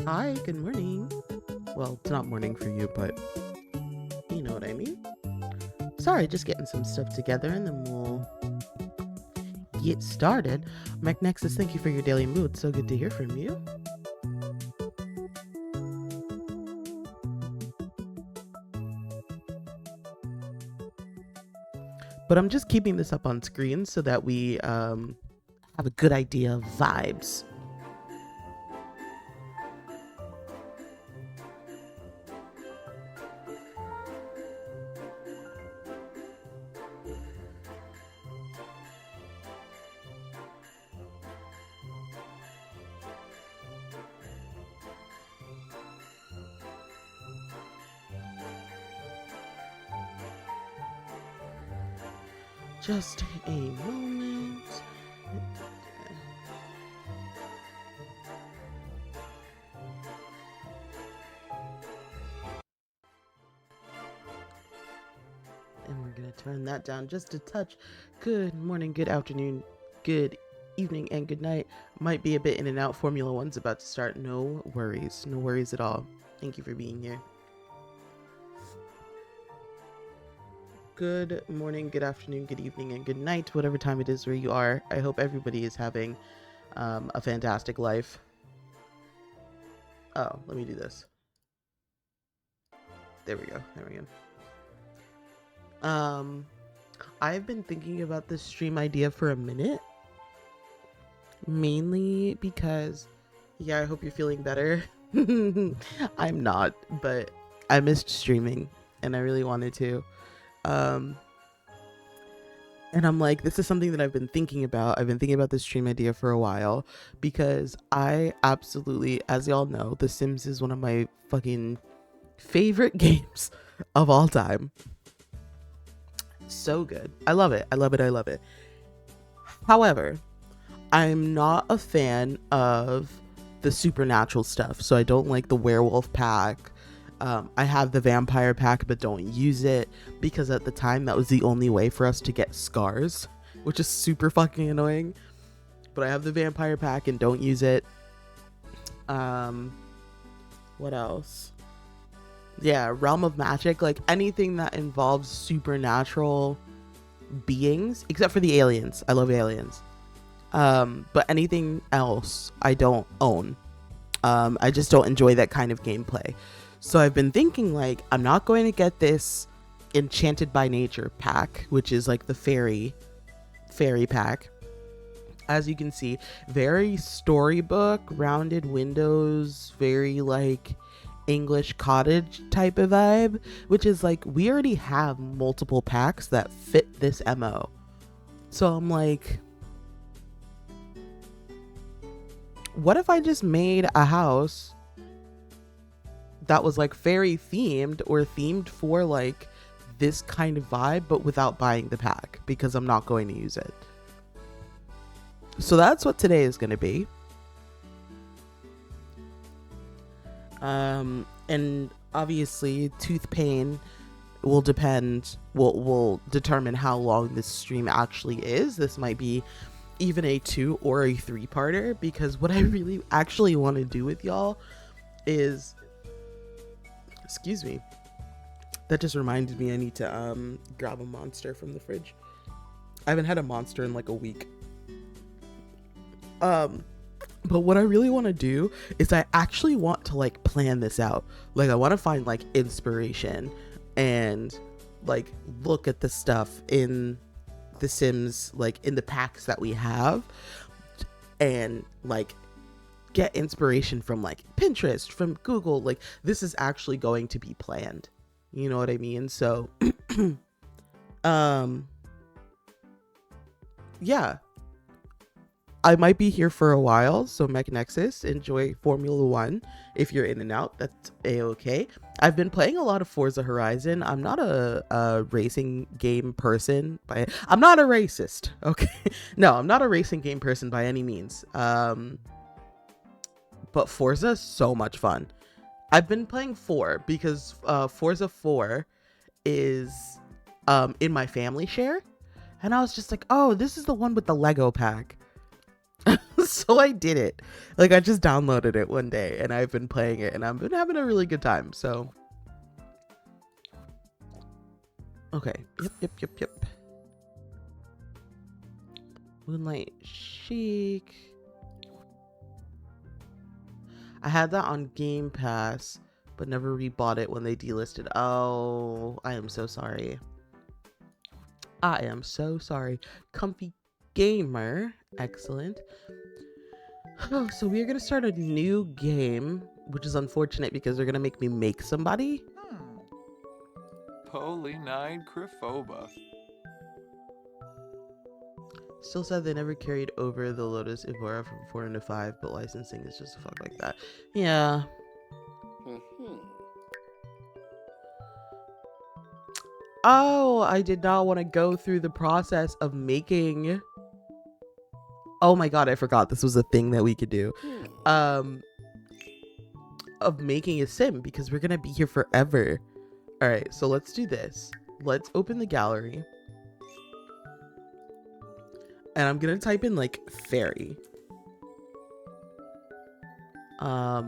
Hi, good morning. Well, it's not morning for you, but you know what I mean. Sorry, just getting some stuff together and then we'll get started. MacNexus, thank you for your daily mood. So good to hear from you. But I'm just keeping this up on screen so that we have a good idea of vibes. Just a moment. And we're going to turn that down just a touch. Good morning, good afternoon, good evening, and good night. Might be a bit in and out. Formula One's about to start. No worries. No worries at all. Thank you for being here. Good morning, good afternoon, good evening, and good night, whatever time it is where you are. I hope everybody is having a fantastic life. Oh, let me do this. There we go. There we go. I've been thinking about this stream idea for a minute, mainly because, yeah, I hope you're feeling better. I'm not, but I missed streaming and I really wanted to. And I'm like, this is something that I've been thinking about. I've been thinking about this stream idea for a while because I absolutely, as y'all know, The Sims is one of my fucking favorite games of all time. So good. I love it. I love it. I love it. However, I'm not a fan of the supernatural stuff. So I don't like the werewolf pack. I have the vampire pack, but don't use it because at the time that was the only way for us to get scars, which is super fucking annoying. But I have the vampire pack and don't use it. What else? Yeah, Realm of Magic, like anything that involves supernatural beings, except for the aliens. I love aliens. But anything else, I don't own. I just don't enjoy that kind of gameplay. So I've been thinking, like, I'm not going to get this Enchanted by Nature pack, which is like the fairy pack. As you can see, very storybook, rounded windows, very like English cottage type of vibe, which is like, we already have multiple packs that fit this MO. So I'm like, what if I just made a house that was like fairy themed or themed for like this kind of vibe, but without buying the pack because I'm not going to use it. So that's what today is going to be. And obviously tooth pain will determine how long this stream actually is. This might be even a 2 or a 3-parter because what I really actually want to do with y'all is, excuse me, that just reminded me I need to grab a monster from the fridge. I haven't had a monster in like a week. But what I really want to do is I actually want to like plan this out. Like I want to find like inspiration and like look at the stuff in the Sims, like in the packs that we have, and like get inspiration from like Pinterest, from Google. Like this is actually going to be planned. You know what I mean? So yeah, I might be here for a while, so MechNexus, enjoy Formula One. If you're in and out, that's a-okay. I've been playing a lot of Forza Horizon. I'm not a racing game person. I'm not a racist, okay? No, I'm not a racing game person by any means. But Forza is so much fun. I've been playing 4 because Forza 4 is in my family share. And I was just like, oh, this is the one with the Lego pack. So I did it. Like, I just downloaded it one day and I've been playing it and I've been having a really good time. So, okay. Yep. Moonlight Chic. I had that on Game Pass, but never rebought it when they delisted. Oh, I am so sorry. I am so sorry. Comfy Gamer. Excellent. Oh, so we're going to start a new game, which is unfortunate because they're going to make me make somebody. Polinide Criphoba. Still said they never carried over the Lotus Evora from 4 into 5, but licensing is just a fuck like that. Yeah. Oh, I did not want to go through the process of making... Oh my god, I forgot this was a thing that we could do. Of making a sim, because we're gonna be here forever. All right, so let's do this. Let's open the gallery. And I'm gonna type in like fairy. I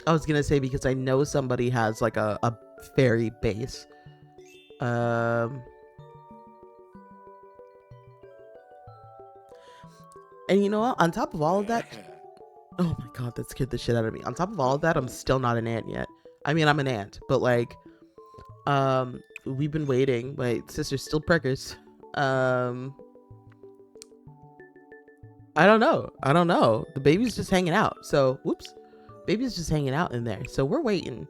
was gonna say because I know somebody has like a fairy base. And you know what? On top of all of that, oh my god, that scared the shit out of me. On top of all of that, I'm still not an ant yet. I mean, I'm an ant, but like, we've been waiting. My sister's still preggers. I don't know. The baby's just hanging out. So, whoops. Baby's just hanging out in there. So we're waiting.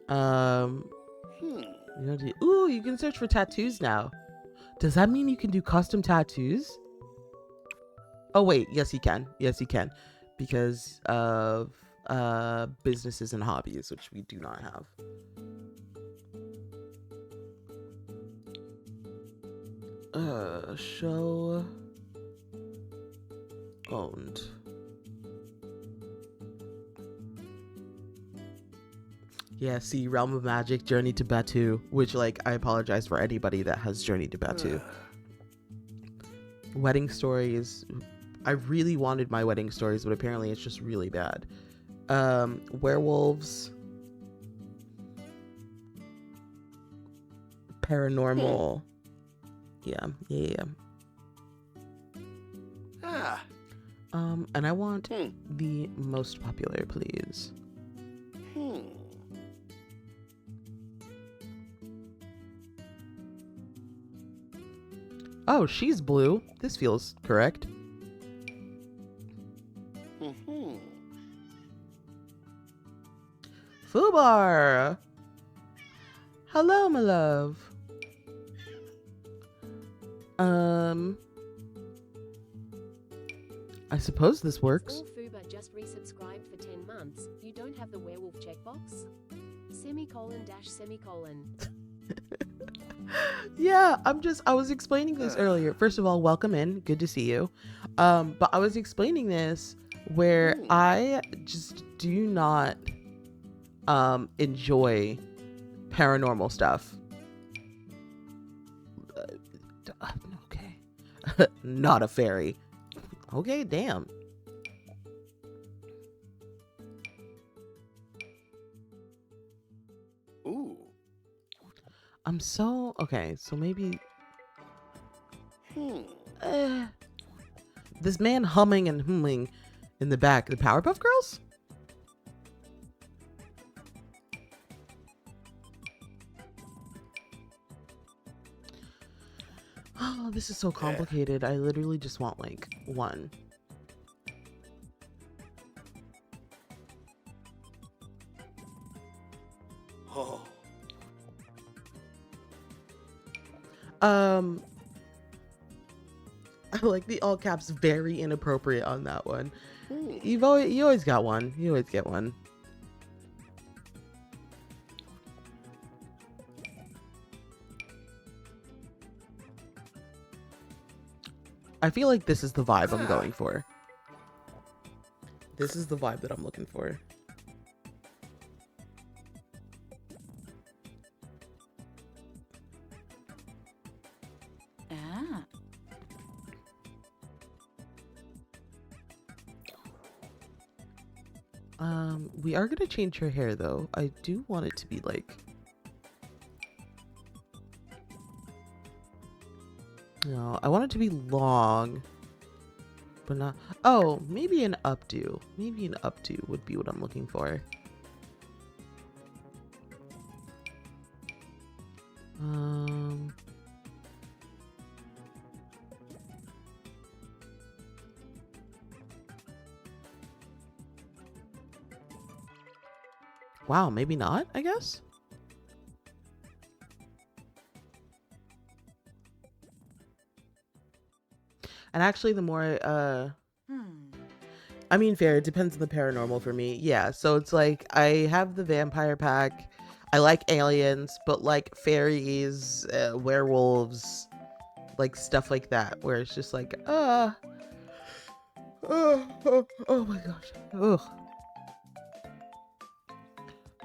Ooh, you can search for tattoos now. Does that mean you can do custom tattoos? Oh wait, yes you can. Yes you can. Because of businesses and hobbies, which we do not have. Show owned. Yeah, see, Realm of Magic, Journey to Batu, which, like, I apologize for anybody that has Journey to Batu. Wedding Stories. I really wanted my Wedding Stories, but apparently it's just really bad. Werewolves. Paranormal. Yeah. And I want the most popular, please. Oh, she's blue. This feels correct. Fubar! Hello, my love. I suppose this works. Fubar just resubscribed for 10 months. You don't have the werewolf checkbox? Semicolon dash semicolon. Yeah, I was explaining this earlier. First of all, welcome in. Good to see you. But I was explaining this where I just do not enjoy paranormal stuff. Okay. Not a fairy. Okay, damn. Ooh. I'm so... Okay, so maybe... This man humming and humming in the back. The Powerpuff Girls? Oh, this is so complicated. I literally just want, like, one. Oh. I like the all caps, very inappropriate on that one. You always got one. You always get one. I feel like this is the vibe I'm going for. This is the vibe that I'm looking for. We are gonna change her hair though. I do want it to be like, no, I want it to be long, but not, oh, maybe an updo. Maybe an updo would be what I'm looking for. Wow, maybe not, I guess. And actually, the more, I mean, fair, it depends on the paranormal for me. Yeah, so it's like, I have the vampire pack. I like aliens, but like fairies, werewolves, like stuff like that, where it's just like, oh my gosh. Ugh.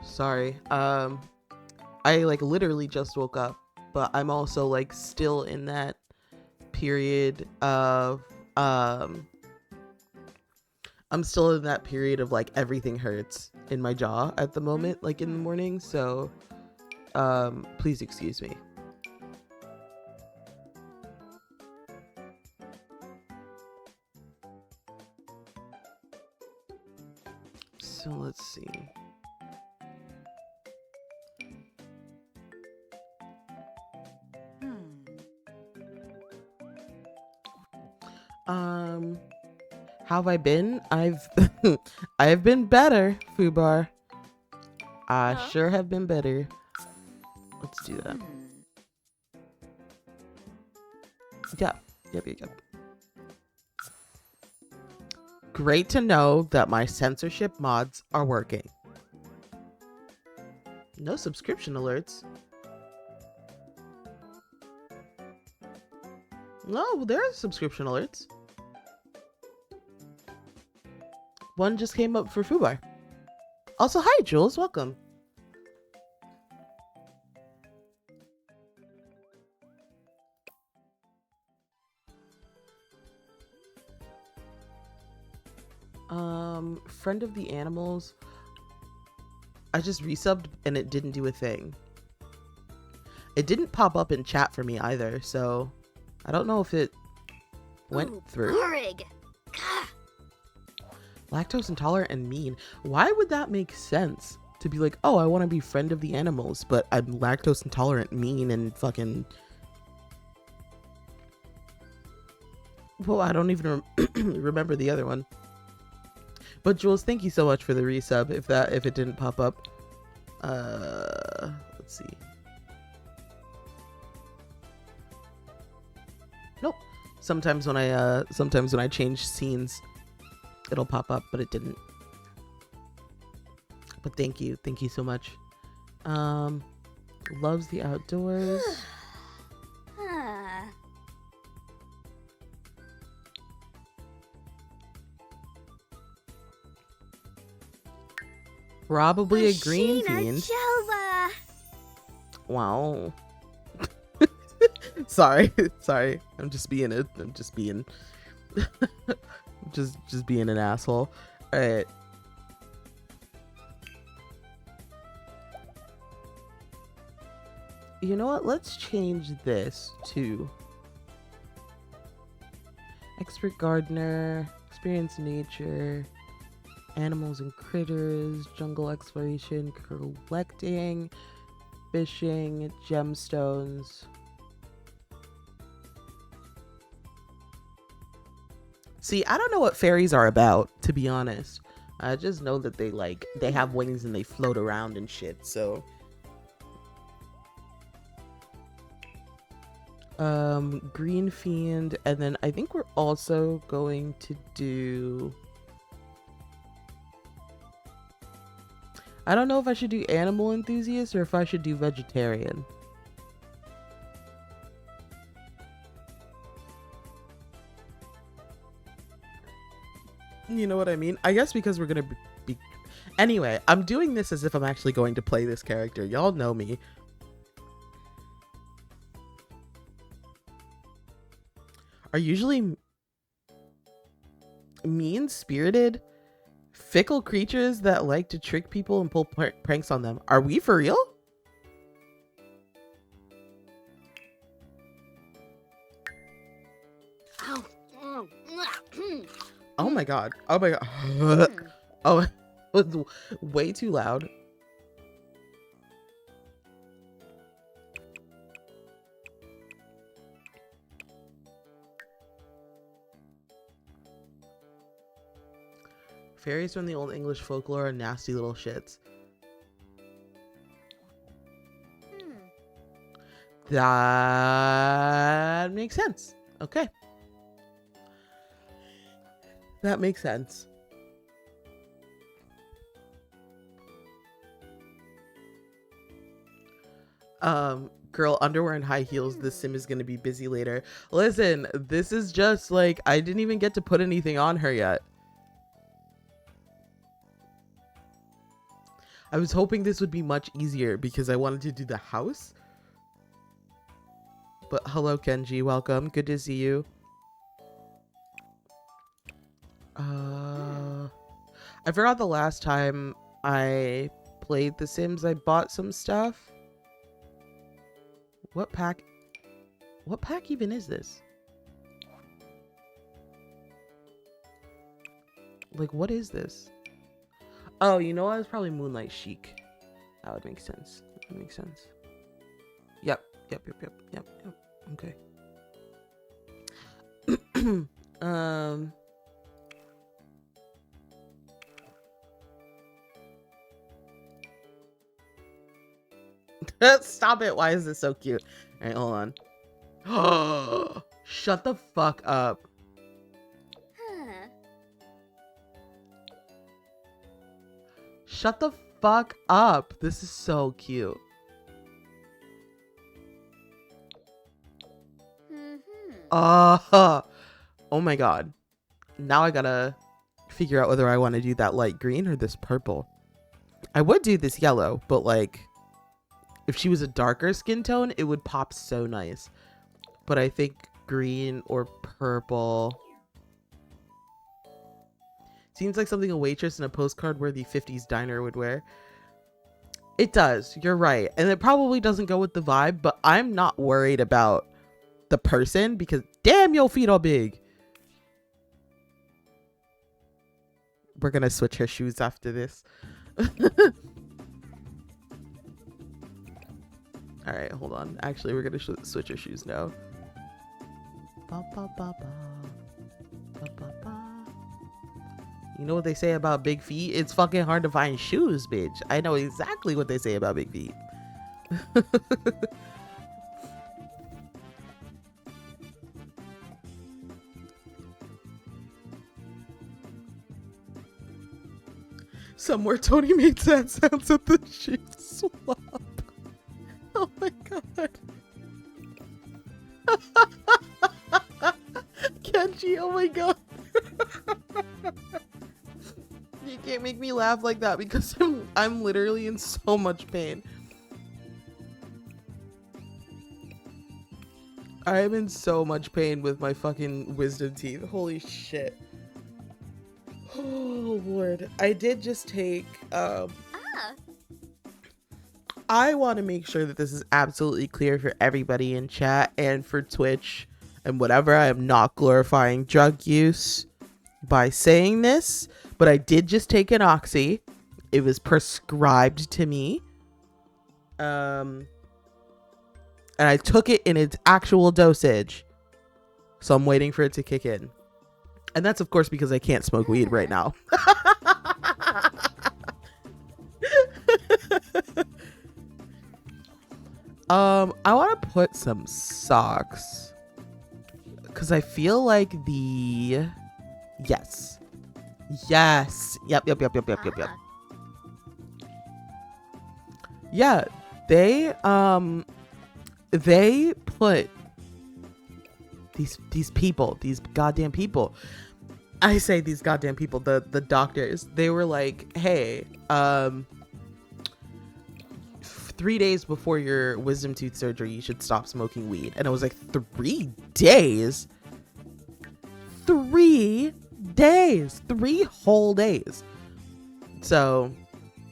Sorry. I like literally just woke up, but I'm also like still in that period of I'm still in that period of like everything hurts in my jaw at the moment, like in the morning, so please excuse me. So let's see. How have I been? I've been better, Fubar. I sure have been better. Let's do that. Yep. Great to know that my censorship mods are working. No subscription alerts. No, there are subscription alerts. One just came up for Fubar. Also, hi, Jules. Welcome. Friend of the animals. I just resubbed and it didn't do a thing. It didn't pop up in chat for me either, so I don't know if it went through. Lactose intolerant and mean. Why would that make sense? To be like, oh, I want to be friend of the animals, but I'm lactose intolerant, mean, and fucking... Well, I don't even remember the other one. But Jules, thank you so much for the resub. If it didn't pop up, let's see. Nope. Sometimes when I change scenes, it'll pop up, but it didn't. But thank you so much. Loves the outdoors. Probably a green fiend. Wow. Sorry. I'm just being just being an asshole. All right. You know what? Let's change this to expert gardener, experience nature, animals and critters, jungle exploration, collecting, fishing, gemstones. See, I don't know what fairies are about, to be honest. I just know that they have wings and they float around and shit, so. Green fiend, and then I think we're also going to do... I don't know if I should do animal enthusiast or if I should do vegetarian. You know what I mean? I guess because we're gonna be... Anyway, I'm doing this as if I'm actually going to play this character. Y'all know me. Are usually mean-spirited Fickle creatures that like to trick people and pull pranks on them. Are we for real? Oh my god. Oh my god. Oh, it was way too loud. Fairies from the old English folklore are nasty little shits. That makes sense. Okay. That makes sense. Girl, underwear and high heels. This sim is gonna be busy later. Listen, this is just like, I didn't even get to put anything on her yet. I was hoping this would be much easier because I wanted to do the house. But hello, Kenji. Welcome. Good to see you. I forgot the last time I played The Sims, I bought some stuff. What pack even is this? Like, what is this? Oh, you know what? It's probably Moonlight Chic. That would make sense. That makes sense. Yep. Okay. Stop it. Why is this so cute? All right, hold on. Shut the fuck up. Shut the fuck up. This is so cute. Oh my god. Now I gotta figure out whether I want to do that light green or this purple. I would do this yellow, but like, if she was a darker skin tone, it would pop so nice. But I think green or purple seems like something a waitress in a postcard-worthy 50s diner would wear. It does. You're right. And it probably doesn't go with the vibe, but I'm not worried about the person because damn, your feet are big. We're going to switch her shoes after this. All right, hold on. Actually, we're going to switch her shoes now. You know what they say about big feet? It's fucking hard to find shoes, bitch. I know exactly what they say about big feet. Somewhere Tony made sad sounds at the shoe swap. Oh my god. Kenji, oh my god. You can't make me laugh like that because I'm literally in so much pain. I am in so much pain with my fucking wisdom teeth. Holy shit. Oh lord. I did just take I want to make sure that this is absolutely clear for everybody in chat and for Twitch and whatever. I am not glorifying drug use by saying this, but I did just take an oxy. It was prescribed to me. And I took it in its actual dosage. So I'm waiting for it to kick in. And that's of course because I can't smoke weed right now. I want to put some socks because I feel like yes. Yep. Yeah, they put these people, these goddamn people. I say these goddamn people, the doctors. They were like, "Hey, 3 days before your wisdom tooth surgery, you should stop smoking weed." And I was like, 3 days? 3 days, 3 whole days. So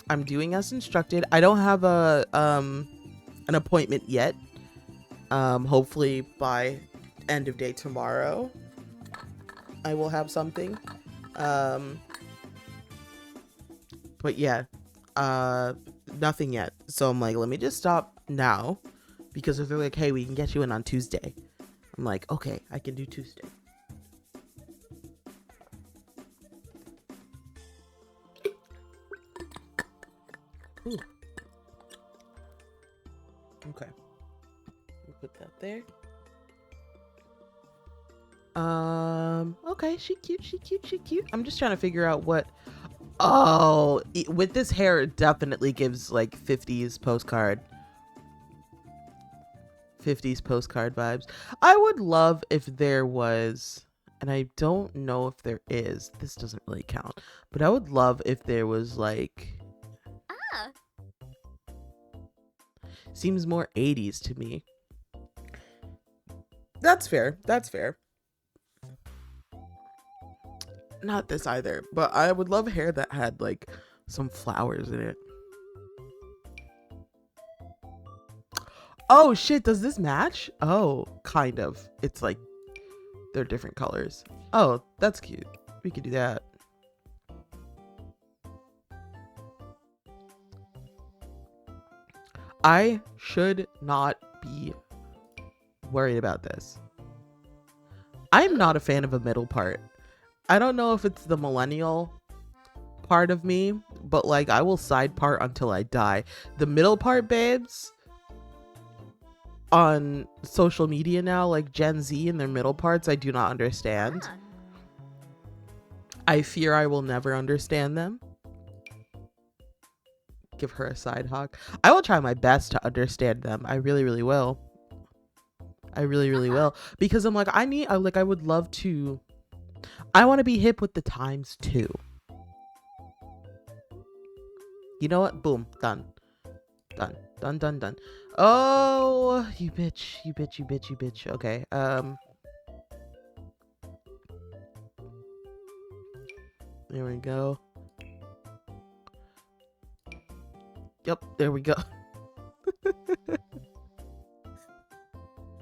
I'm doing as instructed. I don't have a an appointment yet. Hopefully by end of day tomorrow I will have something. But yeah, nothing yet. So I'm like, let me just stop now, because if they're like, hey, we can get you in on Tuesday, I'm like, okay, I can do Tuesday. Ooh. Okay, we'll put that there. Okay, she cute. I'm just trying to figure out what. Oh, with this hair, it definitely gives like 50s postcard. 50s postcard vibes. I would love if there was, and I don't know if there is, this doesn't really count, but I would love if there was like, seems more 80s to me. That's fair. That's fair. Not this either, but I would love hair that had like some flowers in it. Oh shit, does this match? Oh, kind of. It's like they're different colors. Oh, that's cute. We could do that. I should not be worried about this. I'm not a fan of a middle part. I don't know if it's the millennial part of me, but like I will side part until I die. The middle part, babes, on social media now, like Gen Z and their middle parts, I do not understand. I fear I will never understand them. Give her a side hawk. I will try my best to understand them. I really, really will. I really, really will. Because I'm like, I would love to, I want to be hip with the times too. You know what? Boom. Done. Done. Done, done, done. Oh, you bitch. You bitch, you bitch, you bitch. Okay. There we go. Yep, there we go.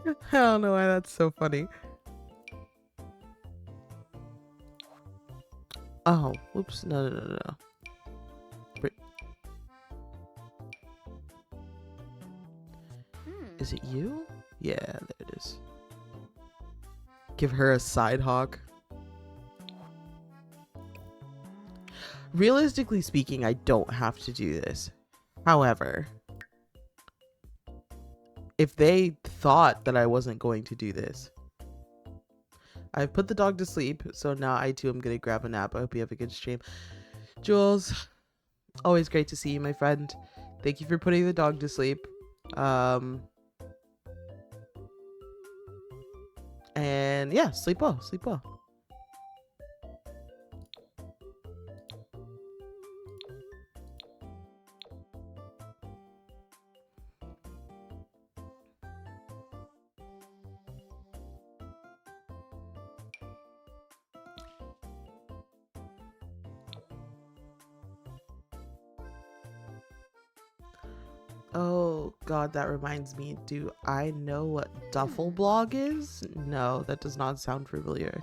I don't know why that's so funny. Oh, whoops. No. Wait. Is it you? Yeah, there it is. Give her a side hawk. Realistically speaking, I don't have to do this. However, if they thought that I wasn't going to do this, I've put the dog to sleep, so now I too am gonna grab a nap. I hope you have a good stream. Jules, always great to see you, my friend. Thank you for putting the dog to sleep. And yeah, sleep well, sleep well. Oh god, that reminds me. Do I know what duffel blog is? No, that does not sound familiar.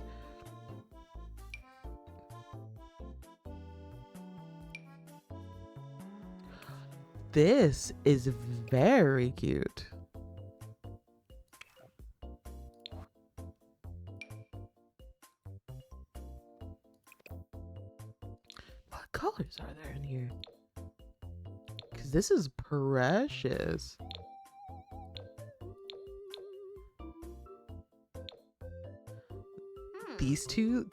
This is very cute. What colors are there in here? Because this is precious. These two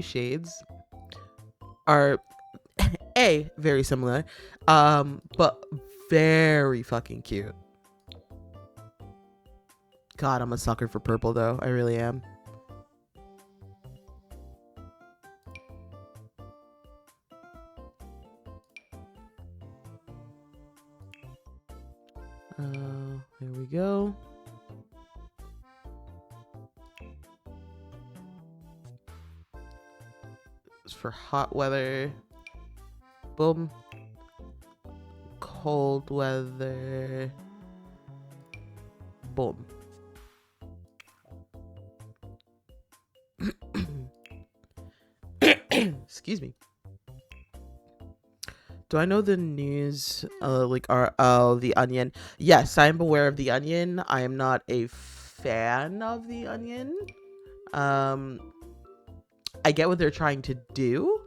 shades are very similar, but very fucking cute. God, I'm a sucker for purple though. I really am. There we go. It's for hot weather. Boom. Cold weather. Boom. Excuse me. Do I know the news? The Onion. Yes, I am aware of the Onion. I am not a fan of the Onion. I get what they're trying to do,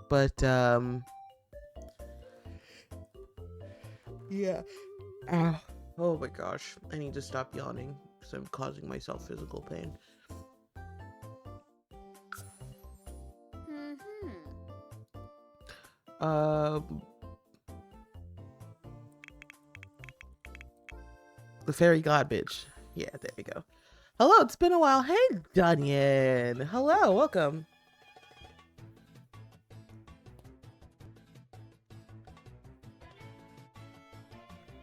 but yeah. Oh my gosh, I need to stop yawning because I'm causing myself physical pain. The fairy god bitch. Yeah, there we go. Hello, it's been a while. Hey, Dunyan. Hello, welcome.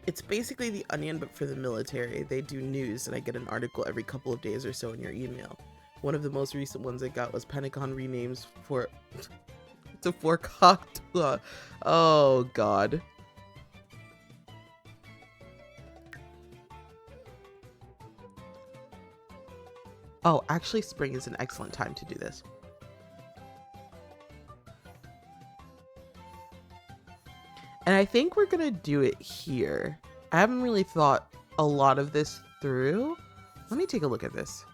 It's basically the Onion, but for the military. They do news, and I get an article every couple of days or so in your email. One of the most recent ones I got was Pentagon renames for to Fort Coctua. Oh God. Oh, actually, spring is an excellent time to do this. And I think we're gonna do it here. I haven't really thought a lot of this through. Let me take a look at this.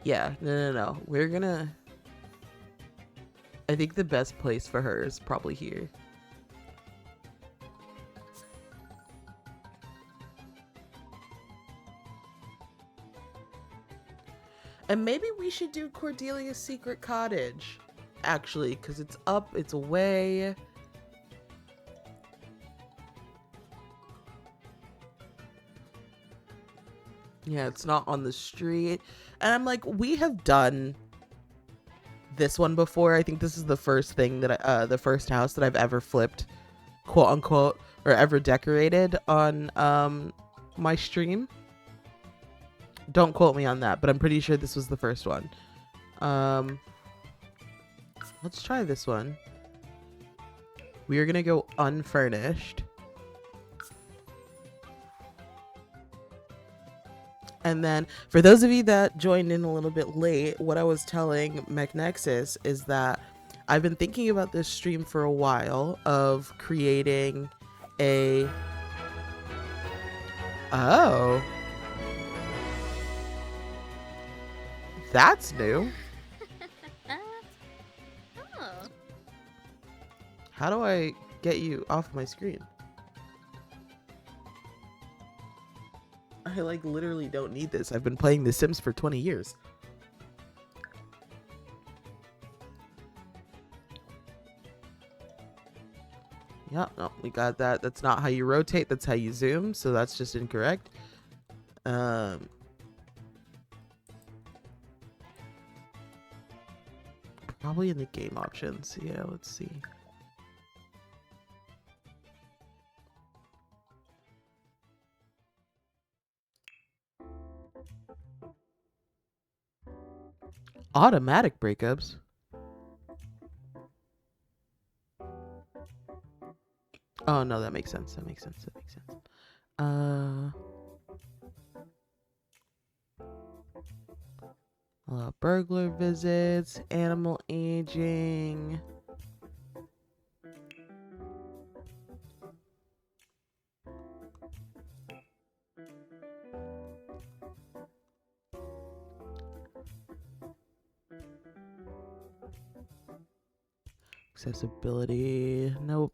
Yeah, no. We're gonna... I think the best place for her is probably here. And maybe we should do Cordelia's Secret Cottage, actually, because it's up, it's away. Yeah, it's not on the street. And I'm like, we have done this one before. I think this is the first thing that the first house that I've ever flipped, quote unquote, or ever decorated on my stream. Don't quote me on that, but I'm pretty sure this was the first one. Let's try this one. We are gonna go unfurnished. And then for those of you that joined in a little bit late, what I was telling MechNexus is that I've been thinking about this stream for a while of creating a... Oh. That's new. Oh. How do I get you off my screen? I like literally don't need this. I've been playing The Sims for 20 years. Yeah, no, we got that. That's not how you rotate, that's how you zoom, so that's just incorrect. Probably in the game options. Yeah, let's see. Automatic breakups. Oh no, that makes sense. That makes sense. That makes sense. Burglar visits, animal aging. Accessibility, nope.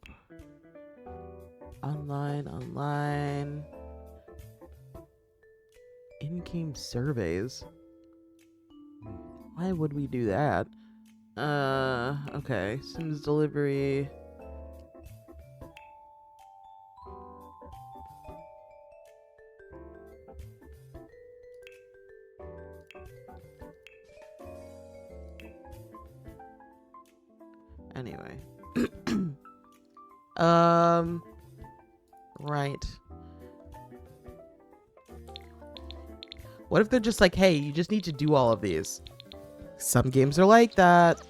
Online. In-game surveys. Why would we do that? Okay. Sims delivery. Anyway. Right. What if they're just like, hey, you just need to do all of these? Some games are like that.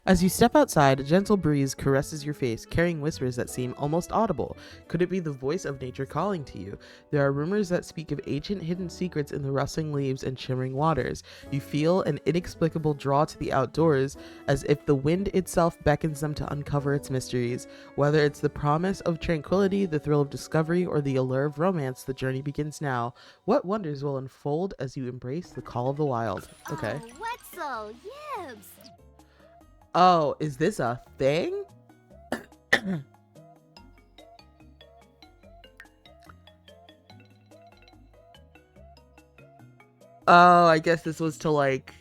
As you step outside, a gentle breeze caresses your face, carrying whispers that seem almost audible. Could it be the voice of nature calling to you? There are rumors that speak of ancient hidden secrets in the rustling leaves and shimmering waters. You feel an inexplicable draw to the outdoors, as if the wind itself beckons them to uncover its mysteries. Whether it's the promise of tranquility, the thrill of discovery, or the allure of romance, the journey begins now. What wonders will unfold as you embrace the call of the wild? Okay. Oh, Wetzel, yibs! Oh, is this a thing? Oh, I guess this was to like...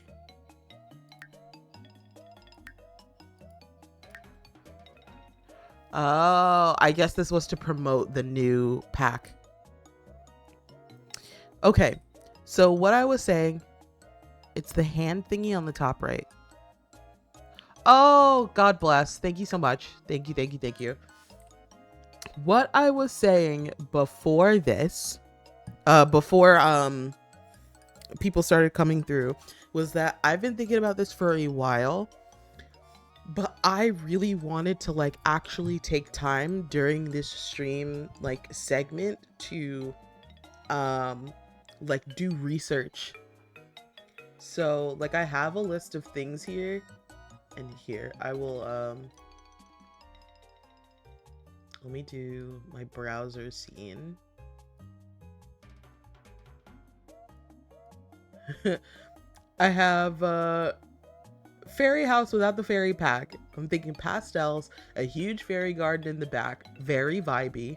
Oh, I guess this was to promote the new pack. Okay, so what I was saying, it's the hand thingy on the top right. Oh, God bless. Thank you so much. Thank you, thank you, thank you. What I was saying before this, before people started coming through, was that I've been thinking about this for a while, but I really wanted to like actually take time during this stream like segment to like do research. So like I have a list of things here. And here, I will, let me do my browser scene. I have, fairy house without the fairy pack. I'm thinking pastels, a huge fairy garden in the back, very vibey.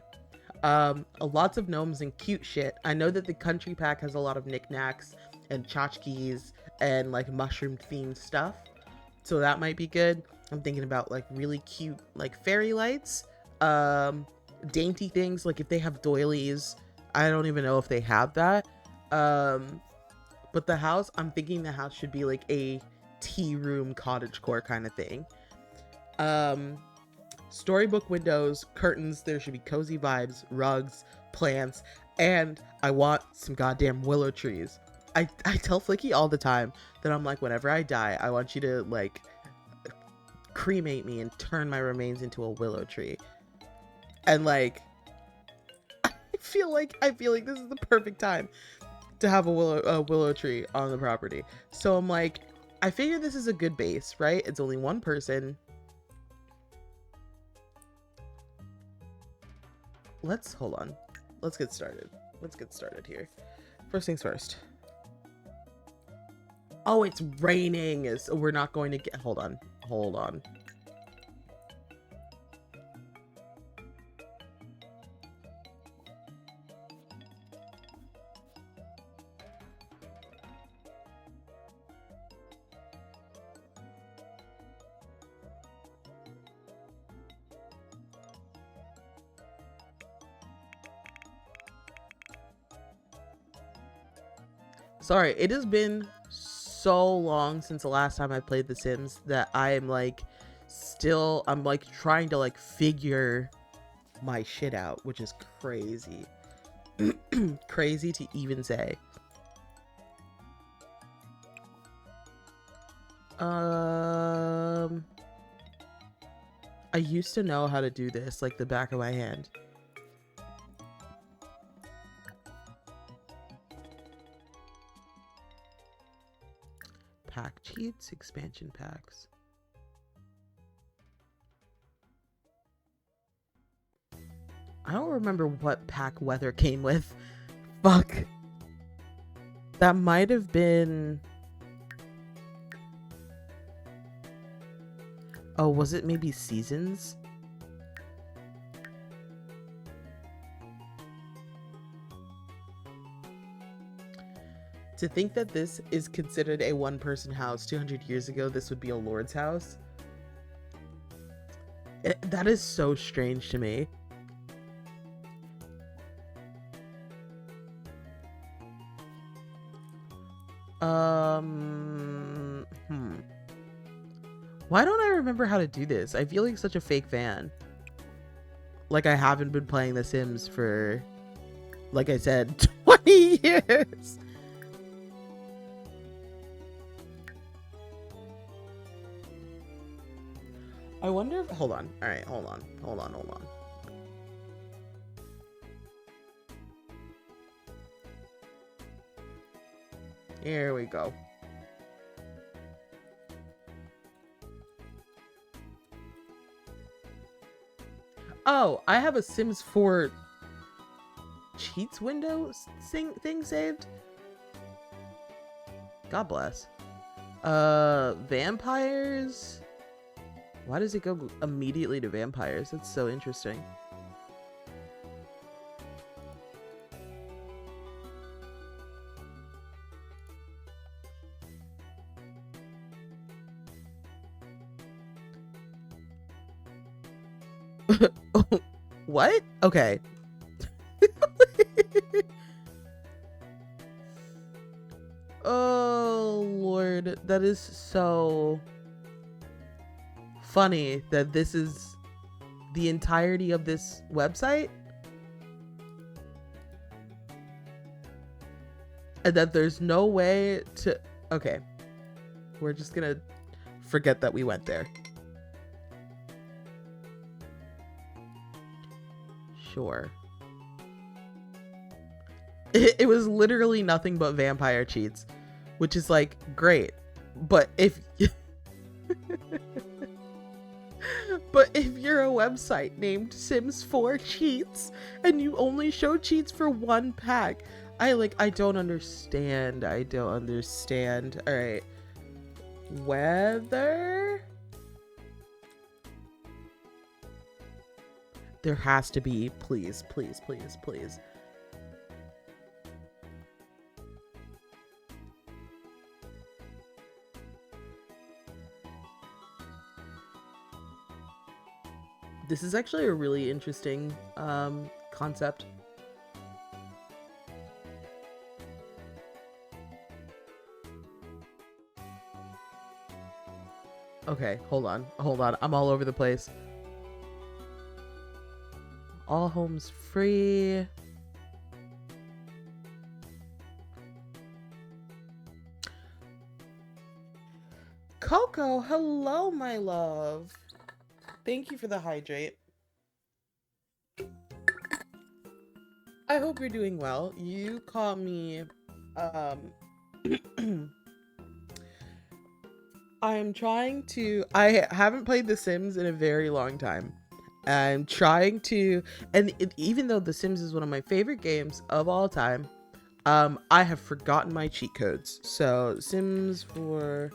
Lots of gnomes and cute shit. I know that the country pack has a lot of knickknacks and tchotchkes and like mushroom themed stuff. So that might be good. I'm thinking about like really cute like fairy lights, dainty things like if they have doilies. I don't even know if they have that. But the house, I'm thinking the house should be like a tea room cottagecore kind of thing. Storybook windows, curtains, there should be cozy vibes, rugs, plants, and I want some goddamn willow trees. I tell Flicky all the time that I'm like, whenever I die, I want you to like cremate me and turn my remains into a willow tree. And like, I feel like this is the perfect time to have a willow tree on the property. So I'm like, I figure this is a good base, right? It's only one person. Hold on. Let's get started. Let's get started here. First things first. Oh, it's raining. So we're not going to get... Hold on. Sorry, it has been so long since the last time I played The Sims that I am like I'm like trying to like figure my shit out, which is crazy. Crazy to even say. I used to know how to do this like the back of my hand. Pack cheats, expansion packs. I don't remember what pack weather came with. Fuck. That might have been... Oh, was it maybe seasons? To think that this is considered a one-person house 200 years ago, this would be a lord's house. That is so strange to me. Why don't I remember how to do this? I feel like such a fake fan. Like I haven't been playing The Sims for like I said, 20 years. I wonder if, hold on. All right, hold on. Here we go. Oh, I have a Sims 4 cheats window thing saved. God bless. Vampires. Why does it go immediately to vampires? That's so interesting. What? Okay. Oh, Lord. That is so funny that this is the entirety of this website. And that there's no way to... Okay. We're just gonna forget that we went there. Sure. It was literally nothing but vampire cheats, which is like great. But if but if you're a website named Sims 4 Cheats and you only show cheats for one pack, I don't understand. I don't understand. All right. Weather. There has to be, please. This is actually a really interesting concept. Okay, hold on. I'm all over the place. All homes free. Coco, hello, my love. Thank you for the hydrate. I hope you're doing well. You caught me, I haven't played The Sims in a very long time. I'm trying to, even though The Sims is one of my favorite games of all time, I have forgotten my cheat codes. So Sims for,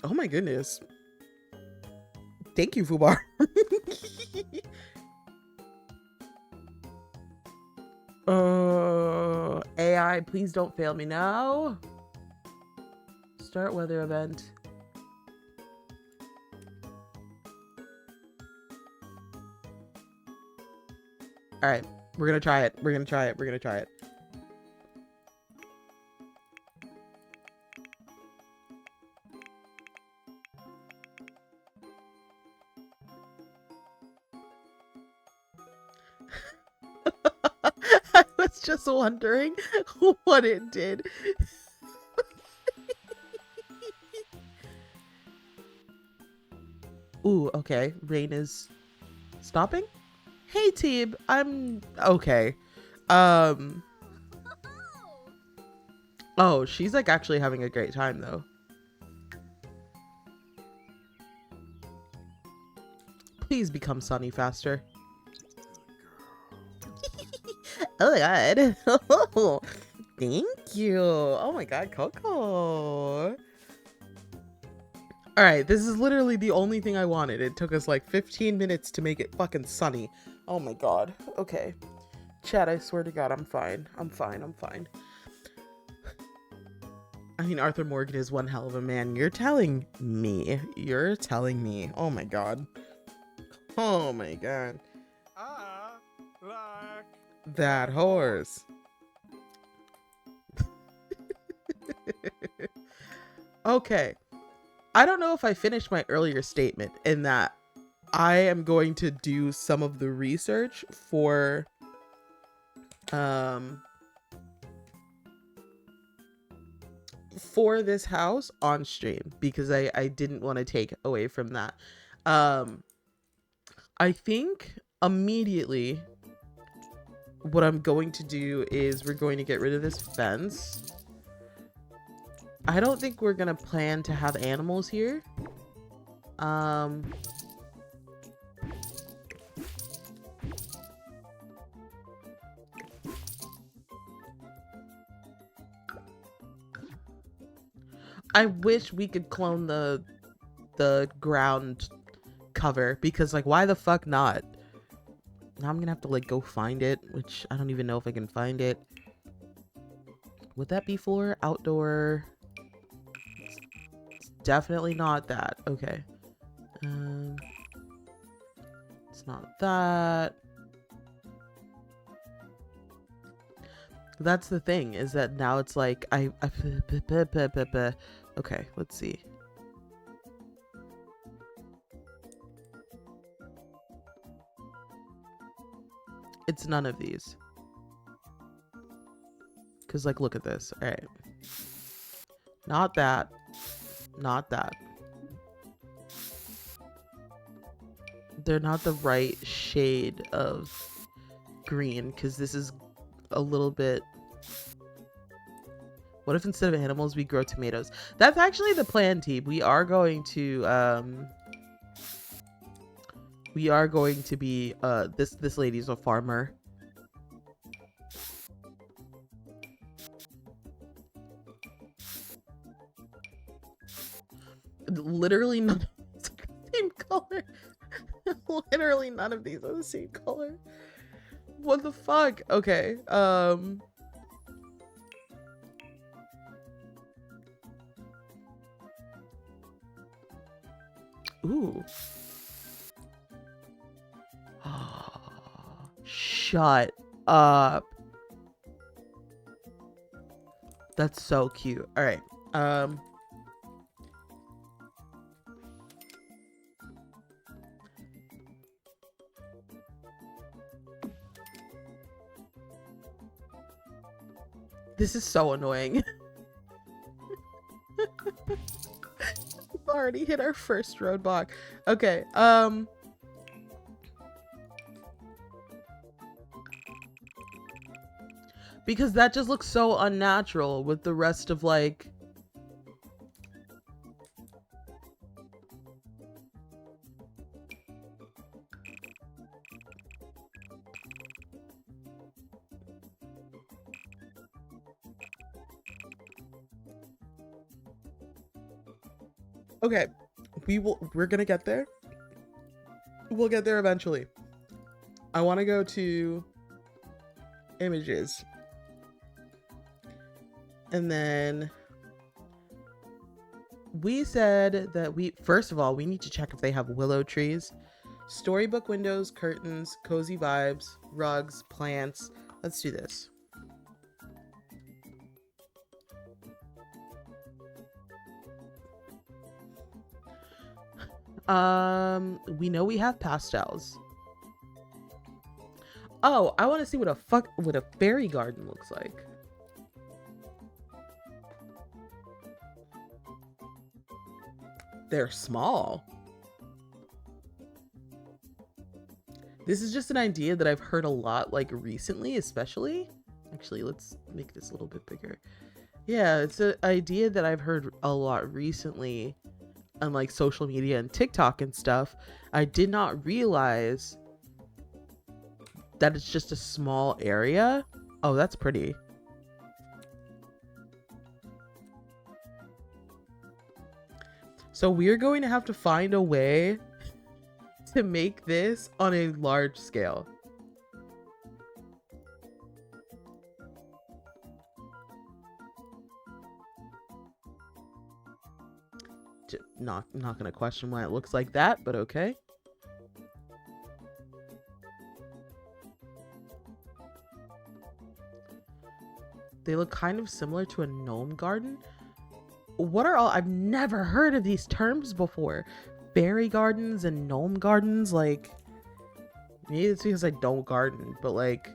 oh my goodness. Thank you, Fubar. AI, please don't fail me now. Start weather event. All right, we're gonna try it. We're gonna try it. I was just wondering what it did. Ooh, okay. Rain is stopping? Hey, Teeb. I'm okay. Oh, she's like actually having a great time though. Please become sunny faster. Oh my god. Thank you. Oh my god, Coco. Alright, this is literally the only thing I wanted. It took us like 15 minutes to make it fucking sunny. Oh my god. Okay. Chat, I swear to god, I'm fine. I'm fine. I mean, Arthur Morgan is one hell of a man. You're telling me. Oh my god. Oh my god. Like That horse. Okay. I don't know if I finished my earlier statement in that I am going to do some of the research for for this house on stream, because I didn't want to take away from that. I think immediately what I'm going to do is we're going to get rid of this fence. I don't think we're gonna plan to have animals here. I wish we could clone the ground cover, because like, why the fuck not? Now I'm gonna have to like go find it, which I don't even know if I can find it. Would that be for outdoor? It's definitely not that. Okay. It's not that. That's the thing, is that now it's like okay, let's see. It's none of these. Cause like, look at this. All right. Not that. Not that. They're not the right shade of green, because this is a little bit. What if instead of animals we grow tomatoes? That's actually the plan, team. We are going to be this lady's a farmer. Literally none of these are the same color. Literally none of these are the same color. What the fuck? Okay. Ooh. Shut up. That's so cute. All right. This is so annoying. We've already hit our first roadblock. Okay, because that just looks so unnatural with the rest of like okay, we're gonna get there. We'll get there eventually. I want to go to images. And then we said that first of all, we need to check if they have willow trees, storybook windows, curtains, cozy vibes, rugs, plants. Let's do this. We know we have pastels. Oh, I want to see what a fairy garden looks like. They're small. This is just an idea that I've heard a lot, like recently, especially. Actually, let's make this a little bit bigger. Yeah, it's an idea that I've heard a lot recently on like social media and TikTok and stuff. I did not realize that it's just a small area. Oh, that's pretty. So we're going to have to find a way to make this on a large scale. Not gonna question why it looks like that, but okay. They look kind of similar to a gnome garden. What are all? I've never heard of these terms before. Fairy gardens and gnome gardens. Like, maybe it's because I don't garden, but like,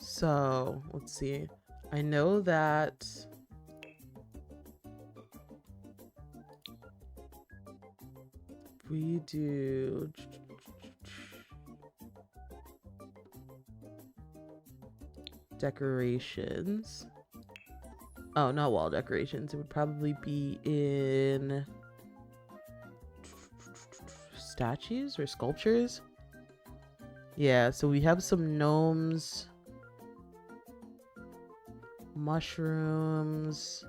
So let's see. I know that we do decorations. Oh, not wall decorations. It would probably be in statues or sculptures. Yeah, so we have some gnomes, mushrooms.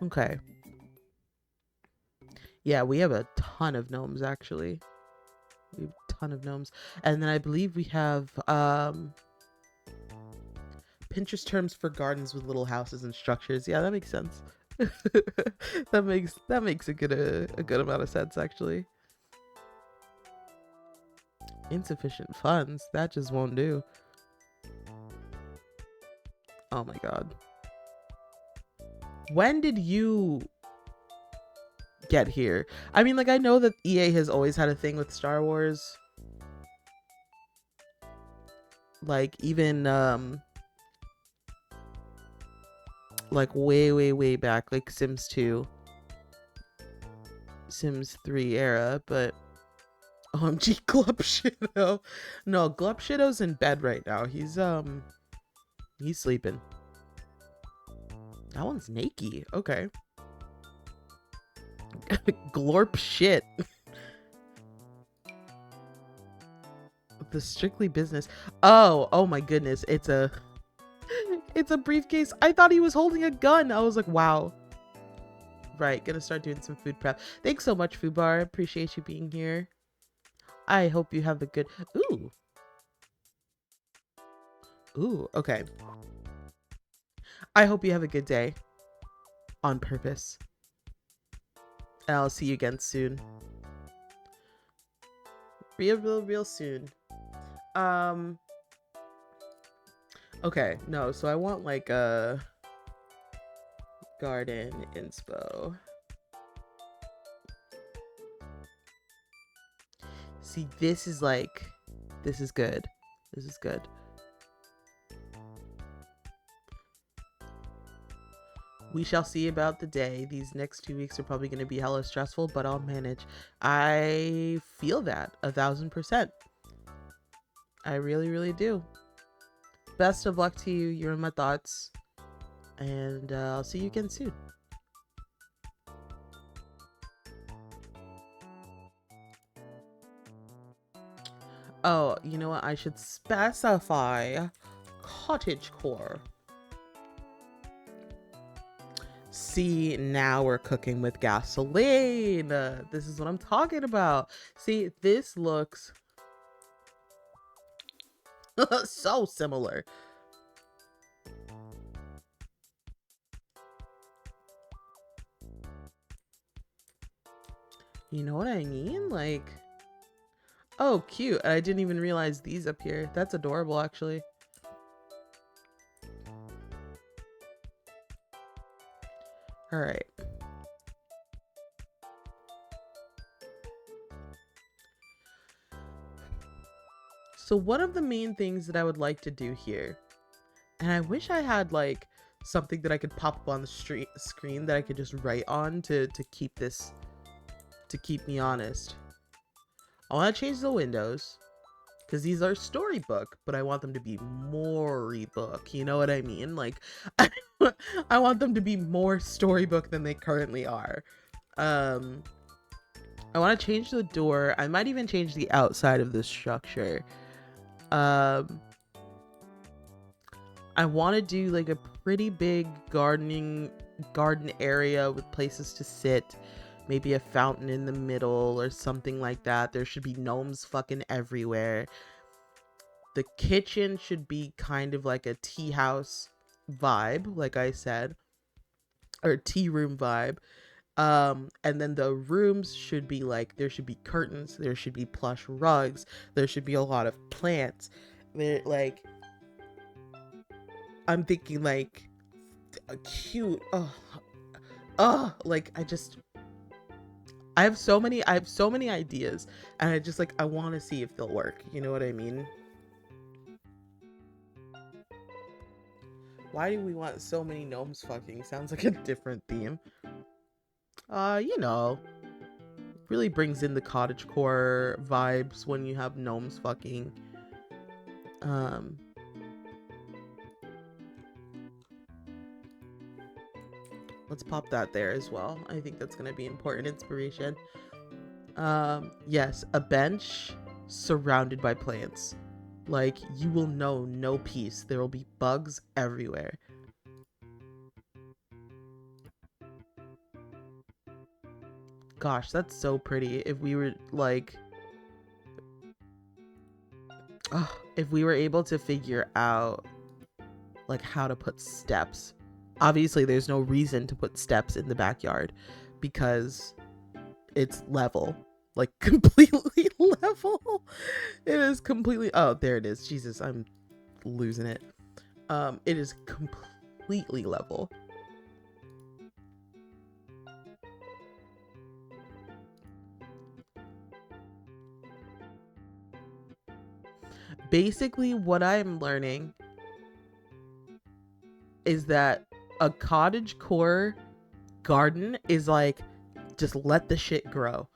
Okay. Yeah, we have a ton of gnomes actually. We have a ton of gnomes. And then I believe we have Pinterest terms for gardens with little houses and structures. Yeah, that makes sense. that makes a good amount of sense actually. Insufficient funds. That just won't do. Oh my god. When did you get here? I mean, like, I know that EA has always had a thing with Star Wars. Like, even, like, way back, like, Sims 2. Sims 3 era, but... OMG, Glupshido. No, Glupshido's in bed right now. He's sleeping. That one's naked. Okay. Glorp shit. The strictly business. Oh my goodness. It's a briefcase. I thought he was holding a gun. I was like, wow. Right, gonna start doing some food prep. Thanks so much, Food Bar. Appreciate you being here. I hope you have a good... Ooh, okay. I hope you have a good day. On purpose. And I'll see you again soon. Real soon. Okay, no, so I want like a garden inspo. See, this is good. This is good. We shall see about the day. These next 2 weeks are probably going to be hella stressful, but I'll manage. I feel that 1000%. I really do. Best of luck to you. You're in my thoughts. And I'll see you again soon. Oh, you know what? I should specify cottagecore. See, now we're cooking with gasoline. This is what I'm talking about. See, this looks so similar. You know what I mean? Like, oh, cute. I didn't even realize these up here. That's adorable, actually. All right. So one of the main things that I would like to do here, and I wish I had like something that I could pop up on the screen that I could just write on to keep this, to keep me honest. I want to change the windows because these are storybook, but I want them to be more book. You know what I mean? Like, I want them to be more storybook than they currently are. I want to change the door. I might even change the outside of the structure. I want to do like a pretty big garden area with places to sit. Maybe a fountain in the middle or something like that. There should be gnomes fucking everywhere. The kitchen should be kind of like a tea house vibe, like I said, or tea room vibe. And then the rooms should be like, there should be curtains, there should be plush rugs, there should be a lot of plants. Like, I'm thinking like a cute, like I just, I have so many ideas, and I just like I want to see if they'll work. You know what I mean? Why do we want so many gnomes fucking? Sounds like a different theme. You know, really brings in the cottagecore vibes when you have gnomes fucking. Let's pop that there as well. I think that's gonna be important inspiration. Yes, a bench surrounded by plants. Like, you will know no peace. There will be bugs everywhere. Gosh, that's so pretty. If we were like, if we were able to figure out like how to put steps. Obviously, there's no reason to put steps in the backyard because it's level, like completely level. It is completely, oh, there it is. Jesus, I'm losing it. It is completely level. Basically, what I'm learning is that a cottagecore garden is like, just let the shit grow.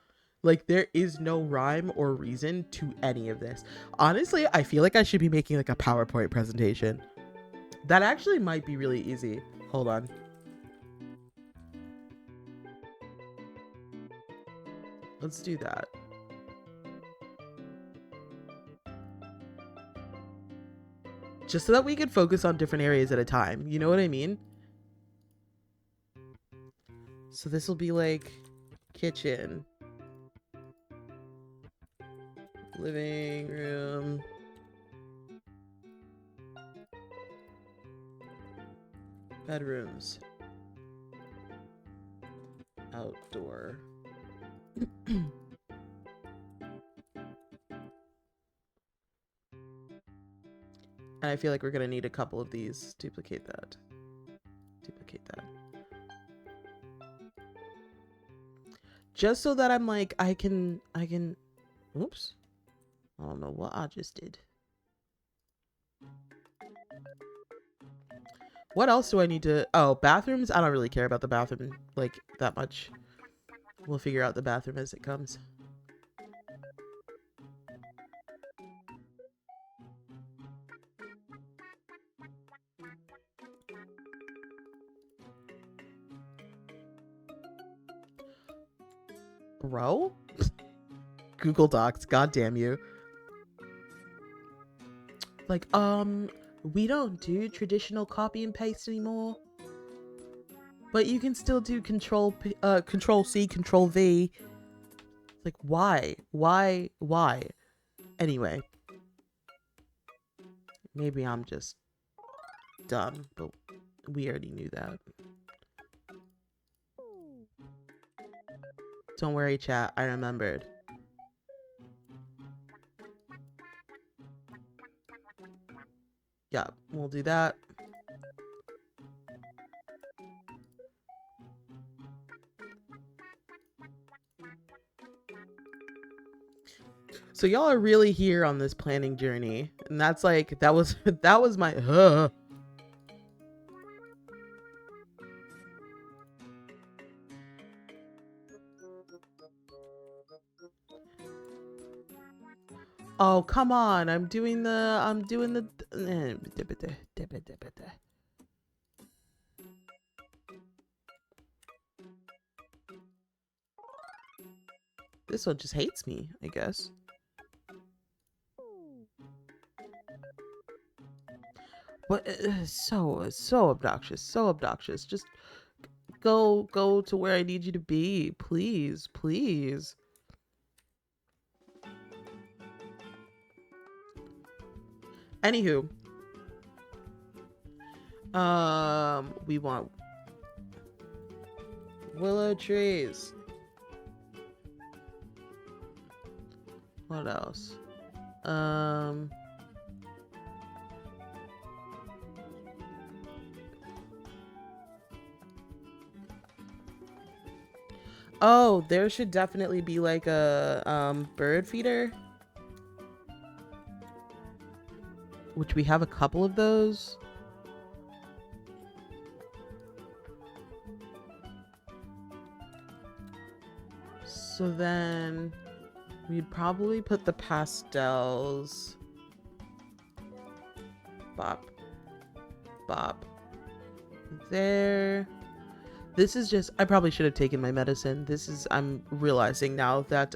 Like, there is no rhyme or reason to any of this. Honestly, I feel like I should be making like a PowerPoint presentation. That actually might be really easy. Hold on. Let's do that. Just so that we can focus on different areas at a time. You know what I mean? So this will be like kitchen, living room, bedrooms, outdoor. And I feel like we're gonna need a couple of these. Duplicate that. Duplicate that. Just so that I'm like, I can, oops. I don't know what I just did. What else do I need to, oh, bathrooms? I don't really care about the bathroom, like, that much. We'll figure out the bathroom as it comes. Bro? Google Docs, god damn you. Like, we don't do traditional copy and paste anymore. But you can still do control C, control V. Like, why? Why? Anyway. Maybe I'm just dumb, but we already knew that. Don't worry, chat. I remembered. Yeah, we'll do that. So y'all are really here on this planning journey, and that's like, that was my Oh, come on. I'm doing the This one just hates me, I guess. What? So obnoxious. So obnoxious. Just go to where I need you to be, please, please. Anywho, we want willow trees. What else? Oh, there should definitely be like a bird feeder, which we have a couple of those. So then we'd probably put the pastels. Bop. Bop. There. This is just, I probably should have taken my medicine. This is, I'm realizing now that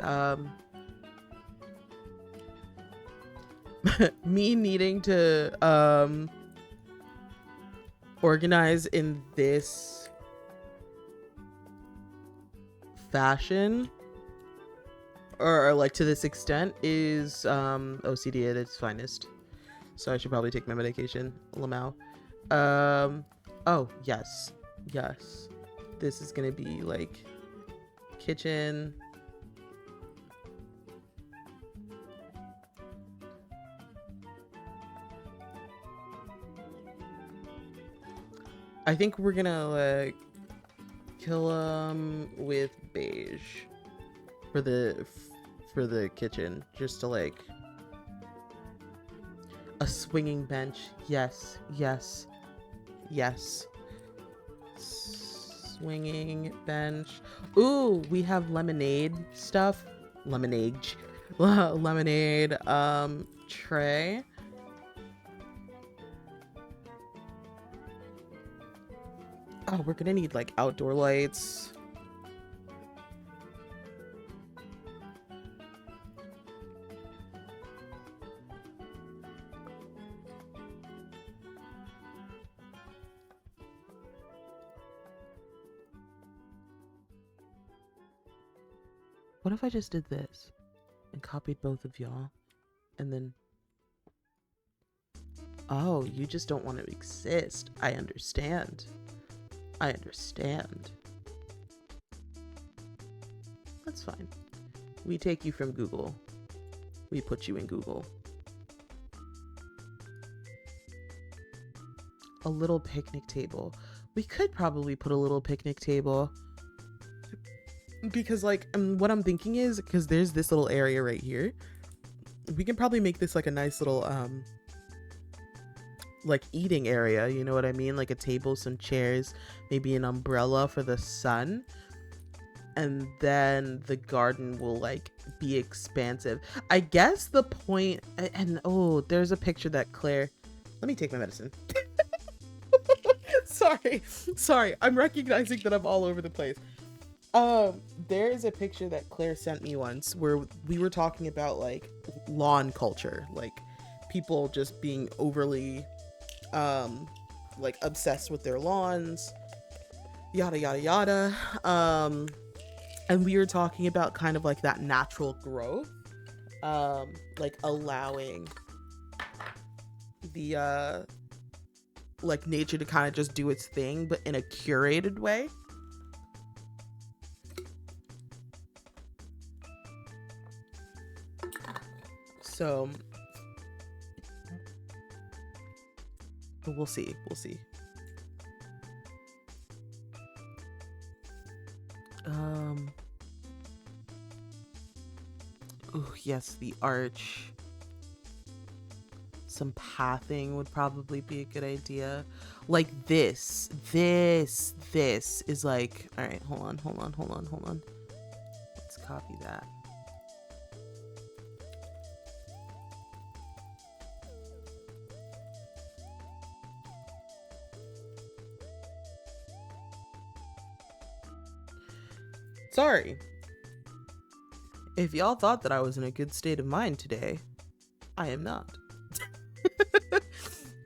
me needing to organize in this fashion or like to this extent is OCD at its finest. So I should probably take my medication. Lamau. Oh, yes. Yes. This is gonna be like kitchen. I think we're gonna like kill them with beige for the kitchen, just to like a swinging bench. Yes, yes, yes. Swinging bench. Ooh, we have lemonade stuff. Lemonade. Lemonade tray. Oh, we're gonna need like outdoor lights. What if I just did this and copied both of y'all and then... Oh, you just don't want to exist. I understand. I understand. That's fine. We take you from Google. We put you in Google. A little picnic table. We could probably put a little picnic table. Because like what I'm thinking is, because there's this little area right here, we can probably make this like a nice little like eating area, you know what I mean? Like a table, some chairs, maybe an umbrella for the sun, and then the garden will like be expansive. I guess the point, and oh, there's a picture that Claire, let me take my medicine. sorry, I'm recognizing that I'm all over the place. There is a picture that Claire sent me once where we were talking about like lawn culture, like people just being overly like obsessed with their lawns, yada yada yada. And we were talking about kind of like that natural growth, like allowing the like nature to kind of just do its thing, but in a curated way. So, but we'll see. Oh yes, the arch. Some pathing would probably be a good idea. Like this is like, all right, hold on. Let's copy that. Sorry. If y'all thought that I was in a good state of mind today, I am not.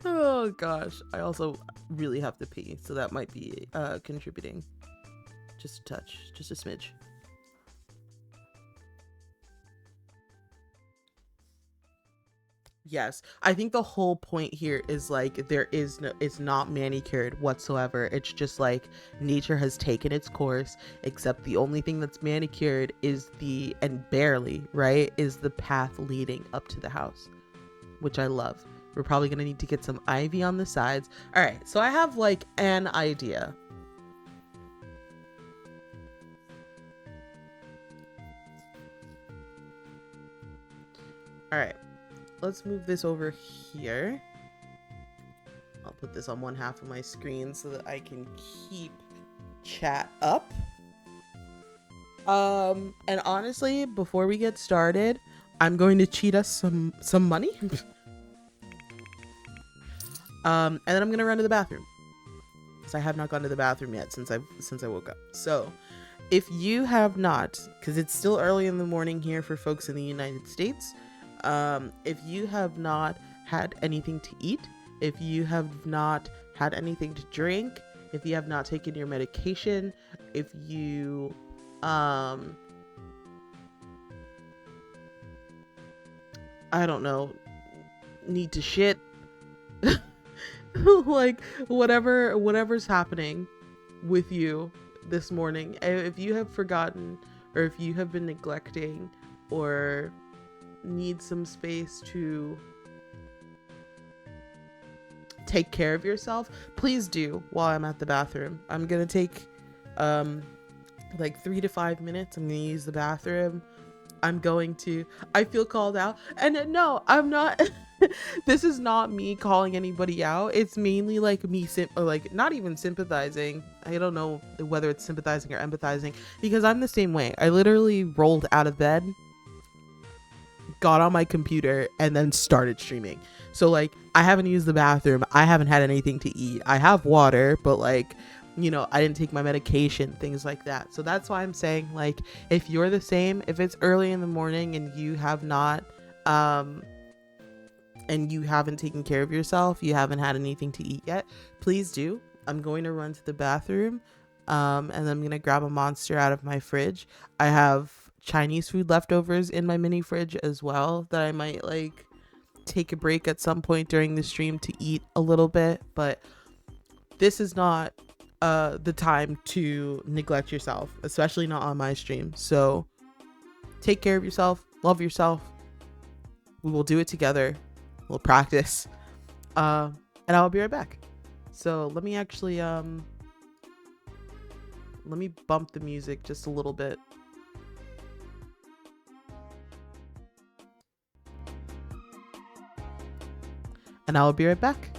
Oh gosh. I also really have to pee, so that might be contributing. Just a touch, just a smidge. Yes, I think the whole point here is like there is no, it's not manicured whatsoever. It's just like nature has taken its course, except the only thing that's manicured is the, and barely, right, is the path leading up to the house, which I love. We're probably gonna need to get some ivy on the sides. All right, so I have like an idea. All right, let's move this over here. I'll put this on one half of my screen so that I can keep chat up. And honestly, before we get started, I'm going to cheat us some money. And then I'm gonna run to the bathroom because I have not gone to the bathroom yet since I woke up. So if you have not, because it's still early in the morning here for folks in the United States, if you have not had anything to eat, if you have not had anything to drink, if you have not taken your medication, if you I don't know, need to shit, like whatever's happening with you this morning, if you have forgotten or if you have been neglecting or need some space to take care of yourself, please do while I'm at the bathroom. I'm gonna take like 3 to 5 minutes. I'm gonna use the bathroom. I feel called out, and no, I'm not. This is not me calling anybody out. It's mainly like me like not even sympathizing. I don't know whether it's sympathizing or empathizing, because I'm the same way. I literally rolled out of bed, got on my computer, and then started streaming. So like, I haven't used the bathroom, I haven't had anything to eat, I have water, but like, you know, I didn't take my medication, things like that. So that's why I'm saying, like, if you're the same, if it's early in the morning and you have not and you haven't taken care of yourself, you haven't had anything to eat yet, please do. I'm going to run to the bathroom, and then I'm gonna grab a Monster out of my fridge. I have Chinese food leftovers in my mini fridge as well that I might like take a break at some point during the stream to eat a little bit, but this is not the time to neglect yourself, especially not on my stream. So take care of yourself, love yourself. We will do it together. We'll practice, and I'll be right back. So let me actually let me bump the music just a little bit. And I'll be right back.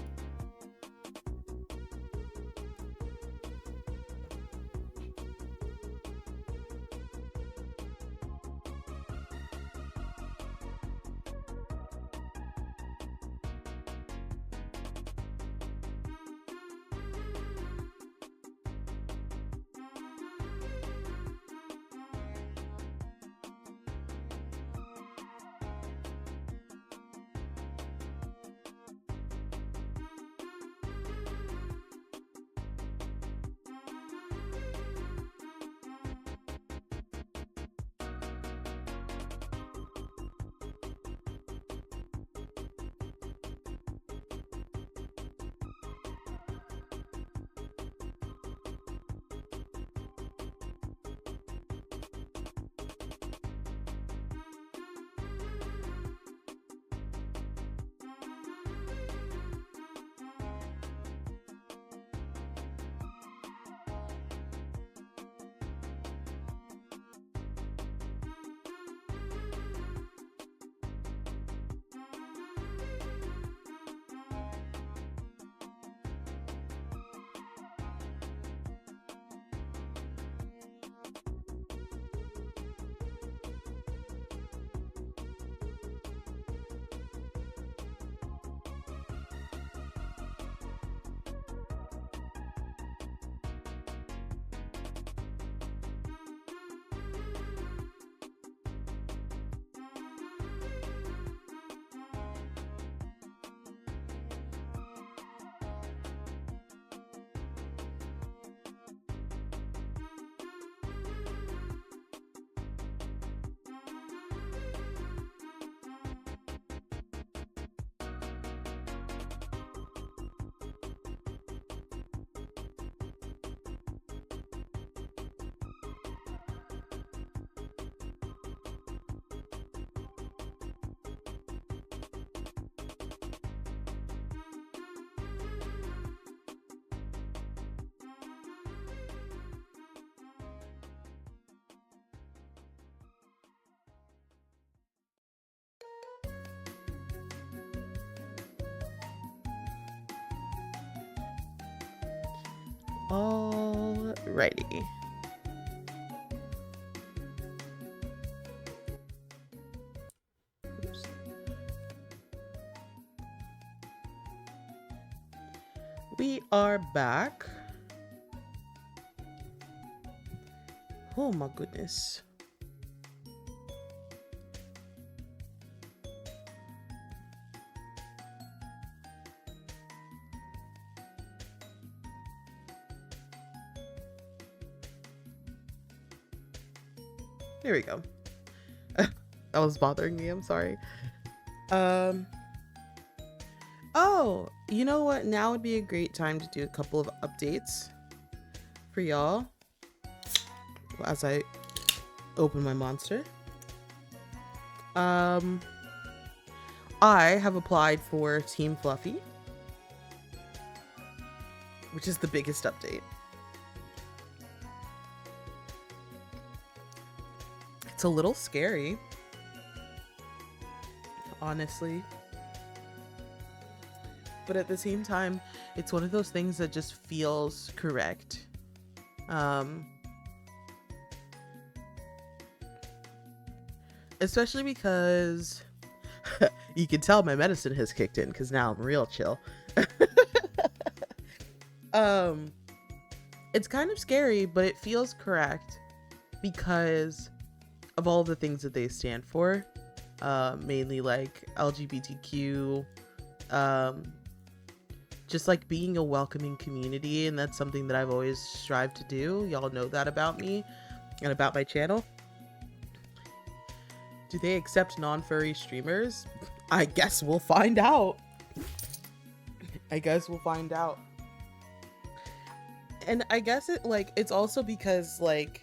Alrighty. Oops. We are back. Oh my goodness. There we go. That was bothering me. I'm sorry. Oh, you know what? Now would be a great time to do a couple of updates for y'all as I open my monster. I have applied for Team Fluffy, which is the biggest update. It's a little scary, honestly. But at the same time, it's one of those things that just feels correct. Especially because you can tell my medicine has kicked in because now I'm real chill. It's kind of scary, but it feels correct because of all the things that they stand for, mainly like LGBTQ, just like being a welcoming community, and that's something that I've always strived to do. Y'all know that about me and about my channel. Do they accept non-furry streamers? I guess we'll find out. And I guess it's also because, like,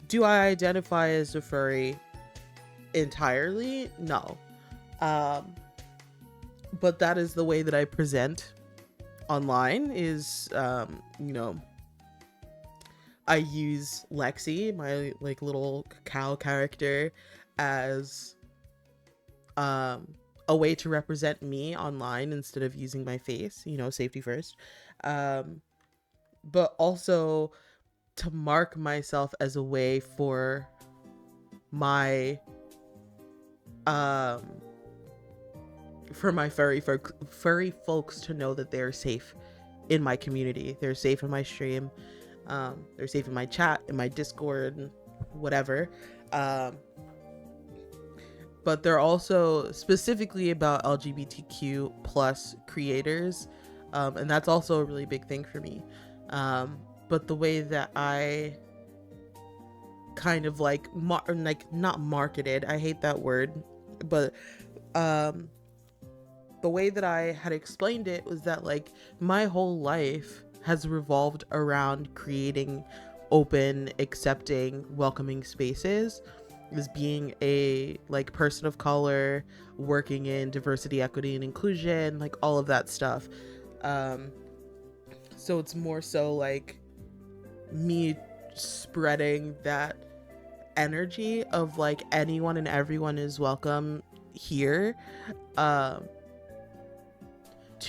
do I identify as a furry entirely? No. But that is the way that I present online is, you know, I use Lexi, my like little cow character, as a way to represent me online instead of using my face, you know, safety first. But also to mark myself as a way for my furry folks to know that they're safe in my community. They're safe in my stream. They're safe in my chat, in my Discord, whatever. But they're also specifically about LGBTQ plus creators. And that's also a really big thing for me. But the way that I kind of like not marketed, I hate that word, but the way that I had explained it was that like my whole life has revolved around creating open, accepting, welcoming spaces, as being a like person of color, working in diversity, equity, and inclusion, like all of that stuff. So it's more so like me spreading that energy of like anyone and everyone is welcome here, to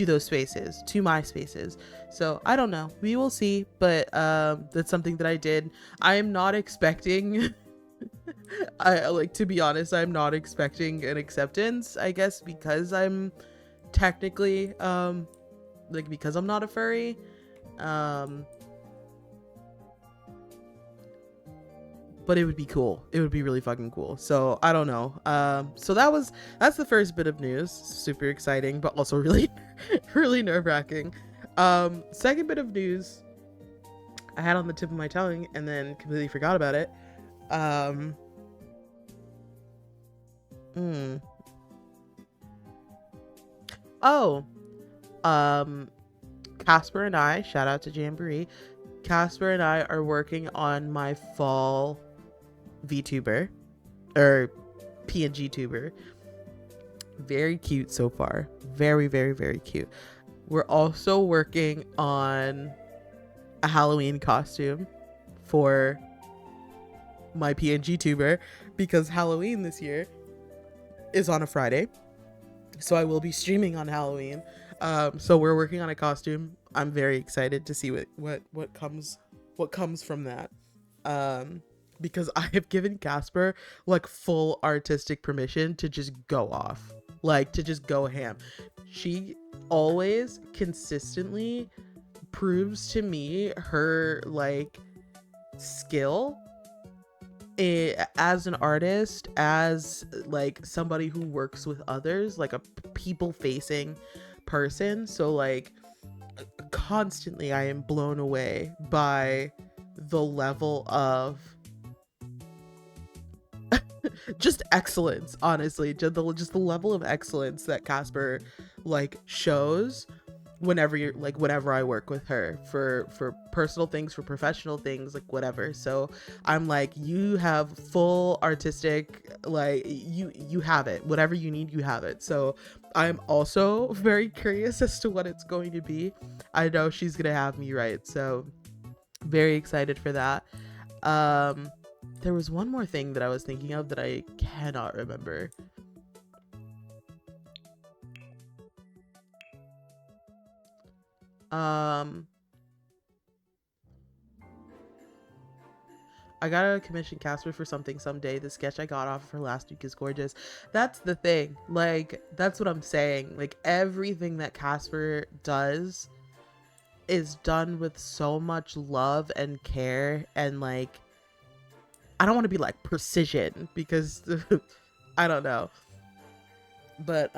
those spaces, to my spaces. So I don't know, we will see, but that's something that I did. I am not expecting I like, to be honest, I'm not expecting an acceptance, I guess, because I'm technically like, because I'm not a furry. But it would be cool. It would be really fucking cool. So I don't know. So that's the first bit of news. Super exciting, but also really really nerve-wracking. Second bit of news I had on the tip of my tongue and then completely forgot about it. Casper and I, shout out to Jamboree, Casper and I are working on my fall VTuber, or PNG tuber. Very cute so far. Very, very, very cute. We're also working on a Halloween costume for my PNG tuber, because Halloween this year is on a Friday. So I will be streaming on Halloween. So we're working on a costume. I'm very excited to see what comes from that. Because I have given Casper like full artistic permission to just go off, like to just go ham. She always consistently proves to me her like skill as an artist, as like somebody who works with others, like a people facing person. So like constantly I am blown away by the level of just excellence, honestly, just the level of excellence that Casper like shows whenever I work with her for personal things, for professional things, like whatever. So I'm like, you have full artistic, like you have it, whatever you need, you have it. So I'm also very curious as to what it's going to be. I know she's gonna have me right, so very excited for that. There was one more thing that I was thinking of that I cannot remember. I gotta commission Casper for something someday. The sketch I got off of her last week is gorgeous. That's the thing. Like, that's what I'm saying. Like, everything that Casper does is done with so much love and care, and like, I don't want to be like precision because I don't know. But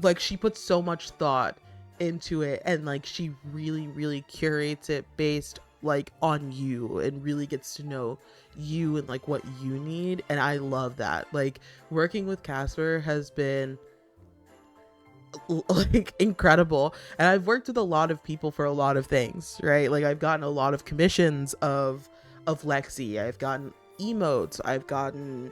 like she puts so much thought into it, and like she really curates it based like on you, and really gets to know you and like what you need. And I love that. Like, working with Casper has been like incredible, and I've worked with a lot of people for a lot of things, right? Like, I've gotten a lot of commissions of Lexi, I've gotten emotes, I've gotten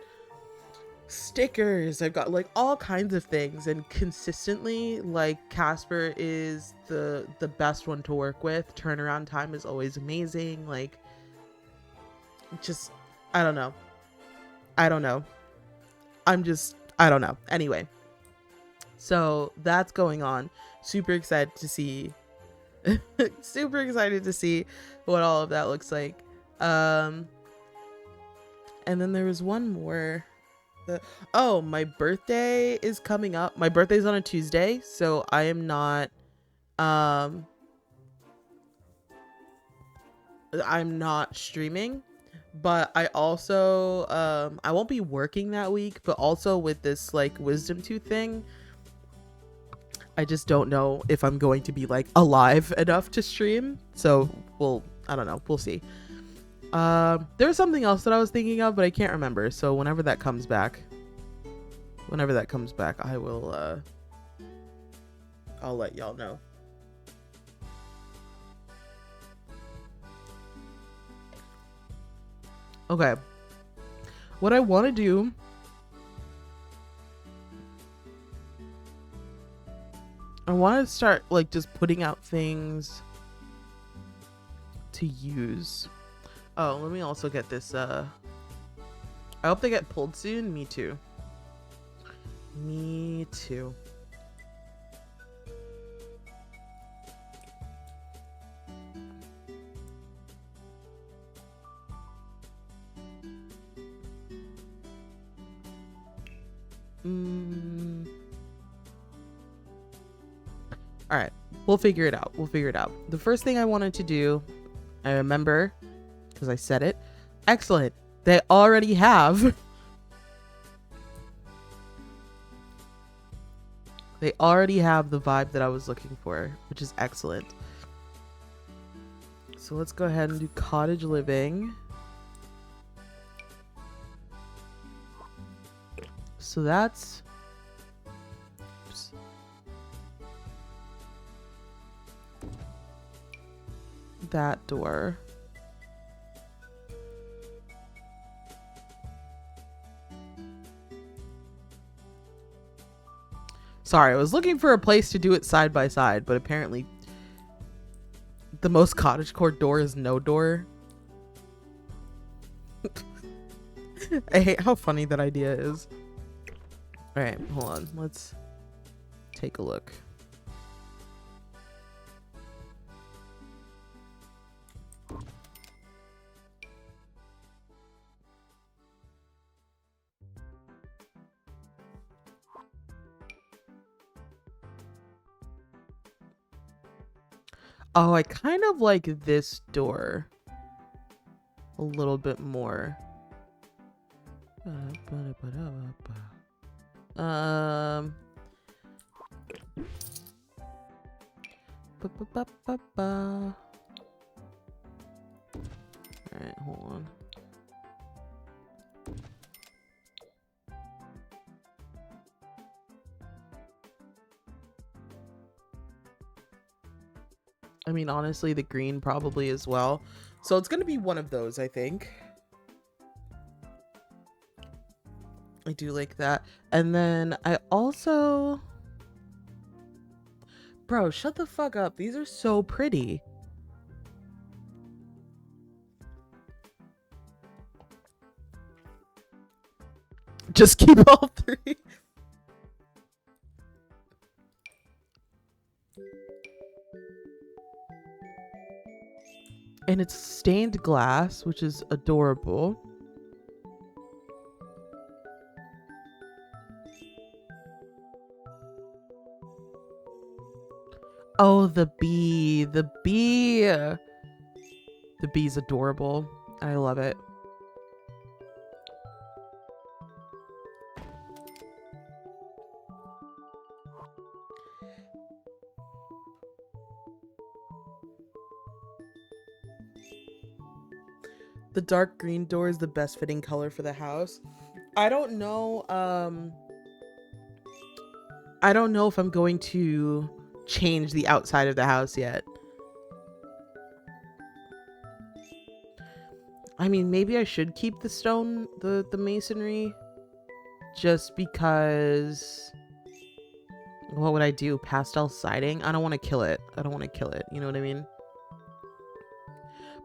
stickers, I've got like all kinds of things, and consistently like Casper is the best one to work with. Turnaround time is always amazing. Like, just I don't know I don't know anyway. So that's going on. Super excited to see super excited to see what all of that looks like. And then there was one more. My birthday is coming up. My birthday's on a Tuesday, so I am not I'm not streaming. But I also I won't be working that week, but also with this like wisdom tooth thing, I just don't know if I'm going to be like alive enough to stream. So I don't know, we'll see. There was something else that I was thinking of, but I can't remember. So whenever that comes back, I will I'll let y'all know. Okay. What I want to do I want to start like just putting out things to use. Oh, let me also get this. I hope they get pulled soon. Me too. Me too. All right, we'll figure it out. The first thing I wanted to do, I remember, because I said it. Excellent. They already have. They already have the vibe that I was looking for, which is excellent. So let's go ahead and do cottage living. So that's... Oops. That door. Sorry, I was looking for a place to do it side by side, but apparently the most cottagecore door is no door. I hate how funny that idea is. All right, hold on. Let's take a look. Oh, I kind of like this door a little bit more. Alright, hold on. I mean, honestly, the green probably as well. So it's going to be one of those, I think. I do like that. And then I also... Bro, shut the fuck up. These are so pretty. Just keep all three. And it's stained glass, which is adorable. Oh, the bee. The bee. The bee's adorable. I love it. The dark green door is the best fitting color for the house. I don't know. I don't know if I'm going to change the outside of the house yet. I mean, maybe I should keep the stone, the masonry, just because. What would I do? Pastel siding? I don't want to kill it. I don't want to kill it. You know what I mean?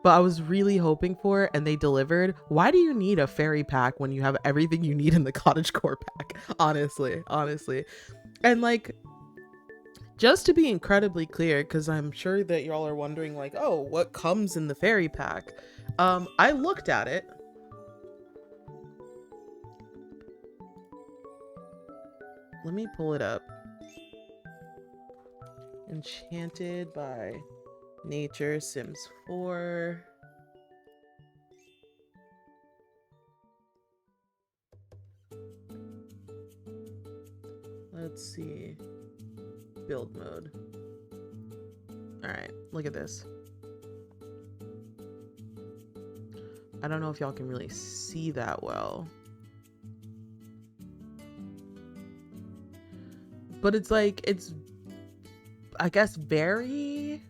But I was really hoping for it, and they delivered. Why do you need a fairy pack when you have everything you need in the cottagecore pack? Honestly. And like, just to be incredibly clear, because I'm sure that y'all are wondering like, oh, what comes in the fairy pack? I looked at it. Let me pull it up. Enchanted by Nature, Sims 4. Let's see. Build mode. Alright, look at this. I don't know if y'all can really see that well. But it's like, it's, I guess, very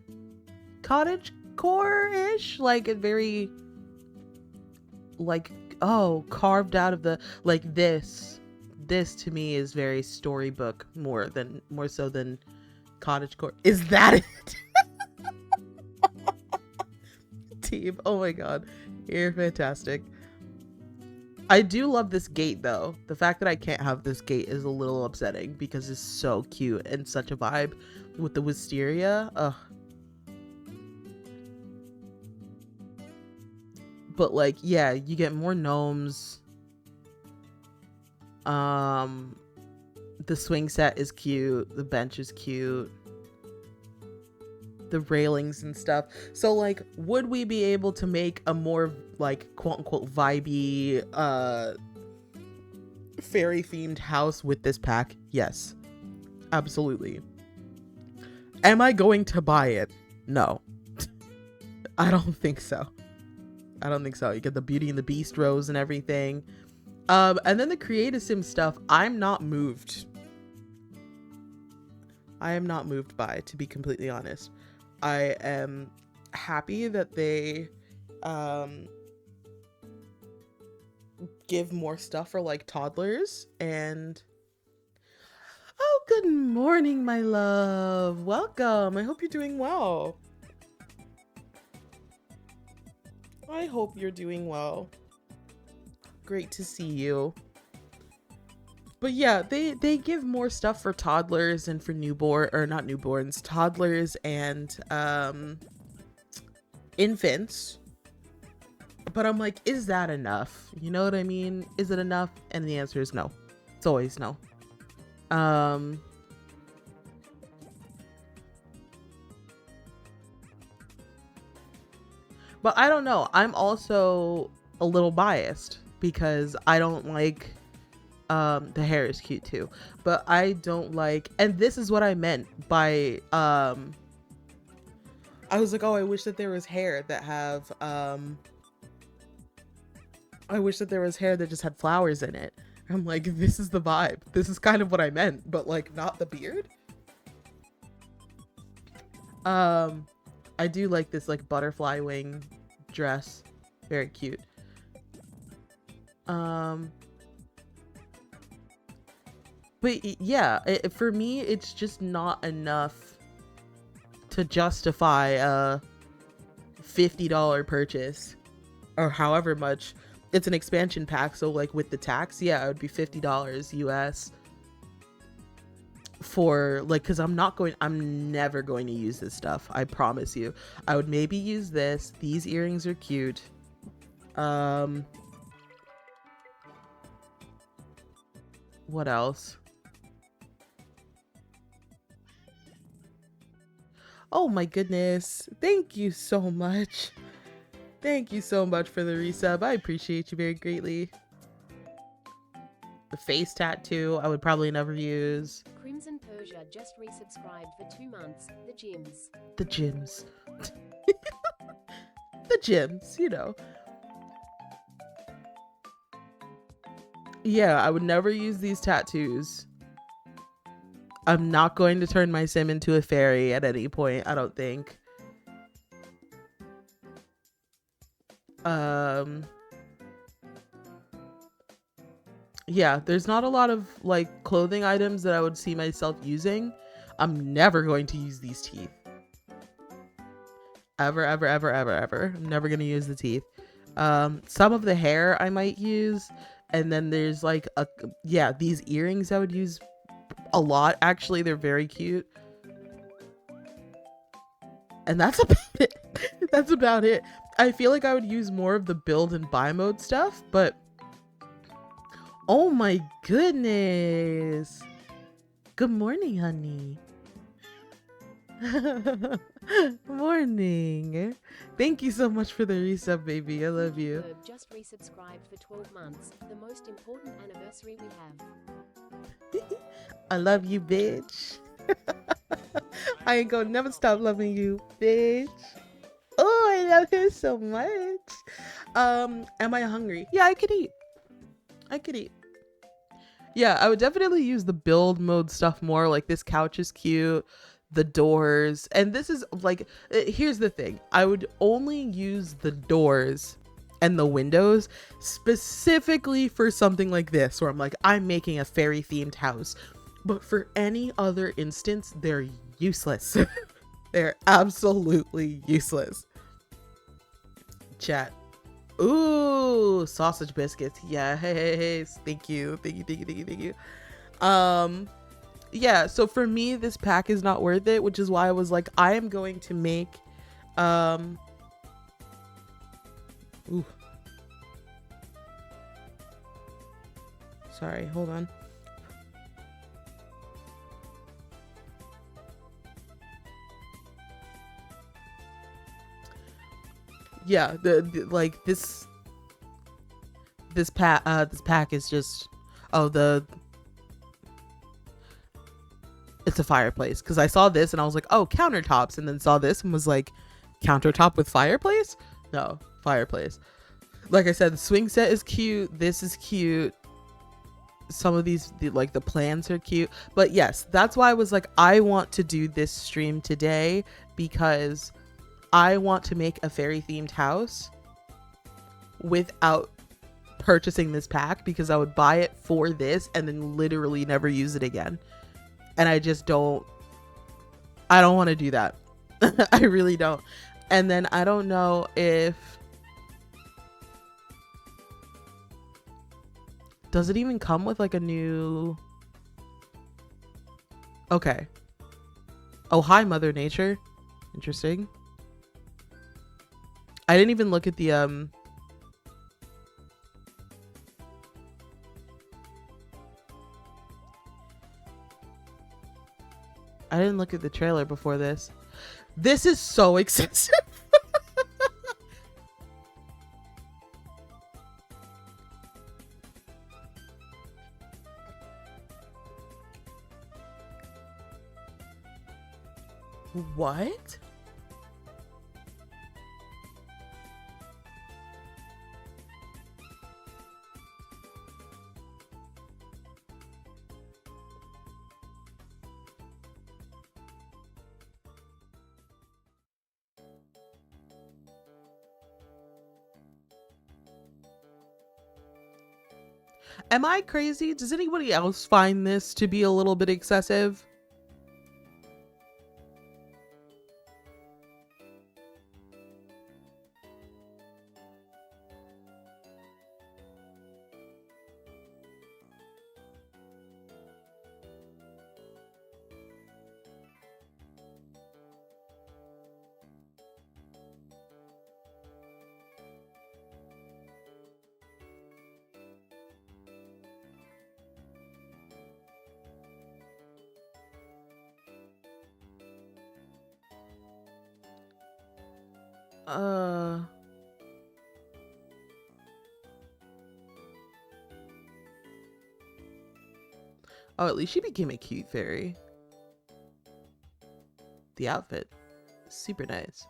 cottagecore-ish, like a very, like, oh, carved out of the, like this to me is very storybook more so than cottagecore. Is that it? Team, oh my god, you're fantastic. I do love this gate though. The fact that I can't have this gate is a little upsetting because it's so cute and such a vibe with the wisteria. Ugh. But like, yeah, you get more gnomes. The swing set is cute. The bench is cute. The railings and stuff. So like, would we be able to make a more like quote unquote vibey fairy themed house with this pack? Yes, absolutely. Am I going to buy it? No. I don't think so. You get the Beauty and the Beast rose and everything. And then the Create a Sim stuff, I'm not moved. I am not moved by, to be completely honest. I am happy that they give more stuff for like toddlers. And oh, good morning, my love. Welcome. I hope you're doing well. I hope you're doing well. Great to see you. But yeah, they give more stuff for toddlers and for newborn, or not newborns, toddlers and infants. But I'm like, is that enough? You know what I mean? Is it enough? And the answer is no. It's always no. But I don't know. I'm also a little biased because I don't like the hair is cute too. But I don't like, and this is what I meant by I was like, oh, I wish that there was hair that have I wish that there was hair that just had flowers in it. I'm like, this is the vibe. This is kind of what I meant, but like not the beard. I do like this like butterfly wing dress. Very cute. But yeah, for me, it's just not enough to justify a $50 purchase or however much. It's an expansion pack, so like with the tax, yeah, it would be $50 US for like, because I'm never going to use this stuff. I promise you. I would maybe use this. These earrings are cute. What else? Oh my goodness. Thank you so much. Thank you so much for the resub. I appreciate you very greatly. The face tattoo, I would probably never use. Crimson Persia just resubscribed for 2 months. The gyms. The gyms. The gyms, you know. Yeah, I would never use these tattoos. I'm not going to turn my sim into a fairy at any point, I don't think. Yeah, there's not a lot of like clothing items that I would see myself using. I'm never going to use these teeth. Ever, ever, ever, ever, ever. I'm never going to use the teeth. Some of the hair I might use. And then there's like these earrings I would use a lot. Actually, they're very cute. And that's about it. That's about it. I feel like I would use more of the build and buy mode stuff, but oh my goodness. Good morning, honey. Morning. Thank you so much for the resub, baby. I love you. Herb just resubscribed for 12 months. The most important anniversary we have. I love you, bitch. I ain't gonna never stop loving you, bitch. Oh, I love her so much. Am I hungry? Yeah, I could eat. Yeah, I would definitely use the build mode stuff more. Like, this couch is cute, the doors, and this is like, here's the thing. I would only use the doors and the windows specifically for something like this, where I'm like, I'm making a fairy themed house. But for any other instance, they're useless. They're absolutely useless. Chat. Ooh, sausage biscuits. Yes. Thank you. Yeah, so for me, this pack is not worth it, which is why I was like, I am going to make ooh. Sorry, hold on. Yeah, like this pack is just it's a fireplace, because I saw this and I was like, oh, countertops, and then saw this and was like, countertop with fireplace? No, fireplace. Like I said, the swing set is cute, this is cute, some of these like the plants are cute, but yes, that's why I was like, I want to do this stream today, because I want to make a fairy themed house without purchasing this pack, because I would buy it for this and then literally never use it again. And I don't want to do that. I really don't. And then I don't know if Does it even come with like a new... Okay. Oh, hi, Mother Nature. Interesting. I didn't even look at the, I didn't look at the trailer before this. This is so excessive. What? Am I crazy? Does anybody else find this to be a little bit excessive? Uh... Oh, at least she became a cute fairy. The outfit. Super nice.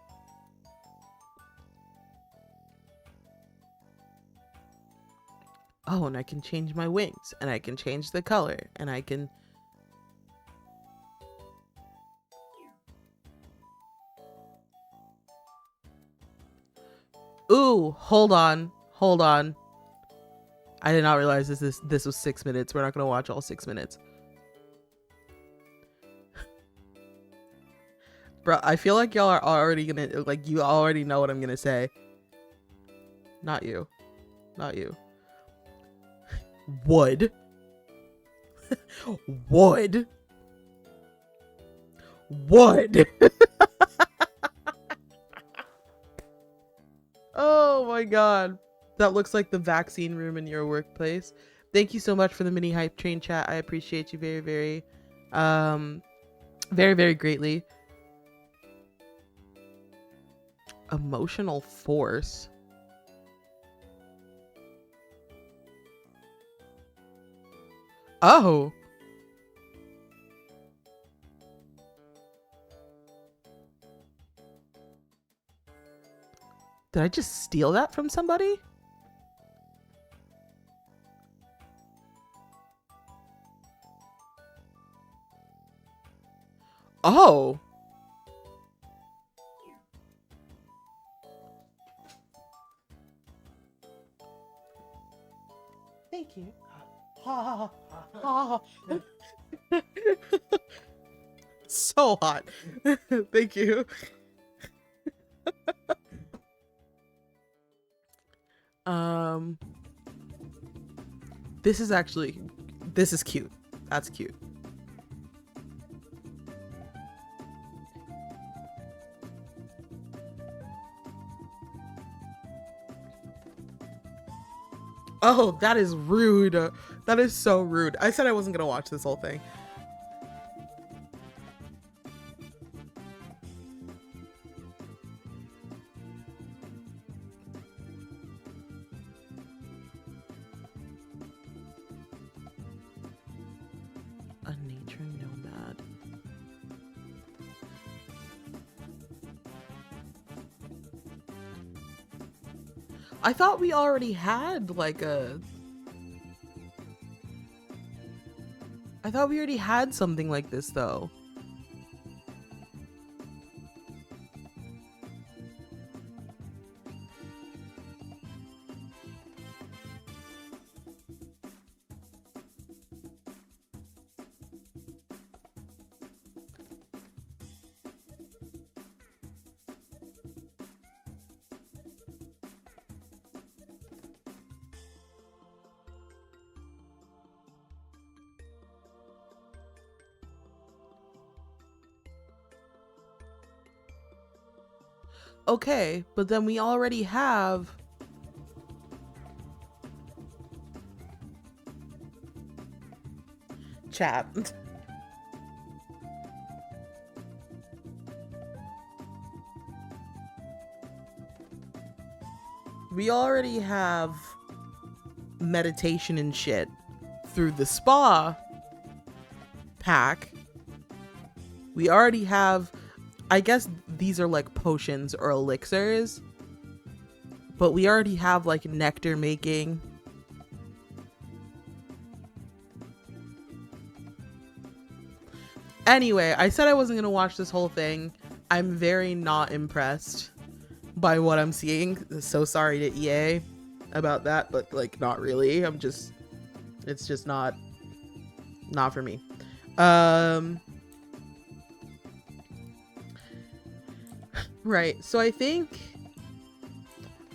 Oh, and I can change my wings, and I can change the color, and I can... Ooh, hold on. Hold on. I did not realize this was 6 minutes. We're not gonna watch all 6 minutes. Bro, I feel like y'all are already gonna, like, you already know what I'm gonna say. Not you. Not you. Wood. Wood. Wood. Oh my god. That looks like the vaccine room in your workplace. Thank you so much for the mini hype train chat. I appreciate you very, very, very greatly. Emotional force. Oh. Did I just steal that from somebody? Oh. Thank you. So hot. Thank you. This is cute. That's cute. Oh, that is rude. That is so rude. I said I wasn't gonna watch this whole thing. A nature nomad. I thought we already had like a... I thought we already had something like this though. Okay, but then we already have chat. We already have meditation and shit through the spa pack. We already have, I guess these are like potions or elixirs, but we already have like nectar making. Anyway, I said I wasn't going to watch this whole thing. I'm very not impressed by what I'm seeing. So sorry to EA about that, but like not really. It's just not for me. Right. So I think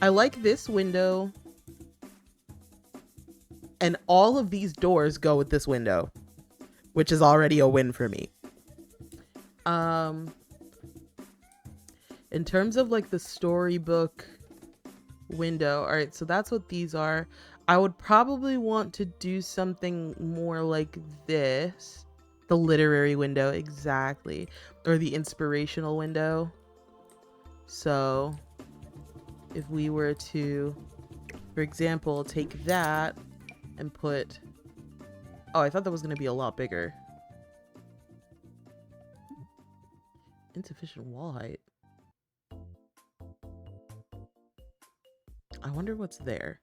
I like this window, and all of these doors go with this window, which is already a win for me. In terms of like the storybook window, all right, so that's what these are. I would probably want to do something more like this. The literary window, exactly. Or the inspirational window. So if we were to, for example, take that and put, oh, I thought that was going to be a lot bigger. Insufficient wall height. I wonder what's there.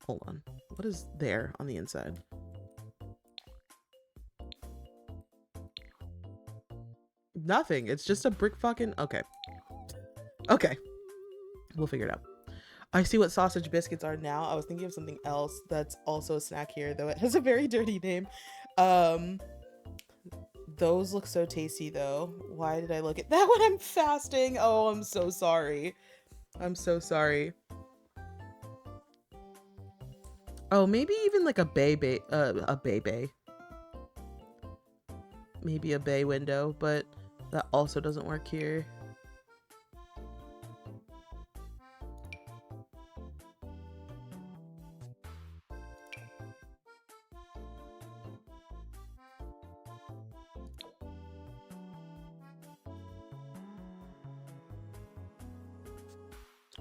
Hold on. What is there on the inside? Nothing. It's just a brick fucking... Okay. Okay. We'll figure it out. I see what sausage biscuits are now. I was thinking of something else that's also a snack here, though it has a very dirty name. Those look so tasty, though. Why did I look at that when I'm fasting? Oh, I'm so sorry. I'm so sorry. Oh, maybe even like a bay. Maybe a bay window, but that also doesn't work here.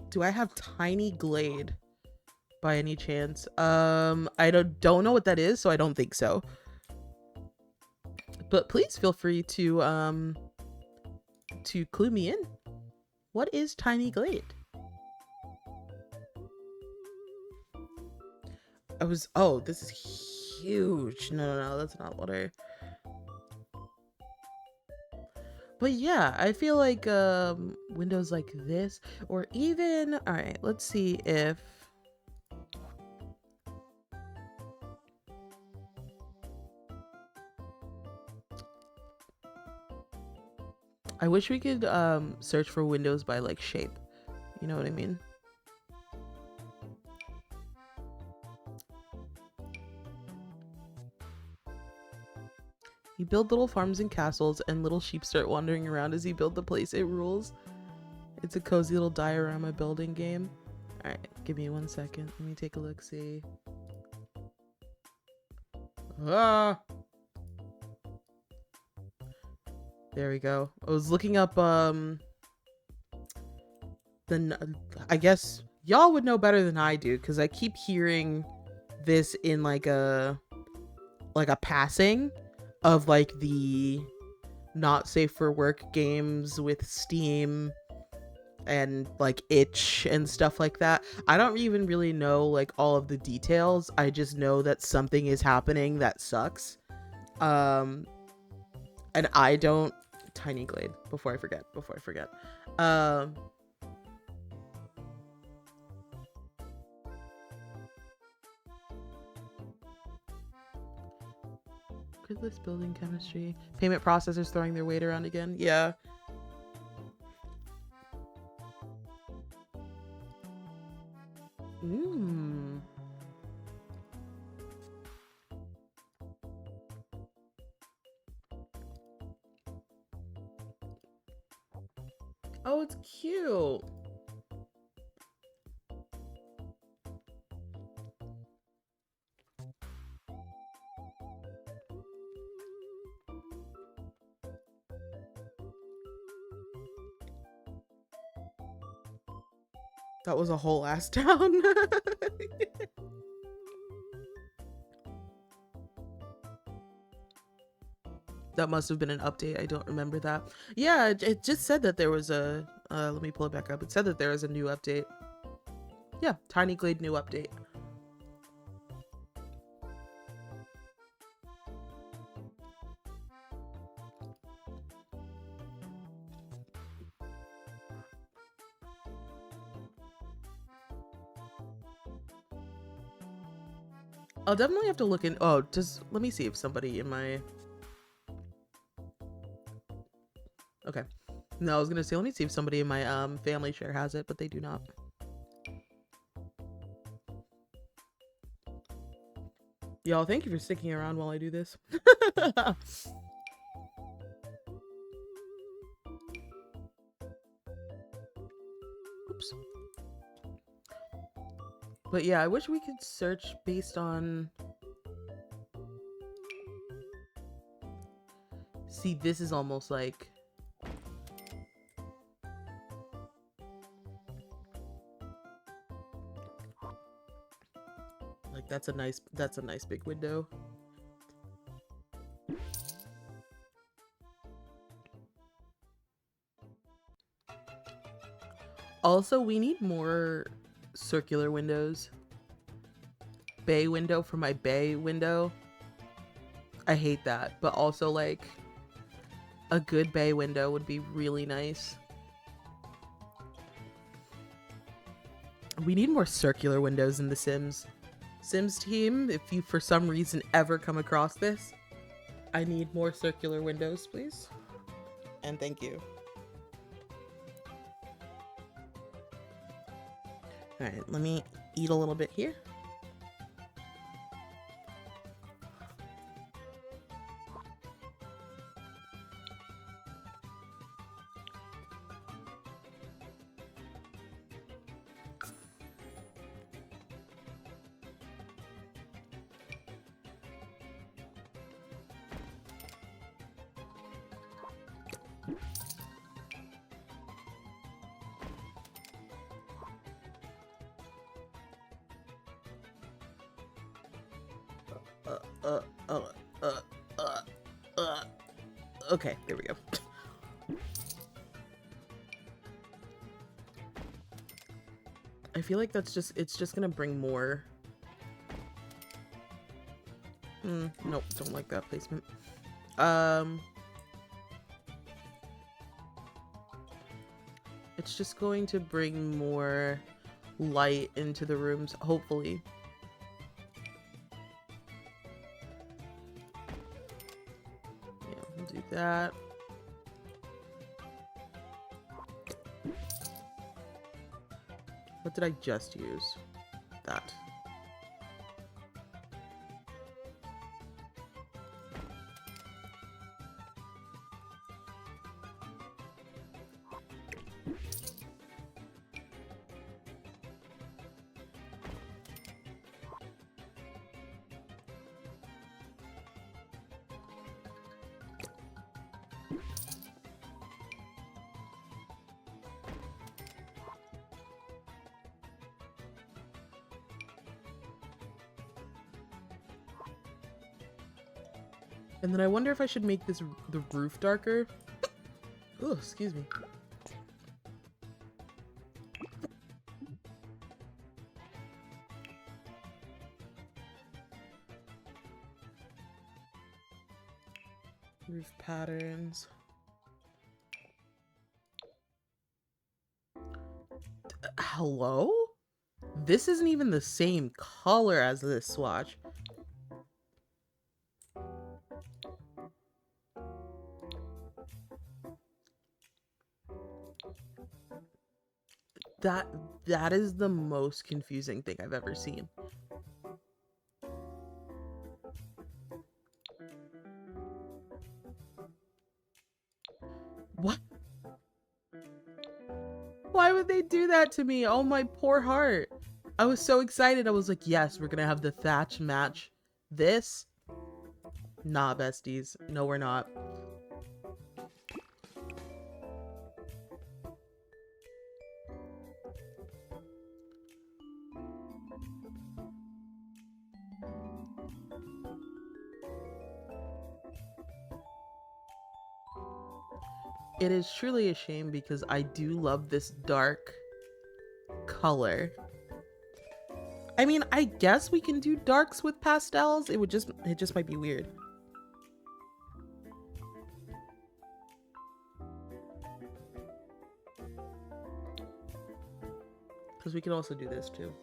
Do I have Tiny Glade by any chance? I don't know what that is, so I don't think so. But please feel free to clue me in. What is Tiny Glade? Oh, this is huge. No, that's not what I... But yeah, I feel like windows like this, or even, all right, let's see if I wish we could search for windows by like shape. You know what I mean? You build little farms and castles, and little sheep start wandering around as you build the place. It rules. It's a cozy little diorama building game. All right, give me 1 second. Let me take a look. See. Ah. There we go. I was looking up. I guess y'all would know better than I do, because I keep hearing this in like a passing of like the not safe for work games with Steam and like itch and stuff like that. I don't even really know like all of the details. I just know that something is happening that sucks. And I don't... Tiny Glade, before I forget. Gridless building chemistry. Payment processors throwing their weight around again. Yeah. Oh, it's cute. That was a whole ass town. That must have been an update. I don't remember that. Yeah, it just said that there was a let me pull it back up. It said that there was a new update. Yeah, Tiny Glade new update. I'll definitely have to look in. Oh, just let me see if somebody in my. Okay. No, I was gonna say let me see if somebody in my family share has it, but they do not. Y'all, thank you for sticking around while I do this. Oops. But yeah, I wish we could search based on. See, this is almost like. Like that's a nice big window. Also, we need more circular windows. Bay window for my bay window. I hate that, but also like a good bay window would be really nice. We need more circular windows in The Sims. Sims team, if you for some reason ever come across this, I need more circular windows, please. And thank you. All right, let me eat a little bit here. Okay, there we go. I feel like it's just gonna bring more. Nope, don't like that placement. It's just going to bring more light into the rooms, hopefully. Yeah, we'll do that. What did I just use? That. And then I wonder if I should make the roof darker. Oh, excuse me. Roof patterns. Hello? This isn't even the same color as this swatch. That is the most confusing thing I've ever seen. What? Why would they do that to me? Oh, my poor heart. I was so excited. I was like, yes, we're gonna have the thatch match this. Nah, besties. No, we're not. It is truly a shame because I do love this dark color. I mean, I guess we can do darks with pastels. It just might be weird. Because we can also do this too.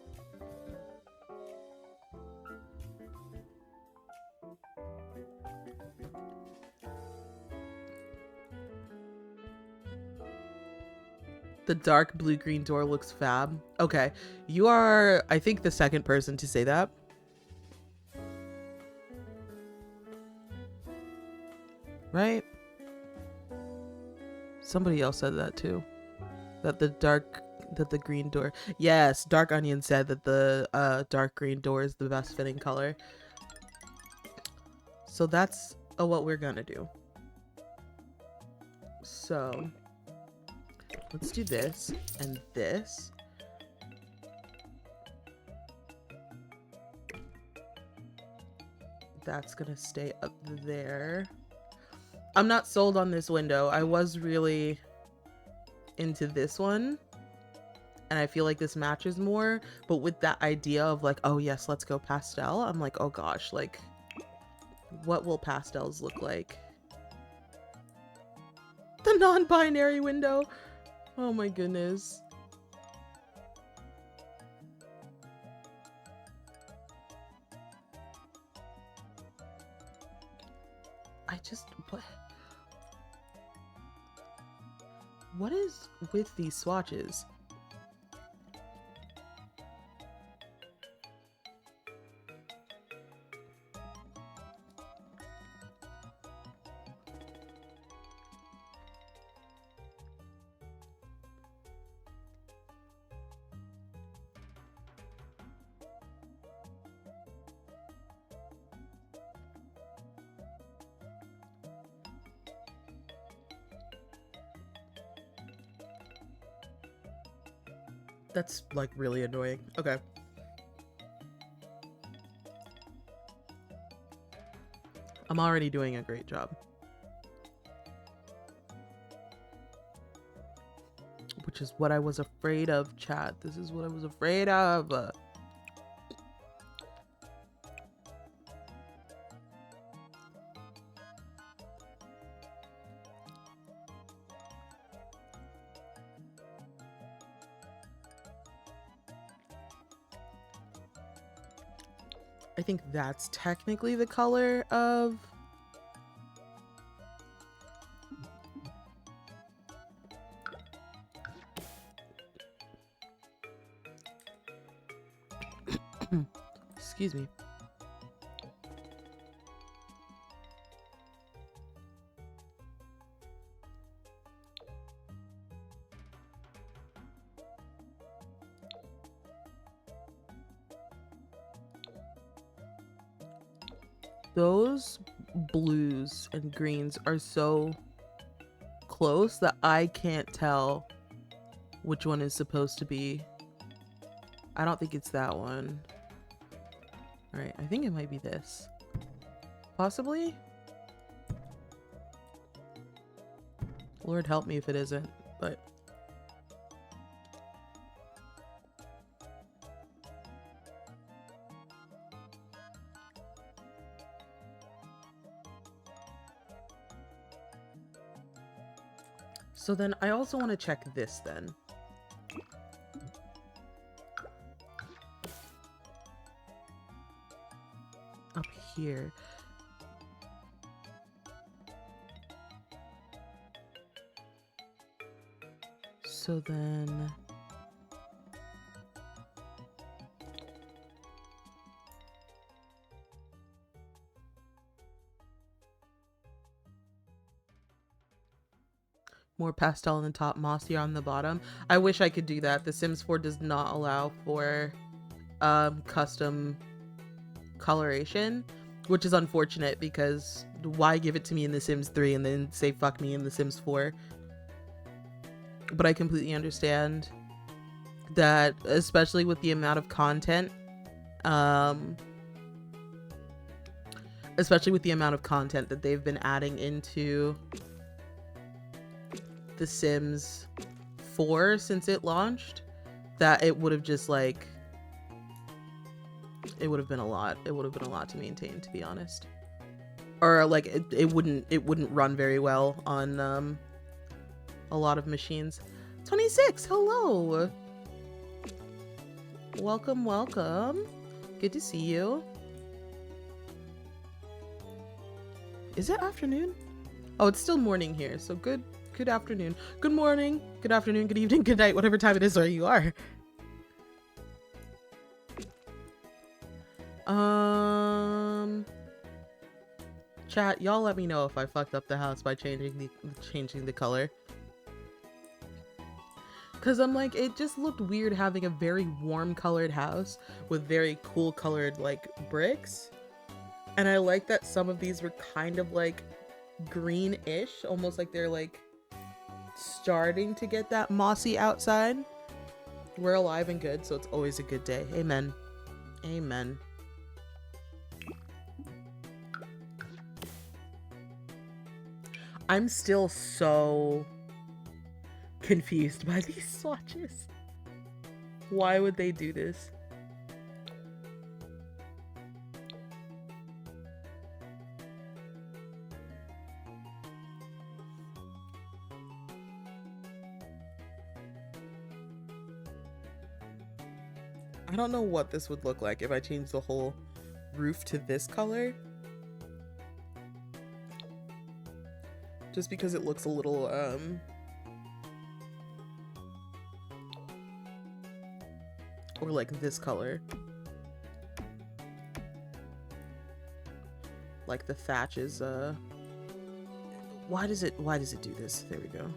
The dark blue-green door looks fab. Okay, you are, I think, the second person to say that. Right? Somebody else said that too. That the green door. Yes, Dark Onion said that the dark green door is the best fitting color. So that's what we're gonna do. So let's do this and this. That's gonna stay up there. I'm not sold on this window. I was really into this one. And I feel like this matches more. But with that idea of like, oh yes, let's go pastel. I'm like, oh gosh, like, what will pastels look like? The non-binary window. Oh my goodness. I just, what is with these swatches? That's like really annoying. Okay. I'm already doing a great job. Which is what I was afraid of, chat. This is what I was afraid of. I think that's technically the color of excuse me. Those blues and greens are so close that I can't tell which one is supposed to be. I don't think it's that one. All right, I think it might be this. Possibly? Lord help me if it isn't, but so then I also want to check this then. Up here. So then More pastel on the top, mossier on the bottom. I wish I could do that. The Sims 4 does not allow for custom coloration, which is unfortunate because why give it to me in The Sims 3 and then say fuck me in The Sims 4? But I completely understand that, especially with the amount of content, that they've been adding into The Sims 4 since it launched, that it would have just like, it would have been a lot. It would have been a lot to maintain, to be honest. Or like it wouldn't run very well on a lot of machines. 26, hello. Welcome. Good to see you. Is it afternoon? Oh, it's still morning here, so good afternoon. Good morning, good afternoon, good evening, good night, whatever time it is where you are. Chat, y'all let me know if I fucked up the house by changing the color. Cause I'm like, it just looked weird having a very warm colored house with very cool colored like bricks. And I like that some of these were kind of like green-ish, almost like they're like starting to get that mossy outside. We're alive and good, so it's always a good day. Amen. Amen. I'm still so confused by these swatches. Why would they do this? I don't know what this would look like if I changed the whole roof to this color. Just because it looks a little, or like this color. Like the thatch is, why does it do this? There we go.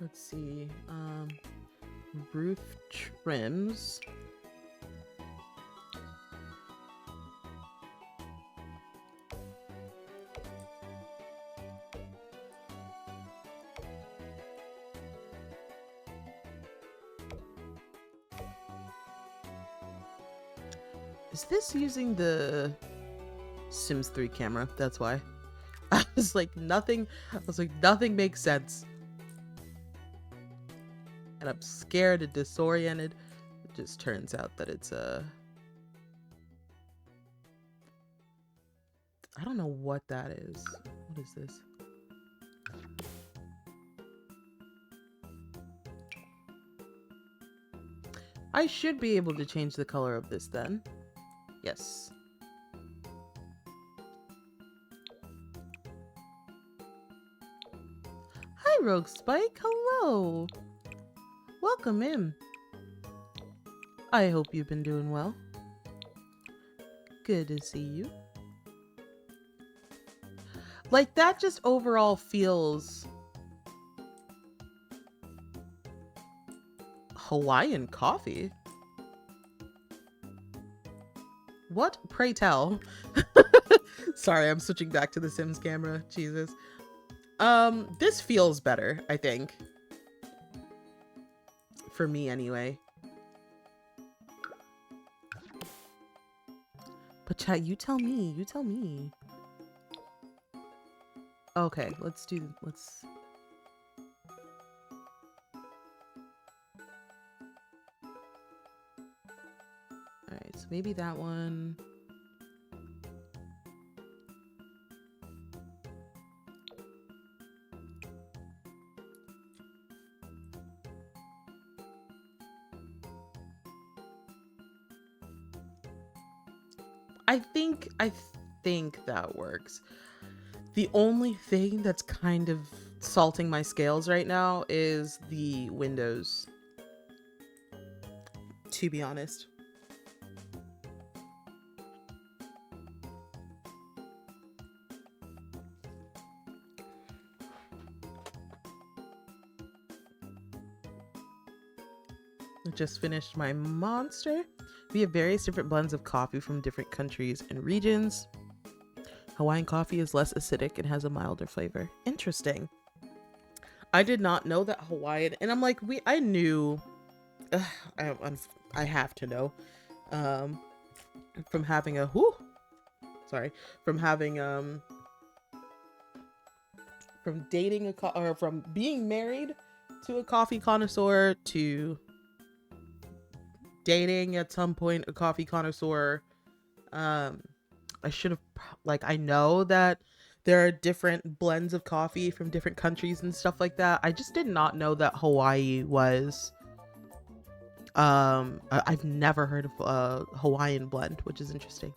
Let's see, roof trims. Is this using the Sims 3 camera? That's why. I was like, nothing makes sense. And I'm scared and disoriented. It just turns out that it's I don't know what that is. What is this? I should be able to change the color of this then. Yes. Hi, Rogue Spike. Hello. Welcome in. I hope you've been doing well. Good to see you. Like, that just overall feels Hawaiian coffee. What? Pray tell. Sorry, I'm switching back to the Sims camera. Jesus. This feels better, I think. For me, anyway. But chat, you tell me. You tell me. Okay, let's... Alright, so maybe that one... think that works. The only thing that's kind of salting my scales right now is the windows, to be honest. I just finished my monster. We have various different blends of coffee from different countries and regions. Hawaiian coffee is less acidic and has a milder flavor. Interesting. I did not know that Hawaiian, and I'm like, I knew, I have to know, from having from dating or from being married to a coffee connoisseur to dating at some point a coffee connoisseur. I should have, I know that there are different blends of coffee from different countries and stuff like that. I just did not know that Hawaii was, I've never heard of a Hawaiian blend, which is interesting.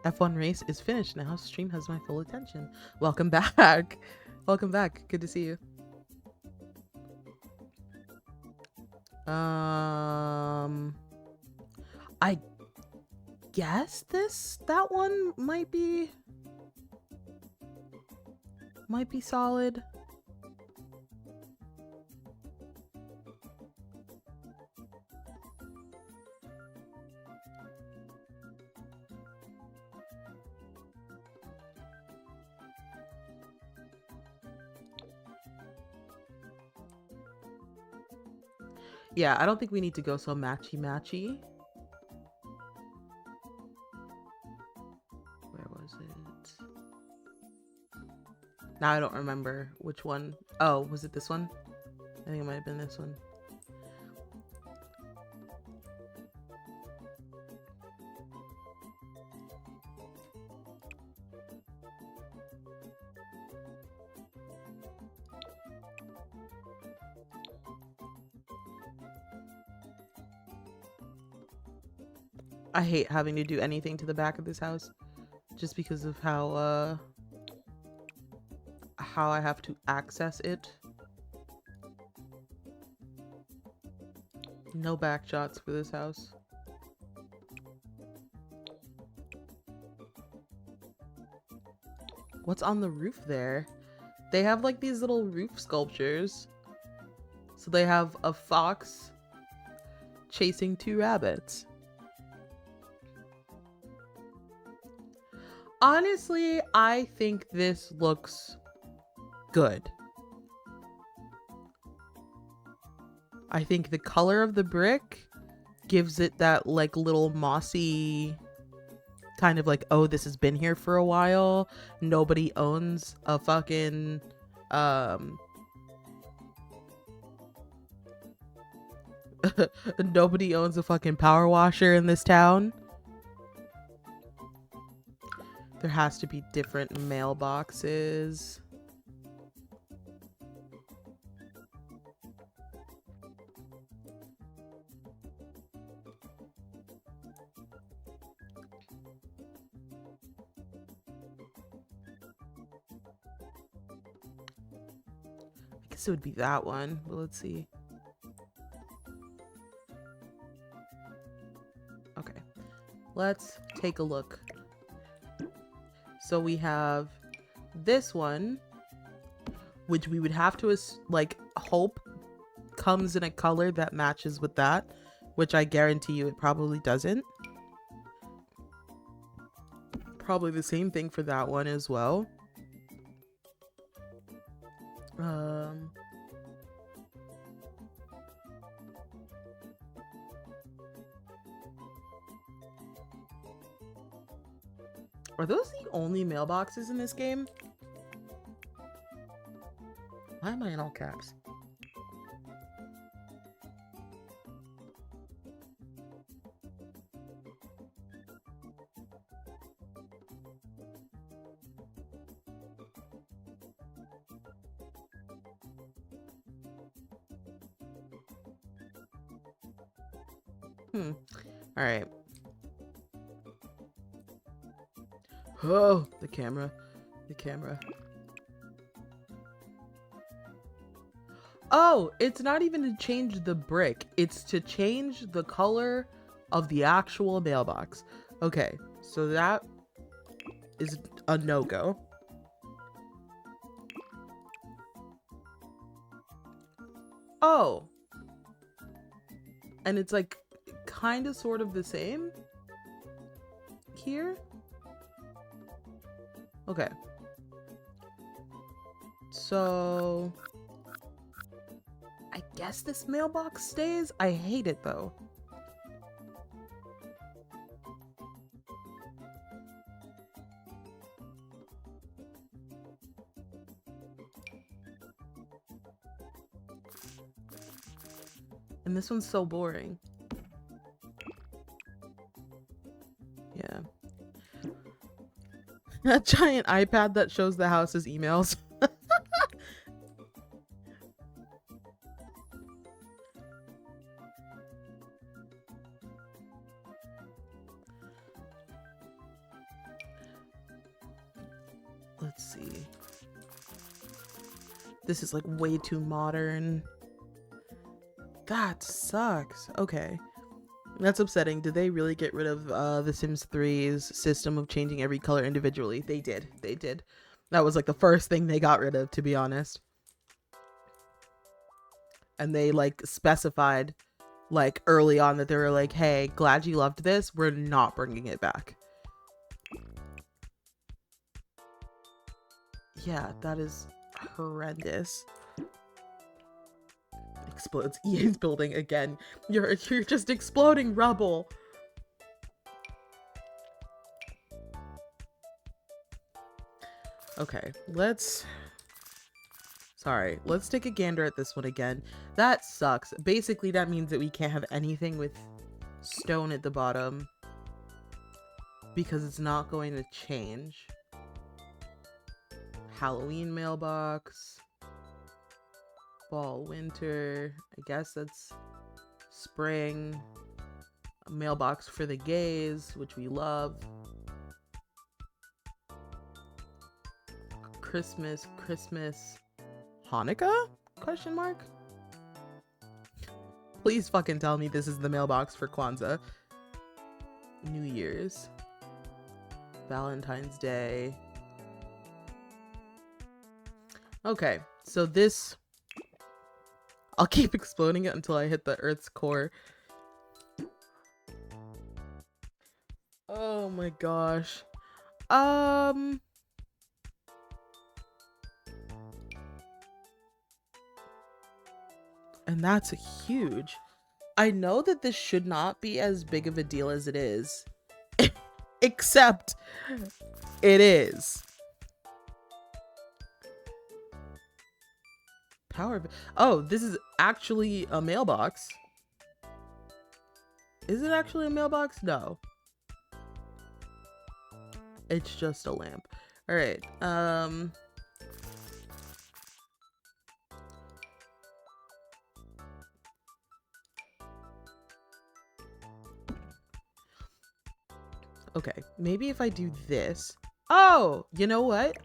F1 race is finished now. Stream has my full attention. Welcome back. Welcome back. Good to see you. I guess that one might be solid. Yeah, I don't think we need to go so matchy. Where was it? Now I don't remember which one. Oh, was it this one? I think it might have been this one. I hate having to do anything to the back of this house just because of how I have to access it. No back shots for this house. What's on the roof there? They have like these little roof sculptures. So they have a fox chasing two rabbits. Honestly, I think this looks good. I think the color of the brick gives it that like little mossy kind of like, oh, this has been here for a while. Nobody owns a fucking nobody owns a fucking power washer in this town. There has to be different mailboxes. I guess it would be that one, but let's see. Okay, let's take a look. So we have this one, which we would have to like hope comes in a color that matches with that, which I guarantee you it probably doesn't. Probably the same thing for that one as well. Are those the only mailboxes in this game? Why am I in all caps? All right. Oh, the camera. The camera. Oh, it's not even to change the brick. It's to change the color of the actual mailbox. Okay, so that is a no-go. Oh. And it's like kind of sort of the same here. Okay. So I guess this mailbox stays. I hate it though. And this one's so boring. Yeah. That giant iPad that shows the house's emails. Let's see. This is like way too modern. That sucks. Okay. That's upsetting. Did they really get rid of The Sims 3's system of changing every color individually? They did. They did. That was like the first thing they got rid of, to be honest. And they like specified like early on that they were like, hey, glad you loved this. We're not bringing it back. Yeah, that is horrendous. Explodes EA's building again. You're just exploding rubble. Okay, let's take a gander at this one again. That sucks. Basically, that means that we can't have anything with stone at the bottom because it's not going to change. Halloween mailbox. Fall, winter. I guess that's spring. A mailbox for the gays, which we love. Christmas. Hanukkah? Question mark? Please fucking tell me this is the mailbox for Kwanzaa. New Year's. Valentine's Day. Okay, so this... I'll keep exploding it until I hit the Earth's core. Oh my gosh. And that's huge. I know that this should not be as big of a deal as it is. Except it is. Oh, this is actually a mailbox. Is it actually a mailbox? No. It's just a lamp. All right. Okay, maybe if I do this. Oh, you know what?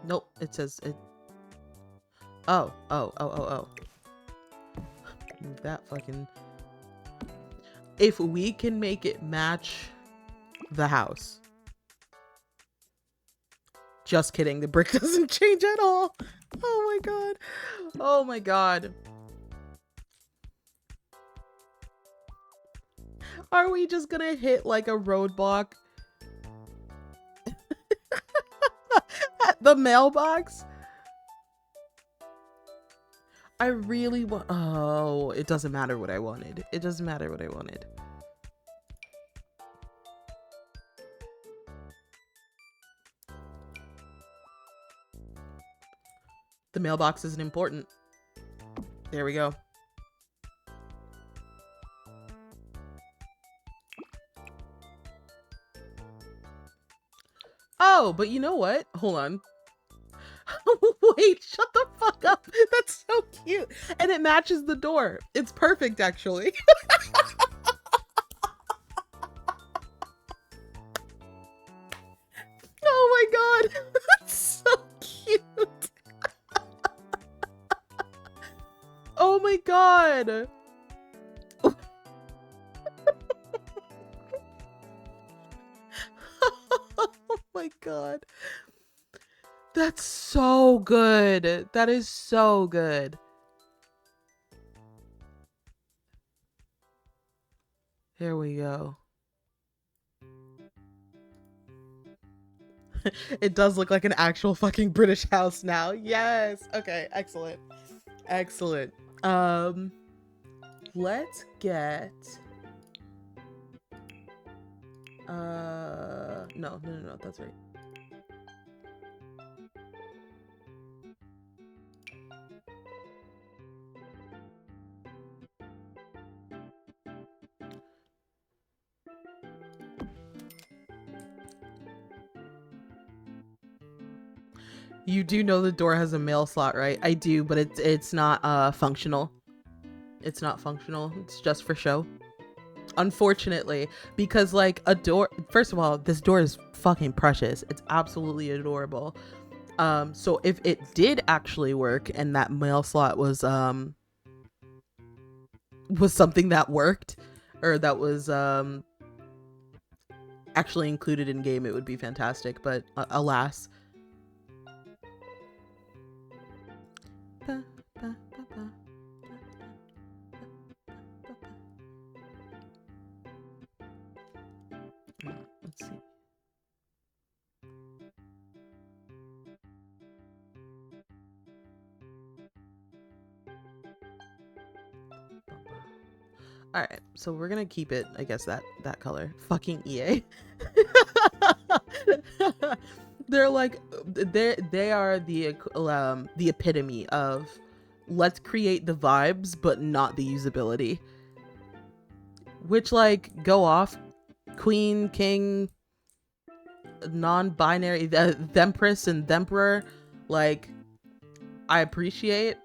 Nope, it says it. Oh. Move that fucking. If we can make it match the house. Just kidding, the brick doesn't change at all. Oh my god. Oh my god. Are we just gonna hit like a roadblock at the mailbox? I really want. Oh, it doesn't matter what I wanted. It doesn't matter what I wanted. The mailbox isn't important. There we go. Oh, but you know what? Hold on. Wait, shut the fuck up. That's so cute. And it matches the door. It's perfect, actually. Oh my god. That's so cute. Oh my god. Oh my god. That's so good. That is so good. Here we go. It does look like an actual fucking British house now. Yes. Okay, excellent. Excellent. Let's get no, that's right. You do know the door has a mail slot, right? I do, but it's not functional. It's not functional. It's just for show. Unfortunately, because like a door, first of all, this door is fucking precious. It's absolutely adorable. So if it did actually work and that mail slot was something that worked, or that was actually included in game, it would be fantastic, but alas. Let's see. All right, so we're gonna keep it, I guess, that color. Fucking EA. They're like, they are the epitome of let's create the vibes but not the usability. Which, like, go off, queen, king, non-binary, thempress and themperor. Like, I appreciate,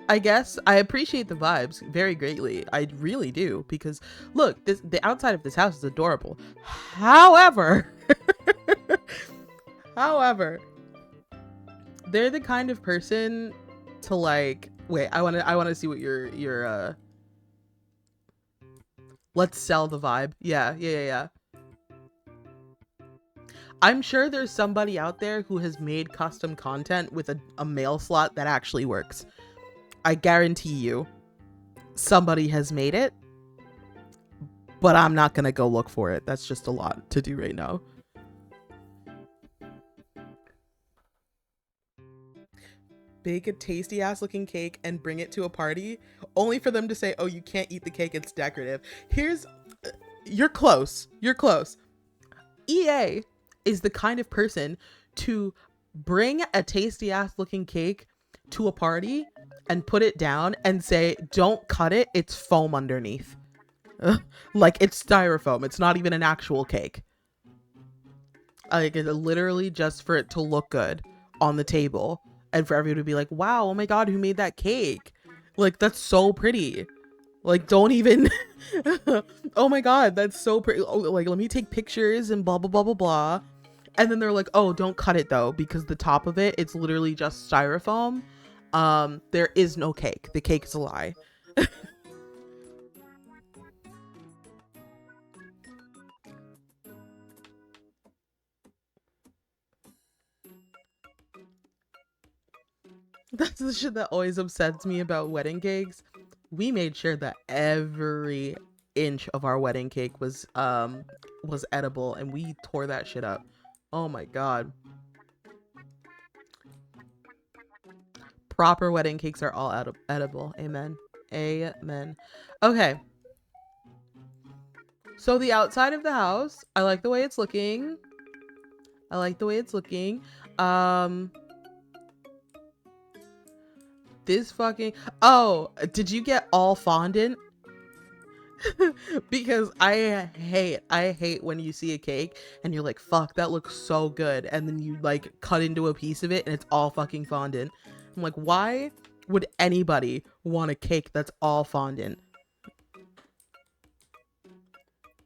I guess I appreciate the vibes very greatly. I really do, because look, the outside of this house is adorable. However, they're the kind of person to, like, wait, I want to see what your let's sell the vibe. Yeah. I'm sure there's somebody out there who has made custom content with a mail slot that actually works. I guarantee you somebody has made it, but I'm not gonna go look for it. That's just a lot to do right now. Bake a tasty ass looking cake and bring it to a party only for them to say, oh, you can't eat the cake, it's decorative. You're close. EA is the kind of person to bring a tasty ass looking cake to a party and put it down and say, don't cut it, it's foam underneath. Like, it's styrofoam. It's not even an actual cake. Like, it's literally just for it to look good on the table and for everyone to be like, wow, oh my god, who made that cake? Like, that's so pretty. Like, don't even oh my god, that's so pretty. Oh, like, let me take pictures and blah blah blah blah blah. And then they're like, oh, don't cut it though, because the top of it, it's literally just styrofoam. There is no cake. The cake is a lie. That's the shit that always upsets me about wedding cakes. We made sure that every inch of our wedding cake was edible, and we tore that shit up. Oh my god. Proper wedding cakes are all edible. Amen. Amen. Okay. So the outside of the house, I like the way it's looking. This fucking, oh, did you get all fondant? Because I hate when you see a cake and you're like, fuck, that looks so good, and then you like cut into a piece of it and it's all fucking fondant. I'm like, why would anybody want a cake that's all fondant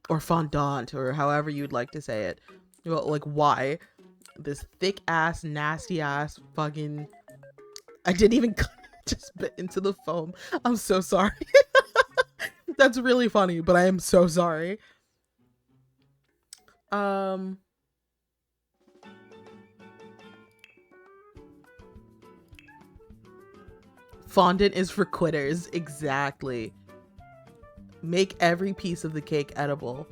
or fondant or however you'd like to say it? Well, like, why? This thick ass, nasty ass fucking, I didn't even just bit into the foam. I'm so sorry. That's really funny, but I am so sorry. Fondant is for quitters. Exactly. Make every piece of the cake edible.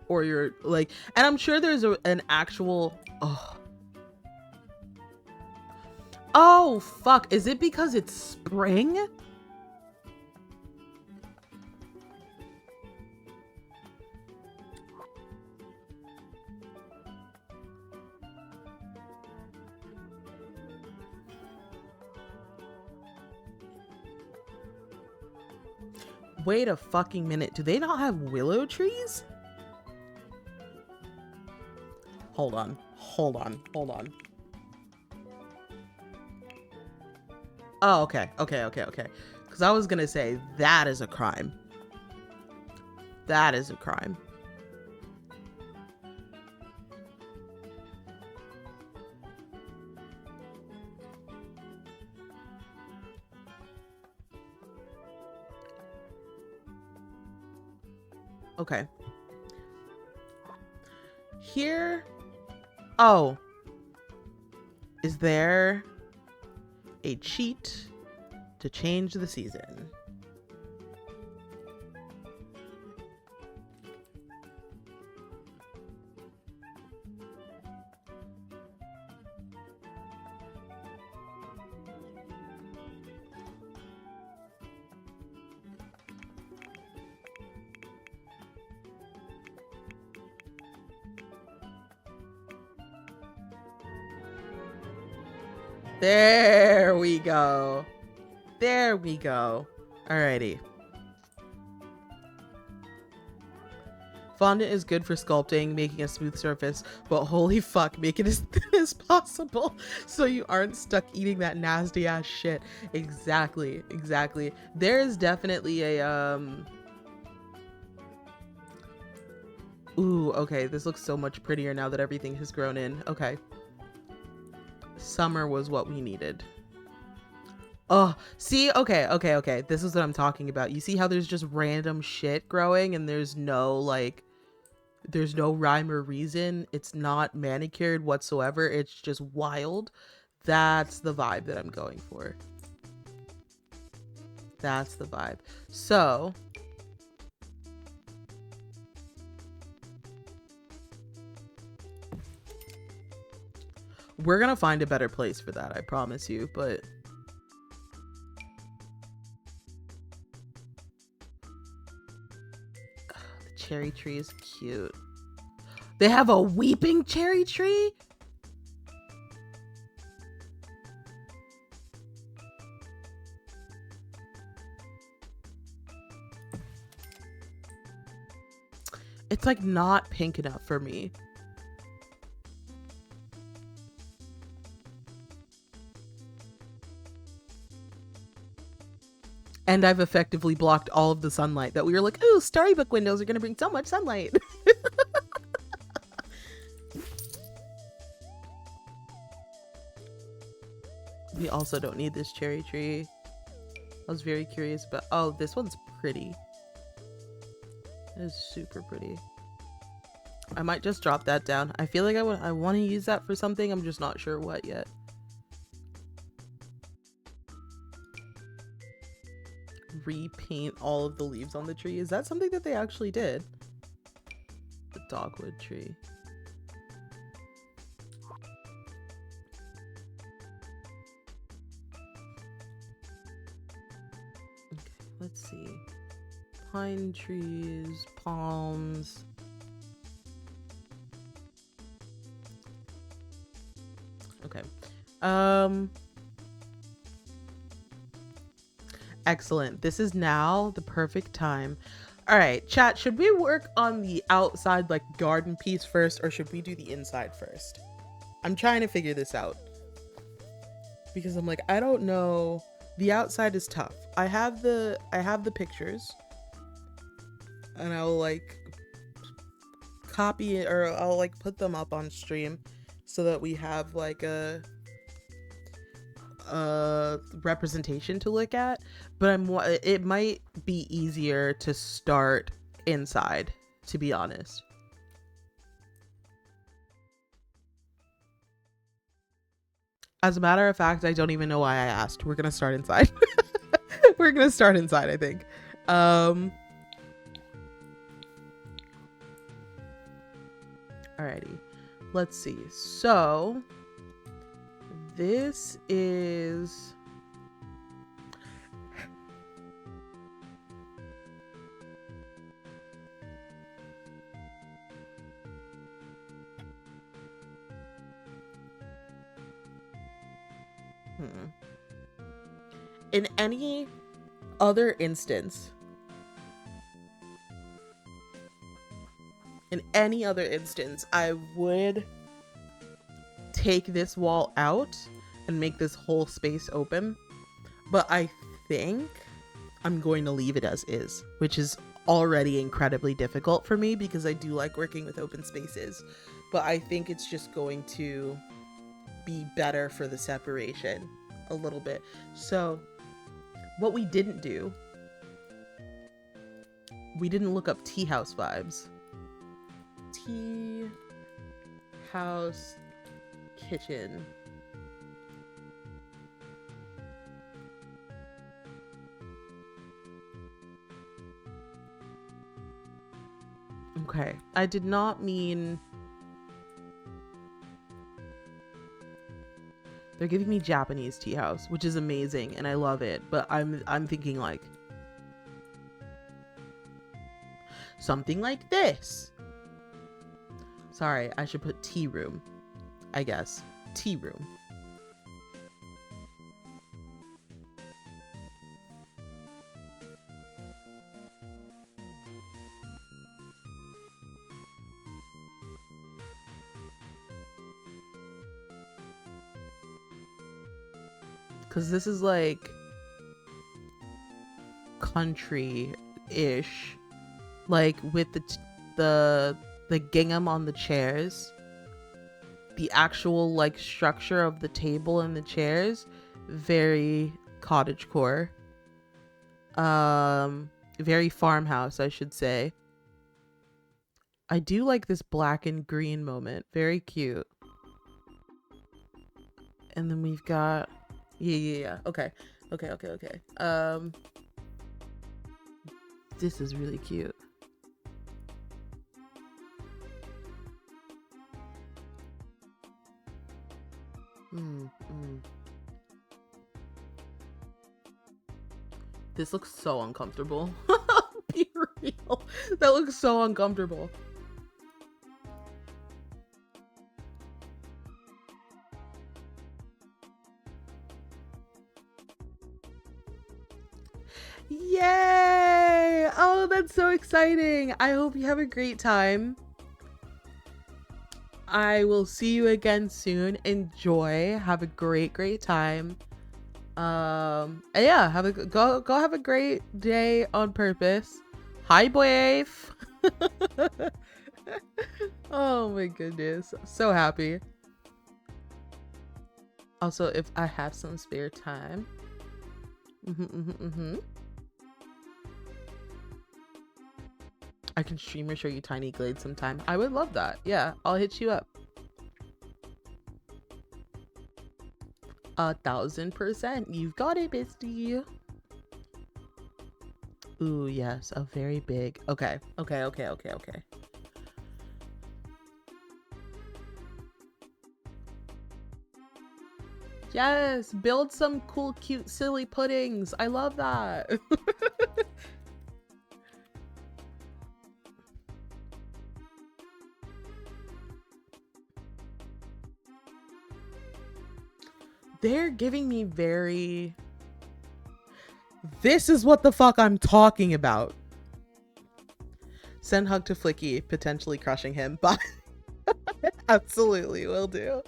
Or you're like, and I'm sure there's an actual, oh fuck, is it because it's spring? Wait a fucking minute. Do they not have willow trees? Hold on. Oh, okay. Because I was gonna say, that is a crime. That is a crime. Okay. Here. Oh. Is there a cheat to change the season? There we go. There we go. Alrighty. Fondant is good for sculpting, making a smooth surface, but holy fuck, make it as thin as possible so you aren't stuck eating that nasty ass shit. Exactly. There is definitely a ooh, okay, this looks so much prettier now that everything has grown in. Okay. Summer was what we needed. Oh, see, okay. This is what I'm talking about. You see how there's just random shit growing and there's no rhyme or reason. It's not manicured whatsoever. It's just wild. That's the vibe that I'm going for. That's the vibe. So we're gonna find a better place for that, I promise you, but the cherry tree is cute. They have a weeping cherry tree? It's like not pink enough for me. And I've effectively blocked all of the sunlight that we were like, ooh, storybook windows are going to bring so much sunlight. We also don't need this cherry tree. I was very curious about, oh, this one's pretty. It is super pretty. I might just drop that down. I feel like I want to use that for something. I'm just not sure what yet. Repaint all of the leaves on the tree. Is that something that they actually did? The dogwood tree. Okay, let's see. Pine trees, palms. Okay. Excellent. This is now the perfect time. All right, chat, should we work on the outside like garden piece first, or should we do the inside first? I'm trying to figure this out because I'm like, I don't know. The outside is tough. I have the pictures, and I'll like copy it, or I'll like put them up on stream so that we have like a representation to look at. But it might be easier to start inside, to be honest. As a matter of fact, I don't even know why I asked. We're gonna start inside. We're gonna start inside, I think. Alrighty, let's see. So this is in any other instance, I would take this wall out and make this whole space open. But I think I'm going to leave it as is, which is already incredibly difficult for me because I do like working with open spaces. But I think it's just going to be better for the separation a little bit. So what we didn't do, we didn't look up tea house vibes. Tea house kitchen. Okay, I did not mean... They're giving me Japanese tea house, which is amazing and I love it, but I'm thinking like something like this. Sorry, I should put tea room, I guess. Tea room. Because this is like country-ish, like with the gingham on the chairs, the actual like structure of the table and the chairs, very cottagecore, very farmhouse, I should say. I do like this black and green moment, very cute. And then we've got yeah. Okay. This is really cute. This looks so uncomfortable. Be real. That looks so uncomfortable. Yay! Oh, that's so exciting. I hope you have a great time. I will see you again soon. Enjoy. Have a great time. And yeah, go have a great day on purpose. Hi, Brave. Oh my goodness. So happy. Also, if I have some spare time. I can stream or show you Tiny Glade sometime. I would love that. Yeah, I'll hit you up. 1000%. You've got it, bestie. Ooh, yes, a very big. Okay. Yes, build some cool, cute, silly puddings. I love that. They're giving me very... This is what the fuck I'm talking about. Send hug to Flicky, potentially crushing him, but absolutely will do.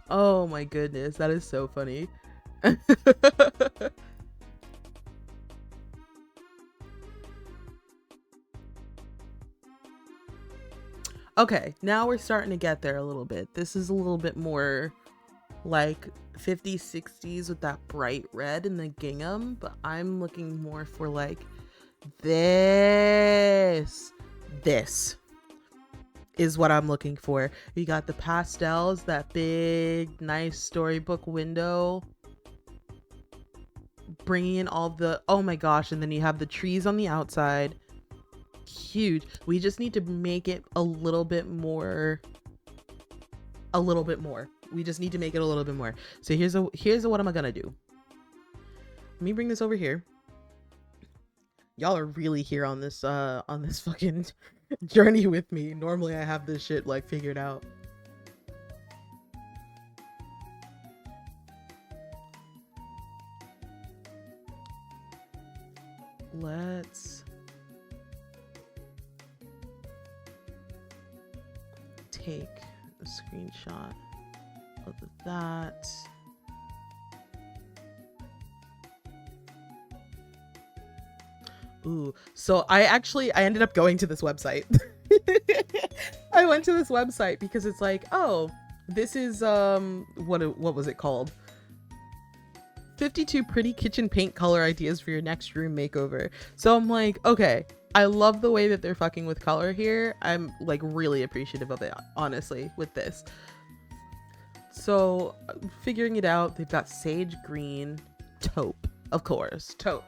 Oh my goodness, that is so funny. Okay, now we're starting to get there a little bit. This is a little bit more like 50s, 60s with that bright red and the gingham, but I'm looking more for like this. This is what I'm looking for. You got the pastels, that big, nice storybook window, bringing in all the, oh my gosh, and then you have the trees on the outside. Huge. We just need to make it a little bit more. We just need to make it a little bit more. So here's what am I gonna do? Let me bring this over here. Y'all are really here on this fucking journey with me. Normally I have this shit like figured out. Let's take a screenshot of that. Ooh, so I ended up going to this website. I went to this website because it's like, oh, this is what was it called? 52 pretty kitchen paint color ideas for your next room makeover. So I'm like, okay, I love the way that they're fucking with color here. I'm like really appreciative of it, honestly, with this. So figuring it out, they've got sage green, taupe, of course, taupe.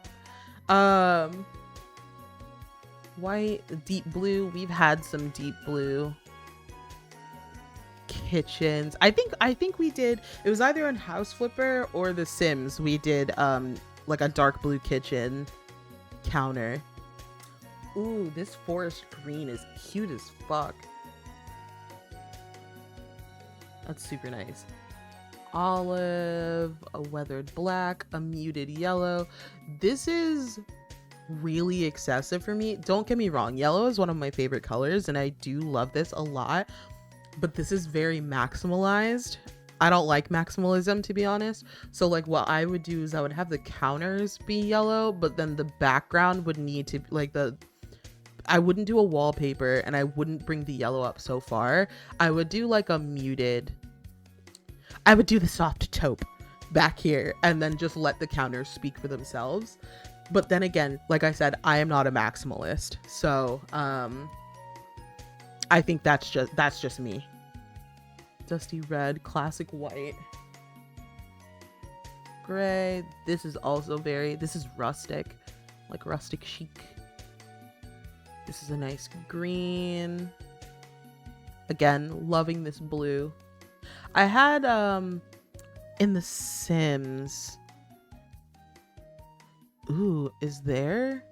White, deep blue. We've had some deep blue kitchens. I think we did, it was either on House Flipper or The Sims. We did like a dark blue kitchen counter. Ooh, this forest green is cute as fuck. That's super nice. Olive, a weathered black, a muted yellow. This is really excessive for me. Don't get me wrong, yellow is one of my favorite colors and I do love this a lot, but this is very maximalized. I don't like maximalism, to be honest. So like what I would do is I would have the counters be yellow, but then the background would need to like I wouldn't do a wallpaper and I wouldn't bring the yellow up so far. I would do like a muted, I would do the soft taupe back here and then just let the counters speak for themselves. But then again, like I said, I am not a maximalist. So I think that's just me. Dusty red, classic white, gray. This is also this is rustic, like rustic chic. This is a nice green. Again, loving this blue. I had in The Sims. Ooh, is there?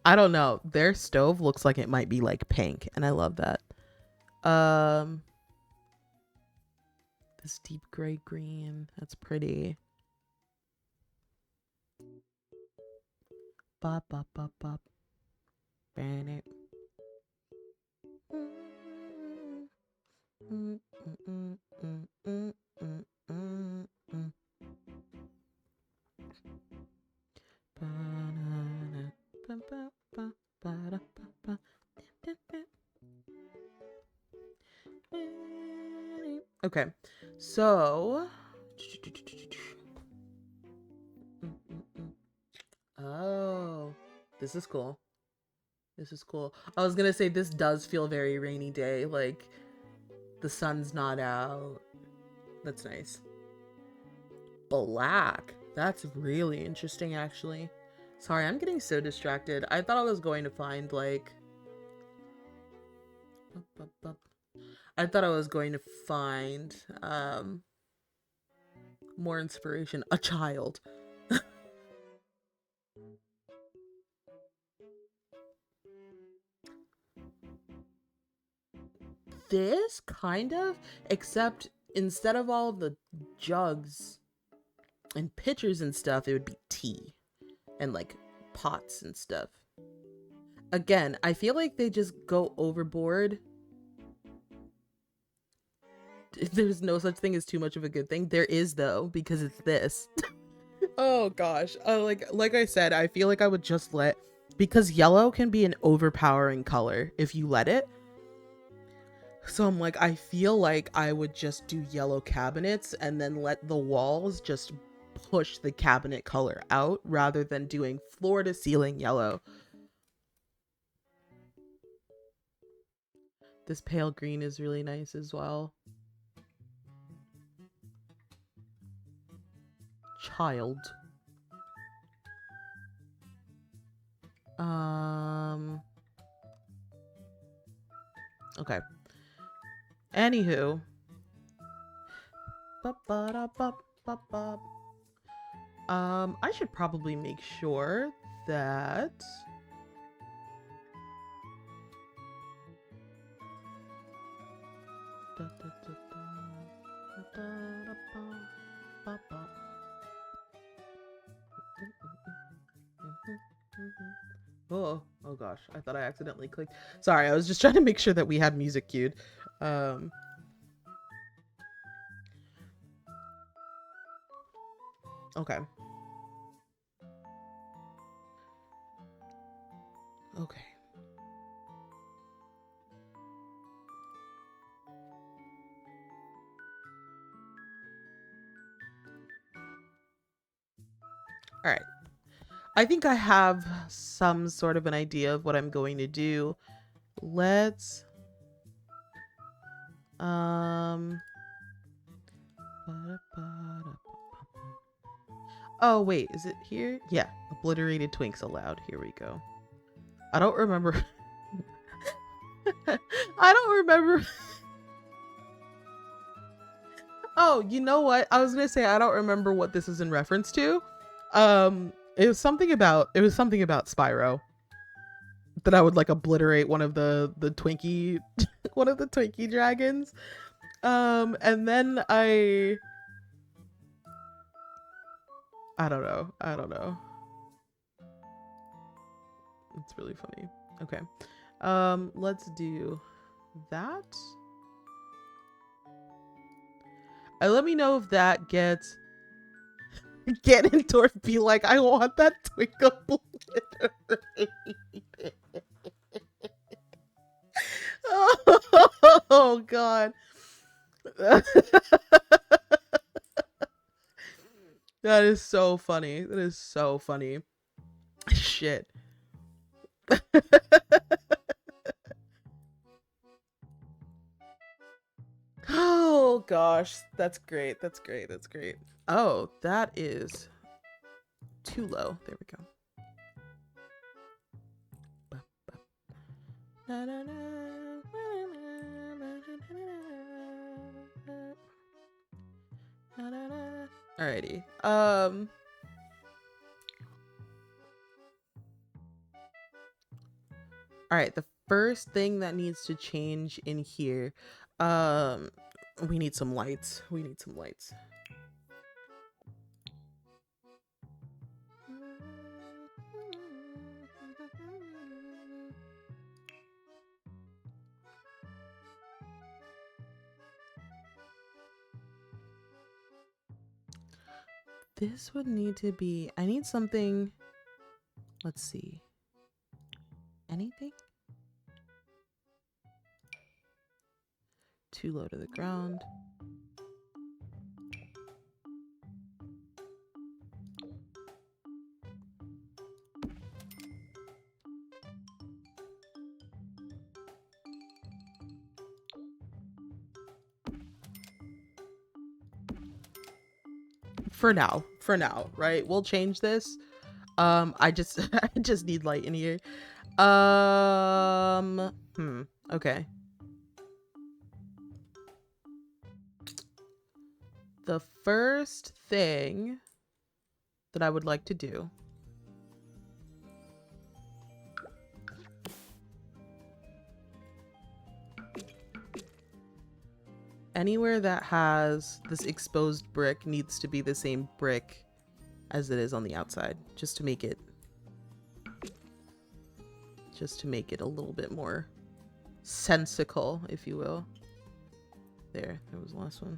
I don't know. Their stove looks like it might be like pink, and I love that. This deep gray green. That's pretty. Bop bop bop bop. Ban it. Okay, so oh, this is cool. This is cool. I was gonna say this does feel very rainy day, like the sun's not out. That's nice. Black. That's really interesting, actually. Sorry, I'm getting so distracted. I thought I was going to find like I thought I was going to find more inspiration. A child. This kind of, except instead of all of the jugs and pitchers and stuff, it would be tea and like pots and stuff. Again, I feel like they just go overboard. There's no such thing as too much of a good thing. There is though, because it's this. Oh gosh. Like I said, I feel like I would just let, because yellow can be an overpowering color if you let it. So I'm like, I feel like I would just do yellow cabinets and then let the walls just push the cabinet color out rather than doing floor to ceiling yellow. This pale green is really nice as well. Child. Okay. Anywho. I should probably make sure that oh gosh, I thought I accidentally clicked. Sorry, I was just trying to make sure that we had music queued. Okay. Okay. All right. I think I have some sort of an idea of what I'm going to do. Let's oh wait, is it here? Yeah, obliterated twinks allowed. Here we go. I don't remember. I don't remember. Oh, you know what? I was gonna say I don't remember what this is in reference to. It was something about Spyro. That I would like obliterate one of the Twinkie one of the Twinkie dragons. And then I don't know. It's really funny. Okay. Let's do that. Let me know if that gets Ganondorf be like, I want that twinkle obliterated. Oh god. That is so funny. That is so funny. Shit. Oh gosh, that's great. That's great. That's great. Oh, that is too low. There we go. Alrighty. Alright, the first thing that needs to change in here, we need some lights. We need some lights. This would need to be, I need something, let's see, anything? Too low to the ground. For now, right? We'll change this. I just I just need light in here. Okay. The first thing that I would like to do anywhere that has this exposed brick needs to be the same brick as it is on the outside, just to make it a little bit more sensical, if you will. There was the last one.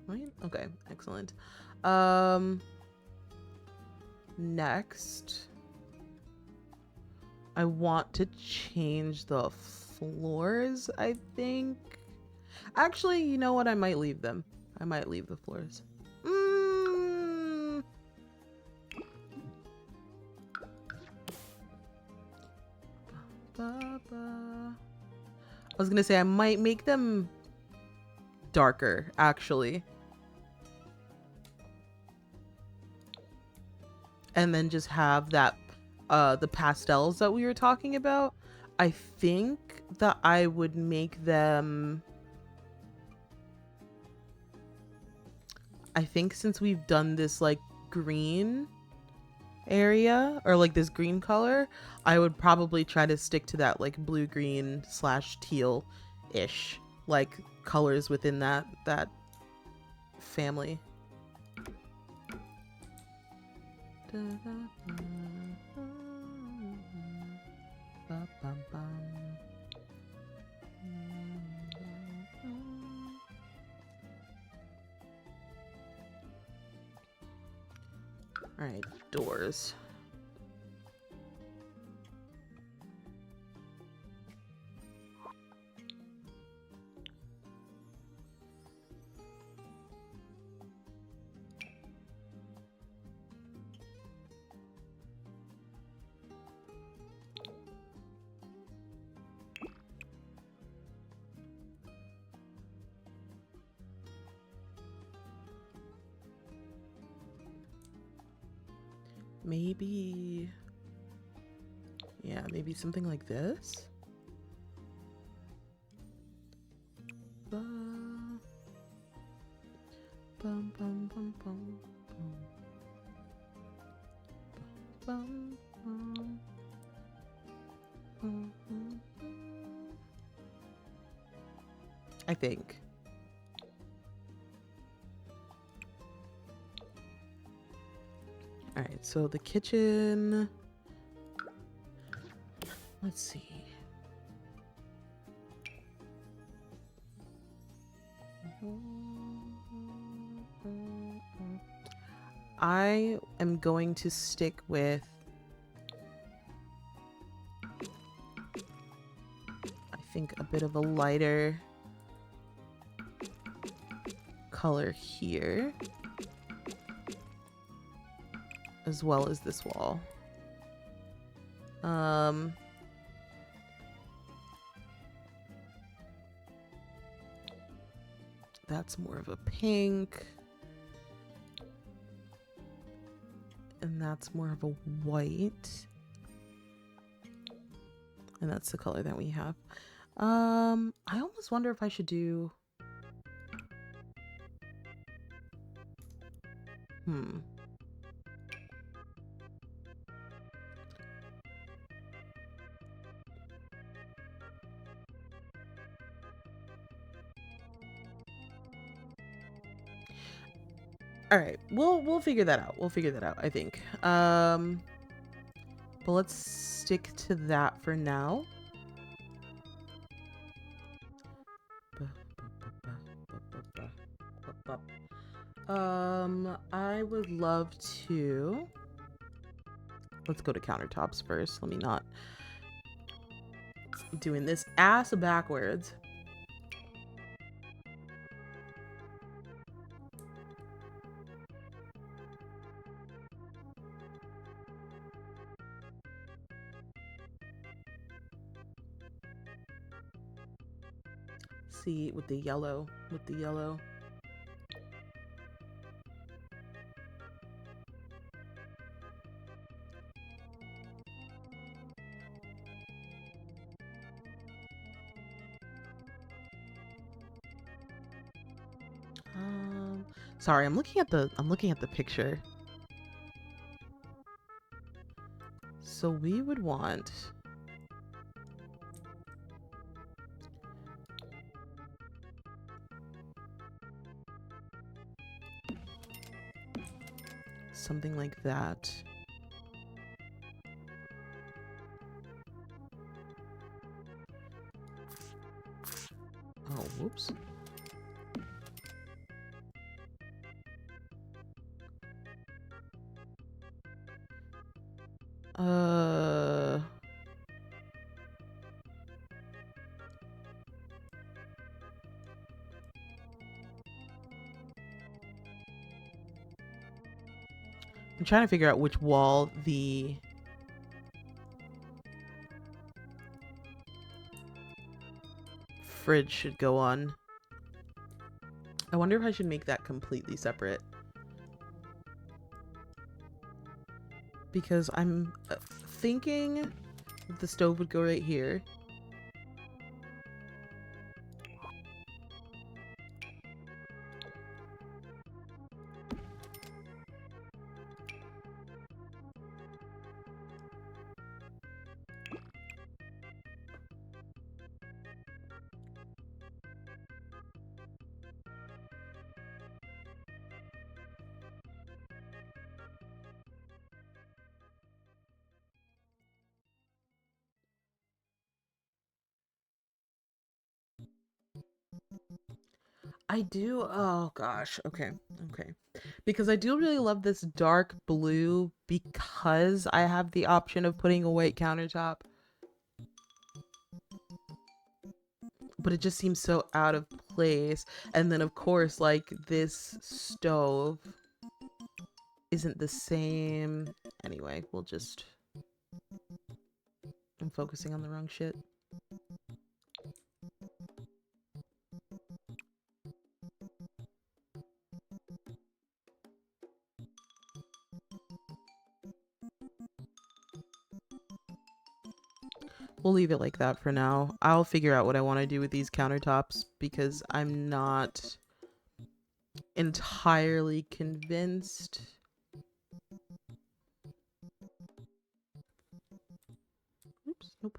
Right? Okay, excellent. Next, I want to change the floors, I think. Actually, you know what? I might leave them. I might leave the floors. I was gonna say I might make them darker, actually. And then just have that, the pastels that we were talking about. I think that I would make them... I think since we've done this like green area, or like this green color, I would probably try to stick to that like blue-green / teal-ish like colors within that family. All right, doors. Maybe, yeah, maybe something like this. Bum, bum, bum, bum, bum, bum, bum, bum, bum. I think. All right, so the kitchen, let's see. I am going to stick with, I think, a bit of a lighter color here, as well as this wall. That's more of a pink. And that's more of a white. And that's the color that we have. I almost wonder if I should do... All right, we'll figure that out. We'll figure that out, I think. But let's stick to that for now. I would love to... Let's go to countertops first. Let me not... doing this ass backwards. See, with the yellow. Sorry, I'm looking at the picture. So we would want something like that. Oh, whoops. I'm trying to figure out which wall the fridge should go on. I wonder if I should make that completely separate. Because I'm thinking the stove would go right here. I do. Oh gosh. Okay. Okay. Because I do really love this dark blue because I have the option of putting a white countertop. But it just seems so out of place. And then of course, like this stove isn't the same. Anyway, we'll just... I'm focusing on the wrong shit. We'll leave it like that for now. I'll figure out what I want to do with these countertops because I'm not entirely convinced. Oops, nope.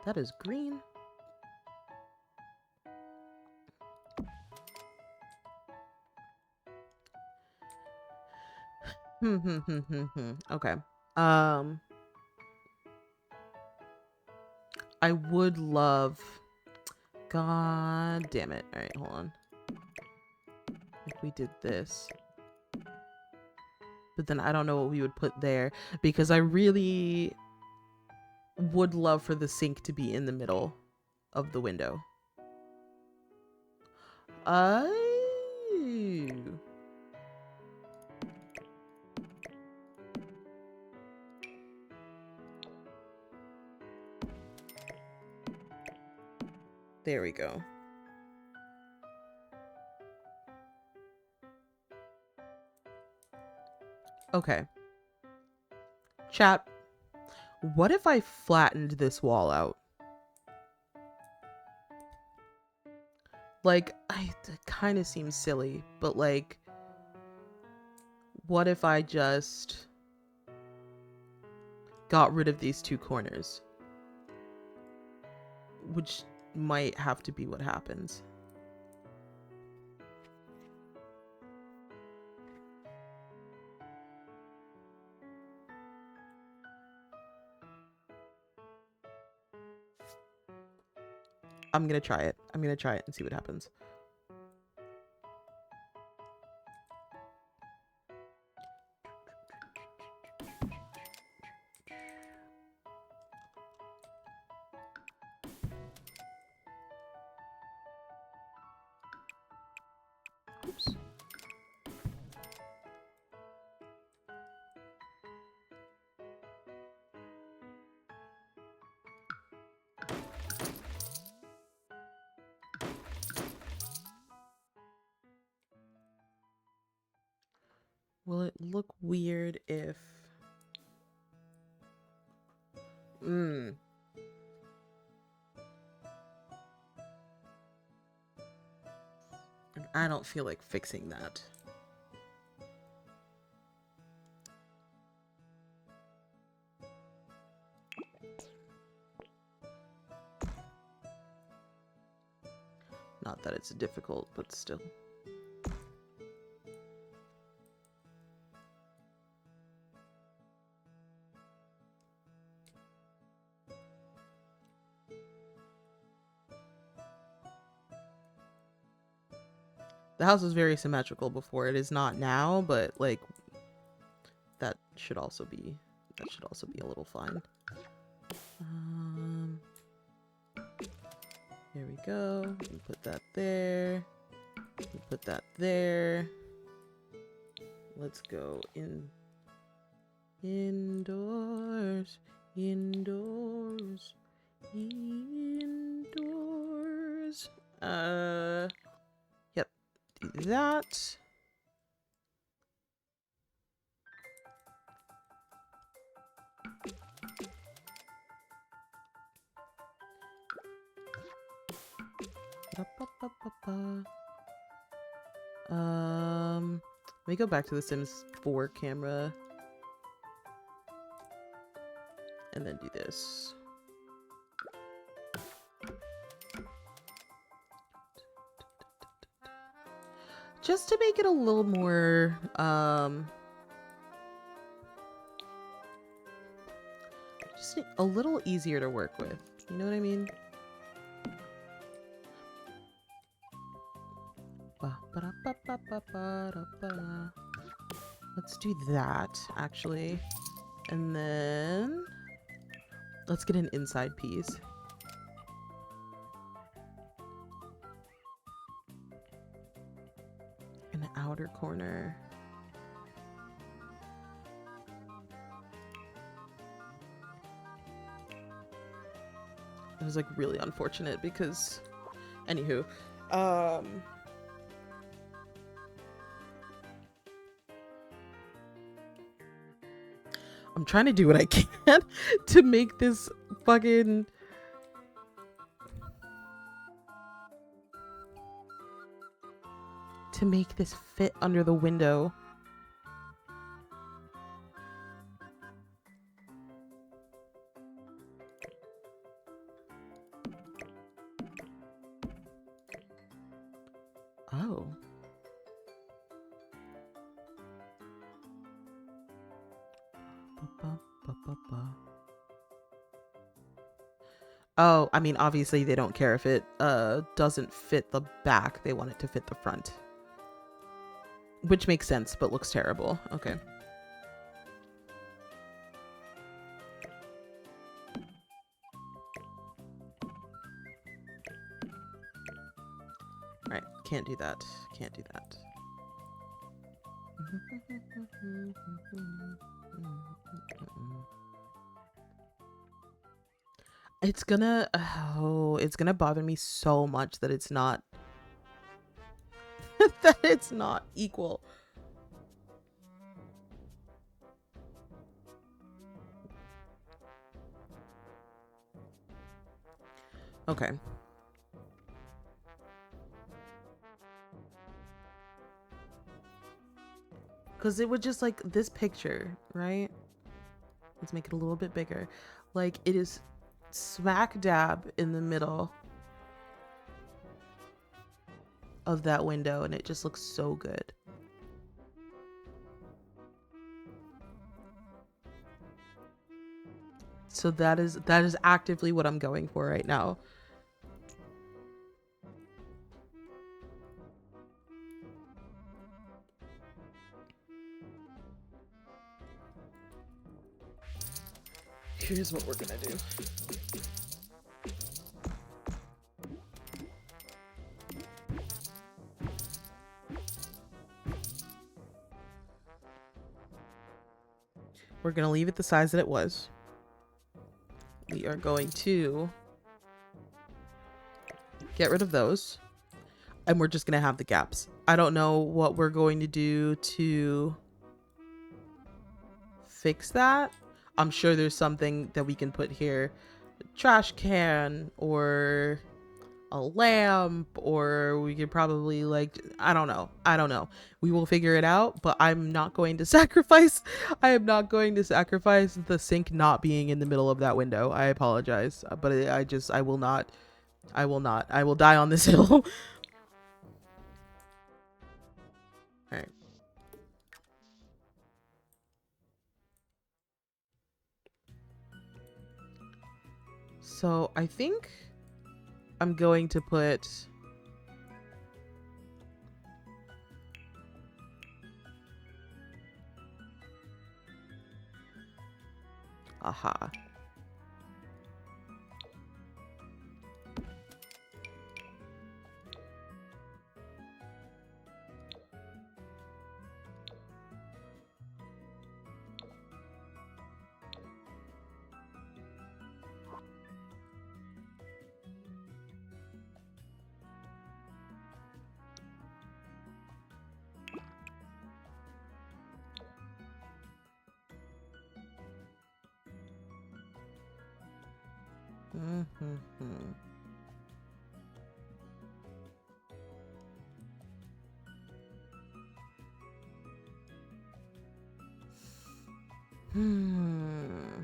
That is green. Okay. I would love... God damn it. Alright, hold on. If we did this. But then I don't know what we would put there. Because I really would love for the sink to be in the middle of the window. Oh. There we go. Okay. Chat, what if I flattened this wall out? Like, it kind of seems silly, but like, what if I just got rid of these two corners? Which might have to be what happens. I'm gonna try it. I'm gonna try it and see what happens. Oops. Will it look weird if... And I don't feel like fixing that. Not that it's difficult, but still. The house was very symmetrical before. It is not now, but like that should also be a little fine. Here we go. We put that there. We put that there. Let's go indoors. Indoors. Indoors. Yep. Do that. Let me go back to the Sims 4 camera and then do this. Just to make it a little more just a little easier to work with. You know what I mean? Let's do that, actually. And then let's get an inside piece. An outer corner. It was like really unfortunate because anywho, I'm trying to do what I can to make this fucking fit under the window. Oh. Oh, I mean, obviously they don't care if it doesn't fit the back. They want it to fit the front. Which makes sense, but looks terrible. Okay. Alright, can't do that. Can't do that. It's gonna bother me so much that it's not that it's not equal. Okay. Because it would just like this picture, right? Let's make it a little bit bigger. Like it is smack dab in the middle of that window and it just looks so good. So that is actively what I'm going for right now. Here's what we're gonna do. We're gonna leave it the size that it was. We are going to get rid of those. And we're just gonna have the gaps. I don't know what we're going to do to fix that. I'm sure there's something that we can put here. A trash can or a lamp, or we could probably like, I don't know. We will figure it out, but I'm not going to sacrifice. I am not going to sacrifice the sink not being in the middle of that window. I apologize, but I will not. I will die on this hill. So I think I'm going to put... Aha. Mm-hmm.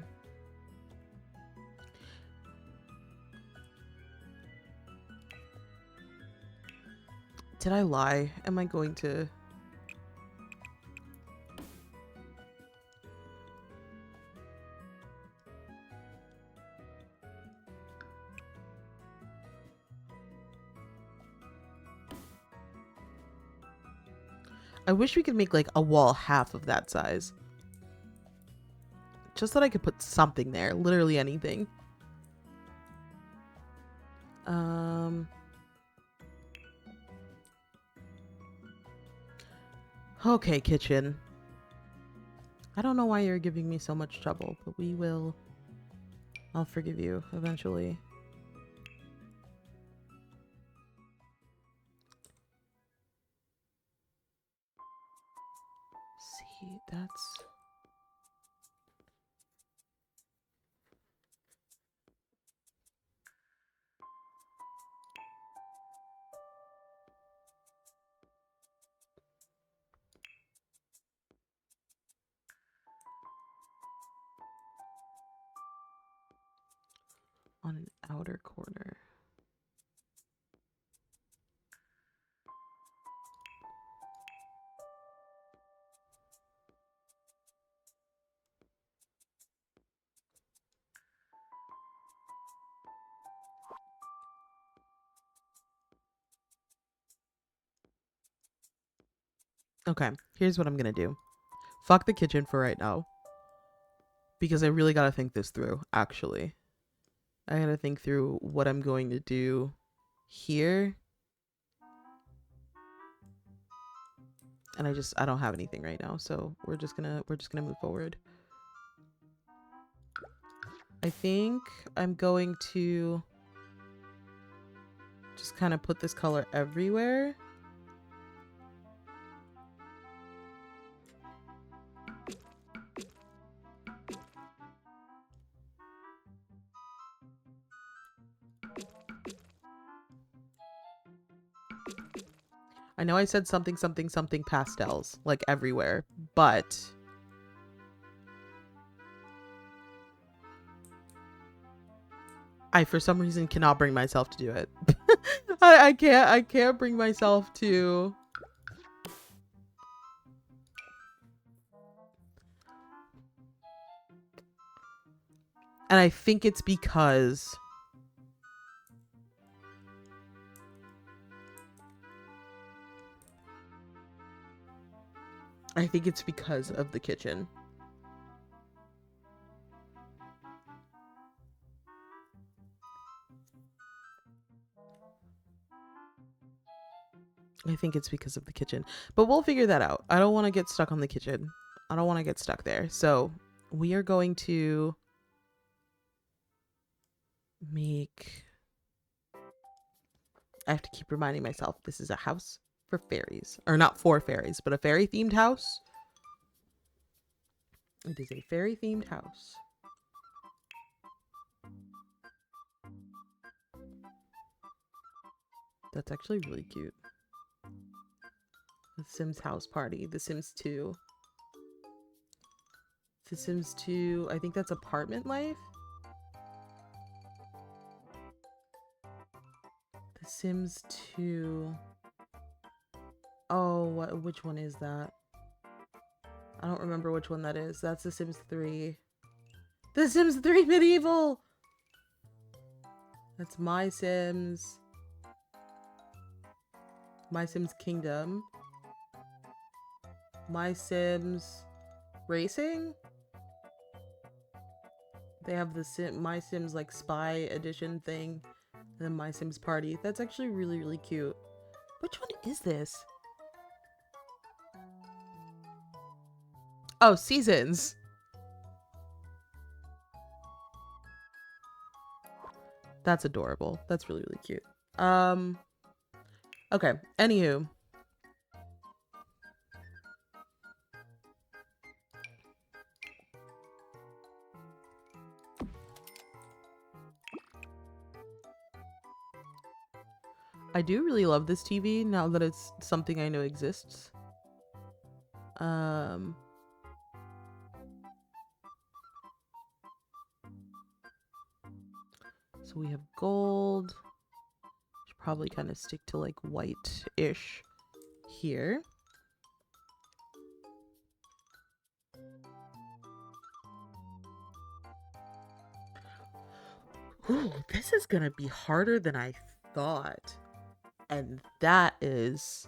Did I lie? Am I going to... I wish we could make like a wall half of that size. Just that I could put something there. Literally anything. Okay, kitchen. I don't know why you're giving me so much trouble, but we will... I'll forgive you eventually. See, that's... on an outer corner. Okay, here's what I'm gonna do. Fuck the kitchen for right now. Because I really gotta think this through, actually. I gotta think through what I'm going to do here. And I don't have anything right now, so we're just gonna move forward. I think I'm going to just kind of put this color everywhere. I know I said something pastels, like everywhere, but I for some reason cannot bring myself to do it. I can't bring myself to... And I think it's because... I think it's because of the kitchen. I think it's because of the kitchen. But we'll figure that out. I don't want to get stuck on the kitchen. I don't want to get stuck there. So we are going to make... I have to keep reminding myself this is a house for fairies. Or not for fairies, but a fairy themed house. It is a fairy themed house. That's actually really cute. The Sims house party. The Sims 2. The Sims 2. I think that's apartment life. The Sims 2. Oh, which one is that? I don't remember which one that is. That's The Sims 3. The Sims 3 Medieval! That's My Sims. My Sims Kingdom. My Sims Racing. They have the My Sims like Spy Edition thing, and then My Sims Party. That's actually really, really cute. Which one is this? Oh, Seasons. That's adorable. That's really, really cute. Okay. Anywho. I do really love this TV now that it's something I know exists. So we have gold. Should probably kind of stick to like white-ish here. Ooh, this is gonna be harder than I thought. And that is...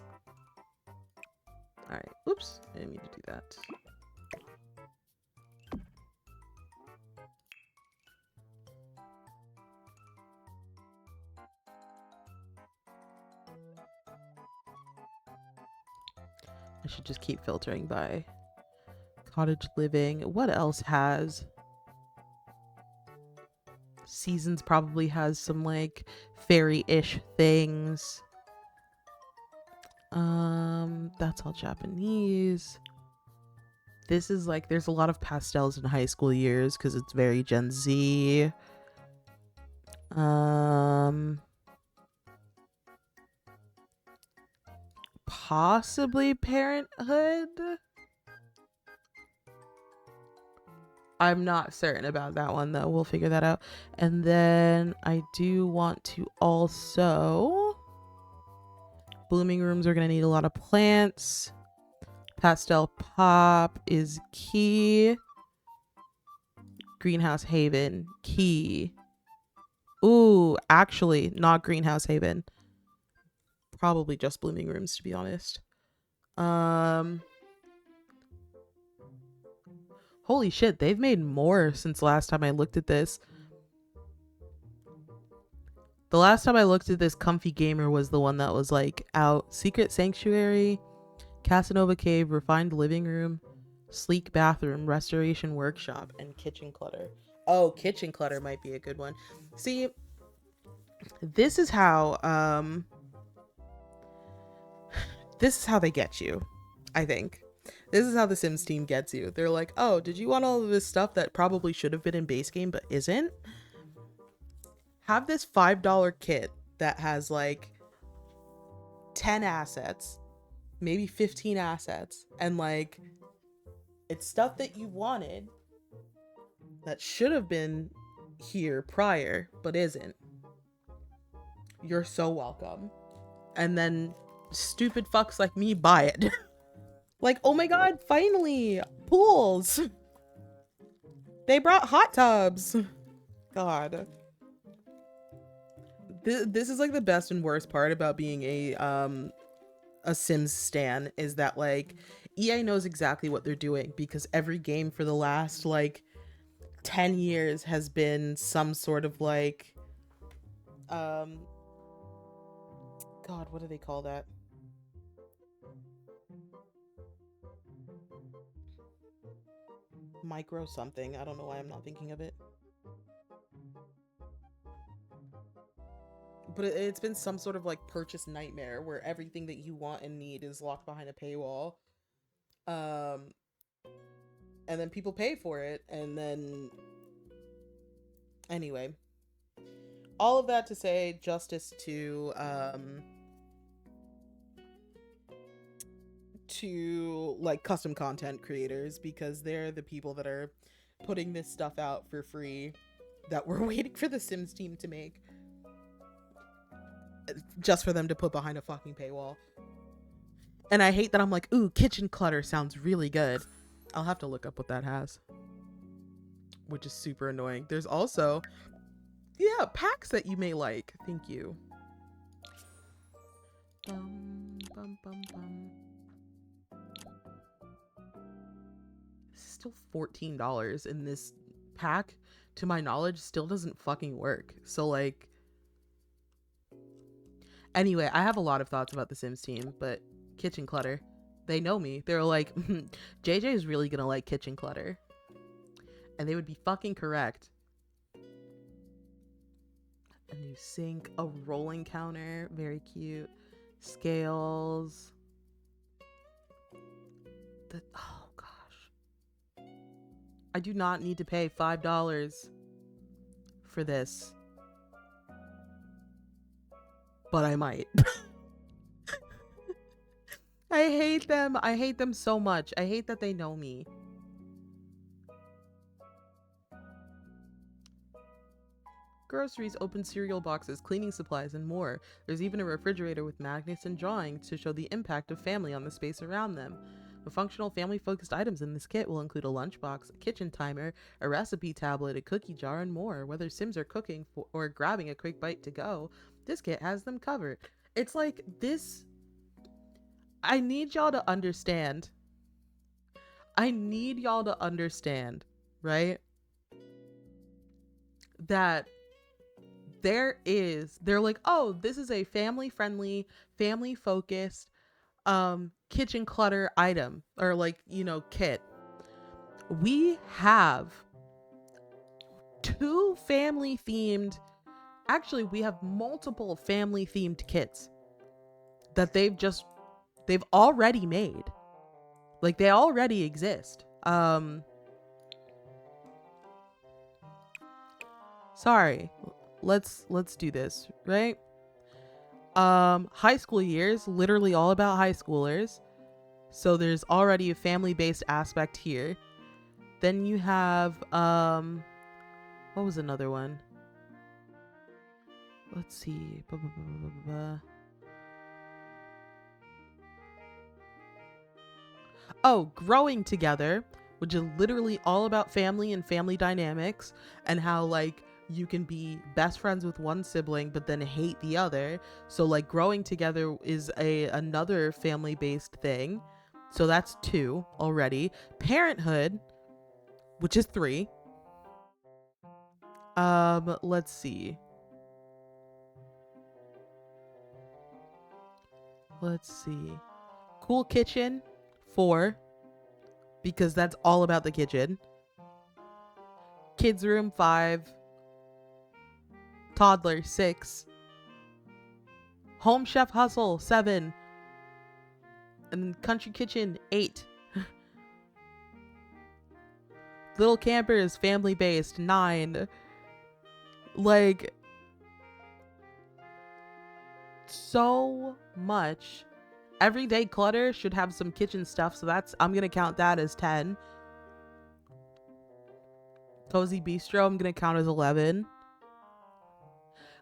Alright, oops, I didn't mean to do that. I should just keep filtering by cottage living. What else has? Seasons probably has some like fairy-ish things. That's all Japanese. This is like, there's a lot of pastels in high school years because it's very Gen Z. Possibly Parenthood. I'm not certain about that one though. We'll figure that out. And then I do want to also... Blooming rooms are going to need a lot of plants. Pastel pop is key. Greenhouse Haven, key. Ooh, actually, not Greenhouse Haven. Probably just blooming rooms, to be honest. Holy shit, they've made more since last time I looked at this. The last time I looked at this, Comfy Gamer was the one that was like out. Secret Sanctuary, Casanova Cave, Refined Living Room, Sleek Bathroom, Restoration Workshop, and Kitchen Clutter. Oh, Kitchen Clutter might be a good one. See, this is how they get you, I think. This is how the Sims team gets you. They're like, oh, did you want all of this stuff that probably should have been in base game but isn't? Have this $5 kit that has like 10 assets, maybe 15 assets, and like it's stuff that you wanted that should have been here prior but isn't. You're so welcome. And then stupid fucks like me buy it. Like, oh my god, finally, pools. They brought hot tubs. God. This is like the best and worst part about being a Sims stan, is that like EA knows exactly what they're doing, because every game for the last like 10 years has been some sort of like God, what do they call that? Micro something. I don't know why I'm not thinking of it. But it's been some sort of like purchase nightmare where everything that you want and need is locked behind a paywall. And then people pay for it, and then anyway. All of that to say, justice to like custom content creators, because they're the people that are putting this stuff out for free that we're waiting for the Sims team to make, just for them to put behind a fucking paywall. And I hate that I'm like, ooh, Kitchen Clutter sounds really good. I'll have to look up what that has, which is super annoying. There's also Yeah, packs that you may like. Thank you. Bum, bum, bum, bum. Still $14 in this pack, to my knowledge, still doesn't fucking work. So like, anyway, I have a lot of thoughts about the Sims team, but kitchen clutter, they know me. They're like, JJ is really gonna like kitchen clutter, and they would be fucking correct. A new sink, a rolling counter, very cute. Scales. Oh gosh. I do not need to pay $5 for this. But I might. I hate them. I hate them so much. I hate that they know me. Groceries, open cereal boxes, cleaning supplies, and more. There's even a refrigerator with magnets and drawings to show the impact of family on the space around them. The functional family-focused items in this kit will include a lunchbox, a kitchen timer, a recipe tablet, a cookie jar, and more. Whether Sims are cooking or grabbing a quick bite to go, this kit has them covered. It's like this. I need y'all to understand. Right? That they're like, oh, this is a family-friendly, family-focused kitchen clutter item, or like, you know, kit. We have two family themed, actually we have multiple family themed kits that they've already made. Like, they already exist. Sorry, let's do this, right? High school years, literally all about high schoolers. So there's already a family-based aspect here. Then you have, what was another one? Let's see. Oh, Growing Together, which is literally all about family and family dynamics, and how like you can be best friends with one sibling but then hate the other. So like Growing Together is another family-based thing. So that's 2 already. Parenthood, which is 3. Let's see. Cool Kitchen, 4, because that's all about the kitchen. Kids Room, 5. Toddler, 6. Home Chef Hustle, 7. And Country Kitchen, 8. Little Campers, family based, 9. Like, so much. Everyday Clutter should have some kitchen stuff, so I'm gonna count that as 10. Cozy Bistro, I'm gonna count as 11.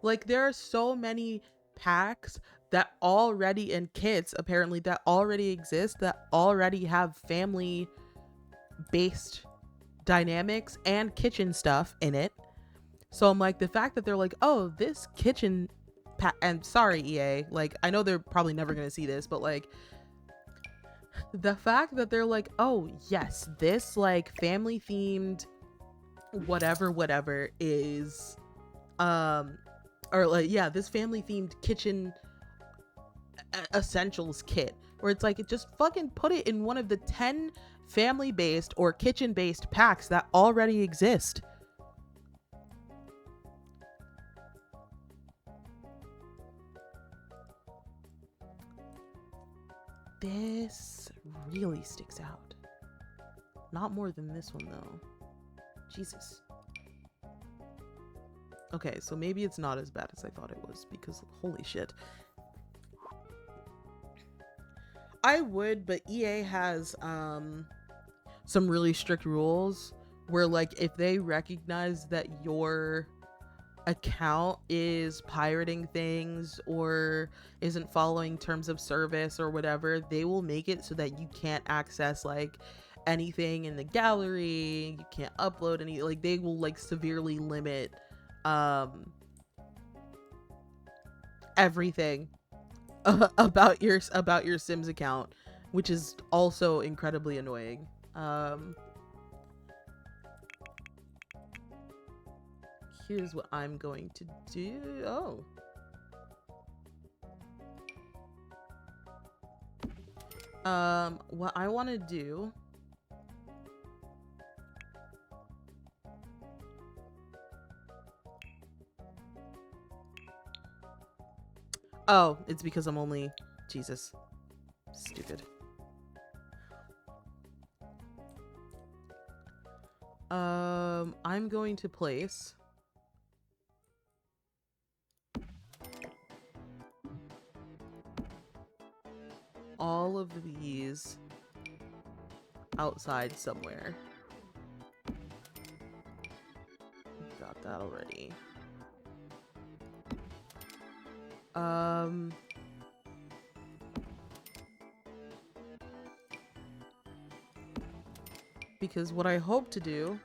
Like, there are so many packs that already, and kits apparently, that already exist, that already have family based dynamics and kitchen stuff in it. So I'm like, the fact that they're like, oh, this kitchen and sorry, EA, like, I know they're probably never gonna see this, but like, the fact that they're like, oh yes, this like family themed whatever is or like, yeah, this family themed kitchen essentials kit, where it's like, it just fucking put it in one of the 10 family based or kitchen based packs that already exist. This really sticks out. Not more than this one though. Jesus. Okay, so maybe it's not as bad as I thought it was, because holy shit. I would, but EA has some really strict rules where, like, if they recognize that your account is pirating things or isn't following terms of service or whatever, they will make it so that you can't access like anything in the gallery, you can't upload any, like, they will like severely limit everything about your Sims account, which is also incredibly annoying. Here's what I'm going to do. Oh. What I want to do Oh, it's because I'm only Jesus. Stupid. I'm going to place all of these outside somewhere. Got that already. Because what I hope to do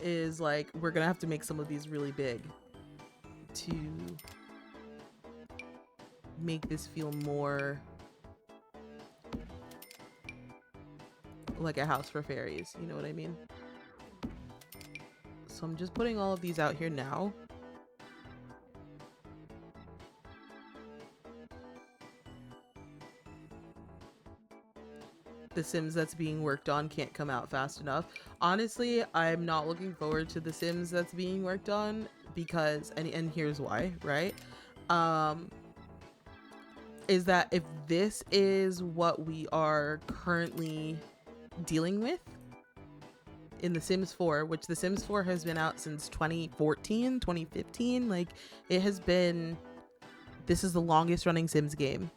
is, like, we're gonna have to make some of these really big to make this feel more like a house for fairies, you know what I mean? So I'm just putting all of these out here now. The Sims that's being worked on can't come out fast enough. Honestly, I'm not looking forward to the Sims that's being worked on because, and here's why, right? Is that if this is what we are currently dealing with in The Sims 4, which The Sims 4 has been out since 2014, 2015, like it has been, this is the longest running Sims game.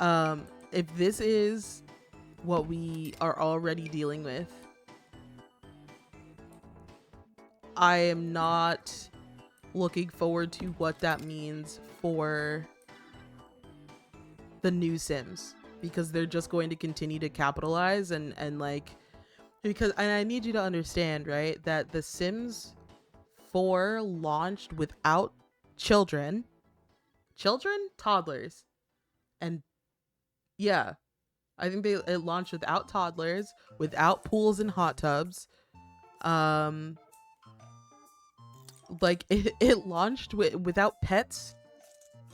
If this is what we are already dealing with, I am not looking forward to what that means for the new Sims, because they're just going to continue to capitalize and like, because, and I need you to understand, right, that The Sims 4 launched without children, toddlers, and yeah, I think it launched without toddlers, without pools and hot tubs. Like it launched without pets.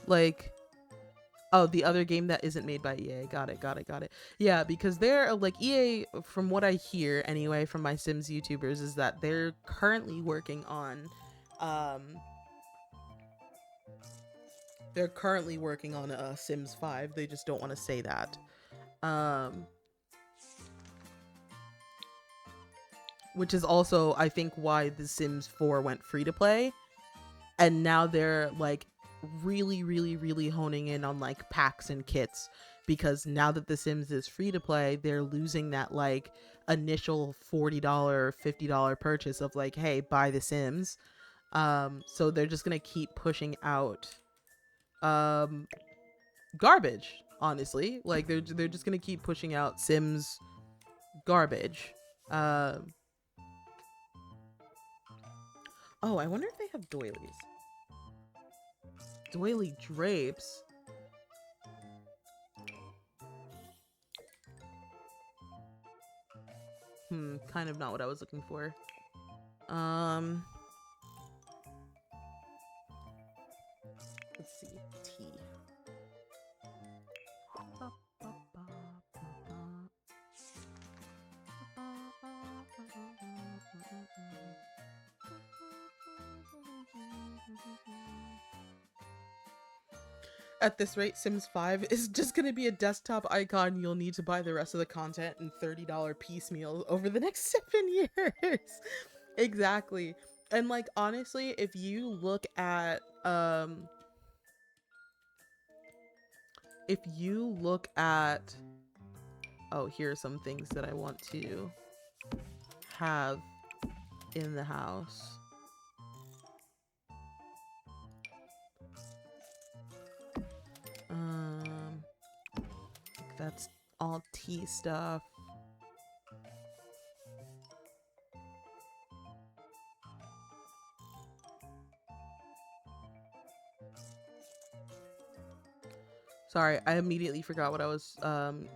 Like, oh, the other game that isn't made by EA. Got it. Yeah, because they're like, EA, from what I hear anyway from my Sims YouTubers, is that they're currently working on Sims 5. They just don't want to say that. Which is also, I think, why The Sims 4 went free to play. And now they're like really honing in on like packs and kits, because now that The Sims is free to play, they're losing that like initial $40 $50 purchase of like, hey, buy The Sims. So they're just gonna keep pushing out garbage, honestly. Like they're just gonna keep pushing out Sims garbage. Oh, I wonder if they have doilies. Doily drapes. Kind of not what I was looking for. Let's see. Tea. At this rate, Sims 5 is just going to be a desktop icon you'll need to buy the rest of the content in $30 piecemeal over the next 7 years. Exactly. And like, honestly, if you look at oh, here are some things that I want to have in the house. That's all tea stuff. Sorry, I immediately forgot what I was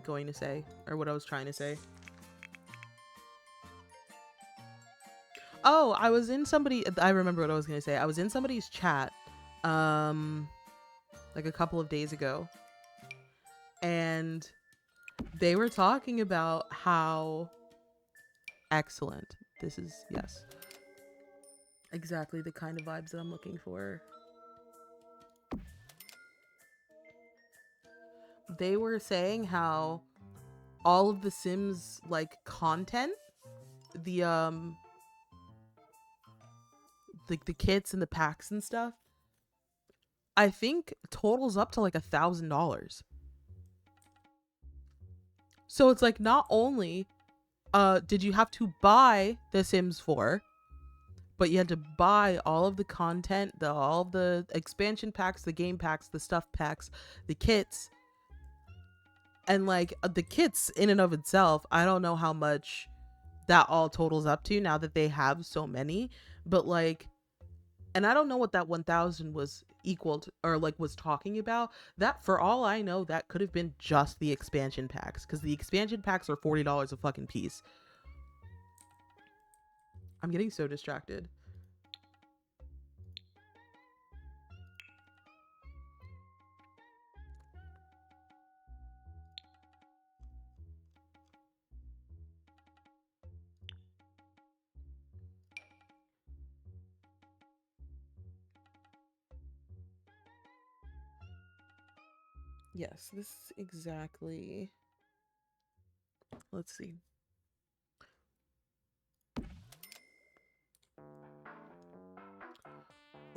going to say, or what I was trying to say. Oh, I was in somebody. I remember what I was going to say. I was in somebody's chat, like a couple of days ago, and they were talking about how excellent this is. Yes, exactly the kind of vibes that I'm looking for. They were saying how all of the Sims like content, the like the kits and the packs and stuff, I think totals up to like $1,000. So it's like not only did you have to buy The Sims 4, but you had to buy all of the content, all of the expansion packs, the game packs, the stuff packs, the kits. And like the kits in and of itself, I don't know how much that all totals up to now that they have so many, but like, and I don't know what that 1,000 was equal to, or like was talking about. That, for all I know, that could have been just the expansion packs, because the expansion packs are $40 a fucking piece. I'm getting so distracted. Yes, this is exactly. Let's see.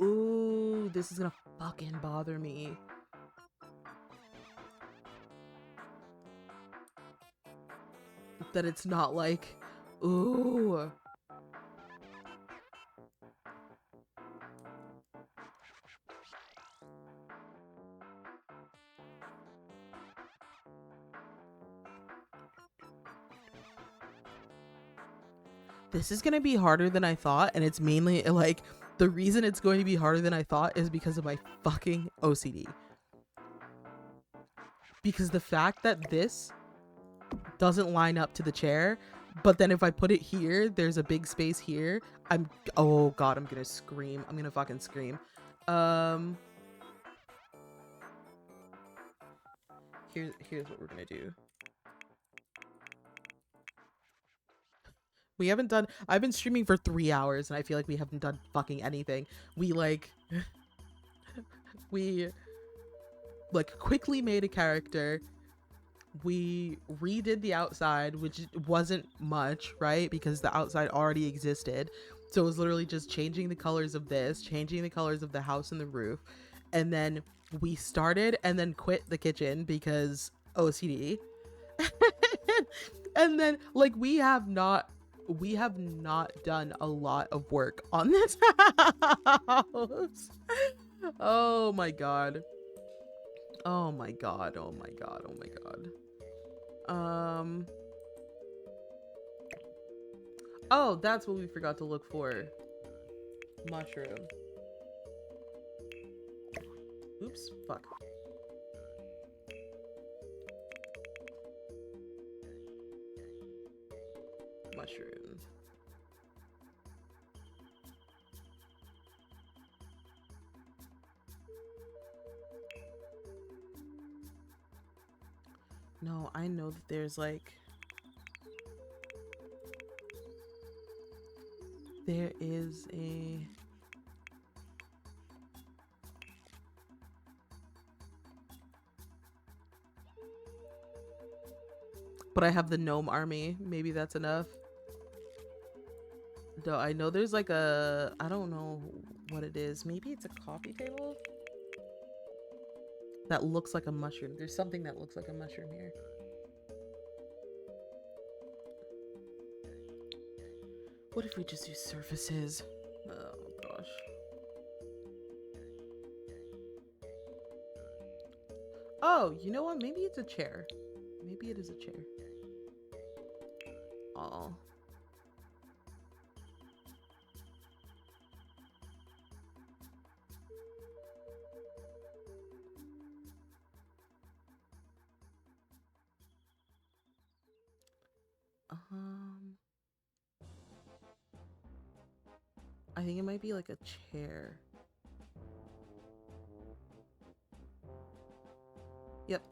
Ooh, this is gonna fucking bother me. That it's not like, ooh. This is gonna be harder than I thought, and it's mainly like the reason it's going to be harder than I thought is because of my fucking OCD. Because the fact that this doesn't line up to the chair, but then if I put it here, there's a big space here. Oh god, I'm gonna scream. I'm gonna fucking scream. Here's what we're gonna do. We haven't done, I've been streaming for 3 hours and I feel like we haven't done fucking anything. We like we like quickly made a character. We redid the outside, which wasn't much, right? Because the outside already existed. So it was literally just changing the colors of this, changing the colors of the house and the roof. And then we started and then quit the kitchen because OCD. And then like we have not done a lot of work on this house. Oh my god. Oh my god. Oh my god. Oh my god. Oh, that's what we forgot to look for. Mushroom. Oops, fuck. Mushrooms. No, I know that there's like, there is a, but I have the gnome army. Maybe that's enough. Though I know there's like a, I don't know what it is. Maybe it's a coffee table that looks like a mushroom. There's something that looks like a mushroom here. What if we just use surfaces? Oh gosh. Oh, you know what? Maybe it's a chair. Maybe it is a chair. Oh. I think it might be like a chair. Yep.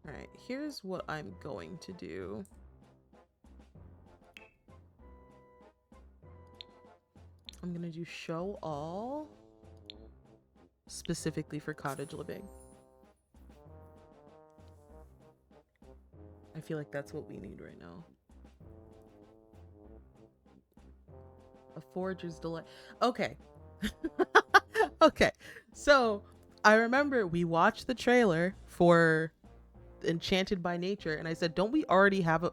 All right, here's what I'm going to do. I'm gonna do show all specifically for cottage living. I feel like that's what we need right now. A forager's delight. Okay. Okay. So I remember we watched the trailer for Enchanted by Nature, and I said, don't we already have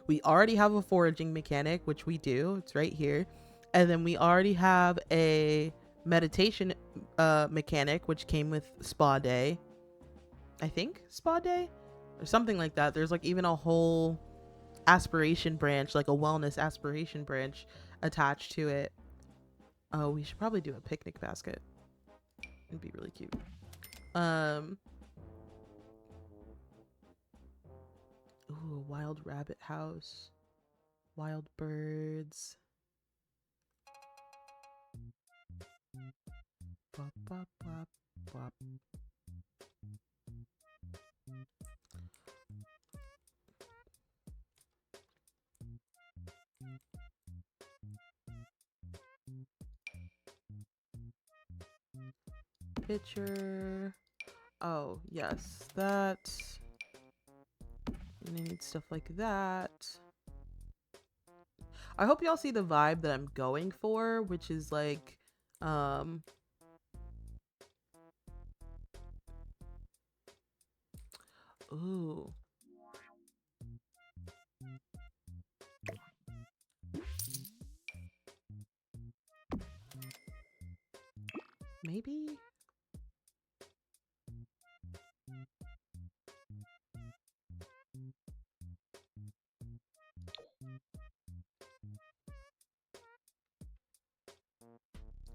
we already have a foraging mechanic, which we do. It's right here. And then we already have a meditation mechanic, which came with Spa Day. I think Spa Day or something like that. There's like even a whole aspiration branch, like a wellness aspiration branch attached to it. Oh, we should probably do a picnic basket. It'd be really cute. Ooh, wild rabbit house. Wild birds. Bop, bop, bop, bop. Picture. Oh, yes, that. And I need stuff like that. I hope y'all see the vibe that I'm going for, which is like, ooh. Maybe?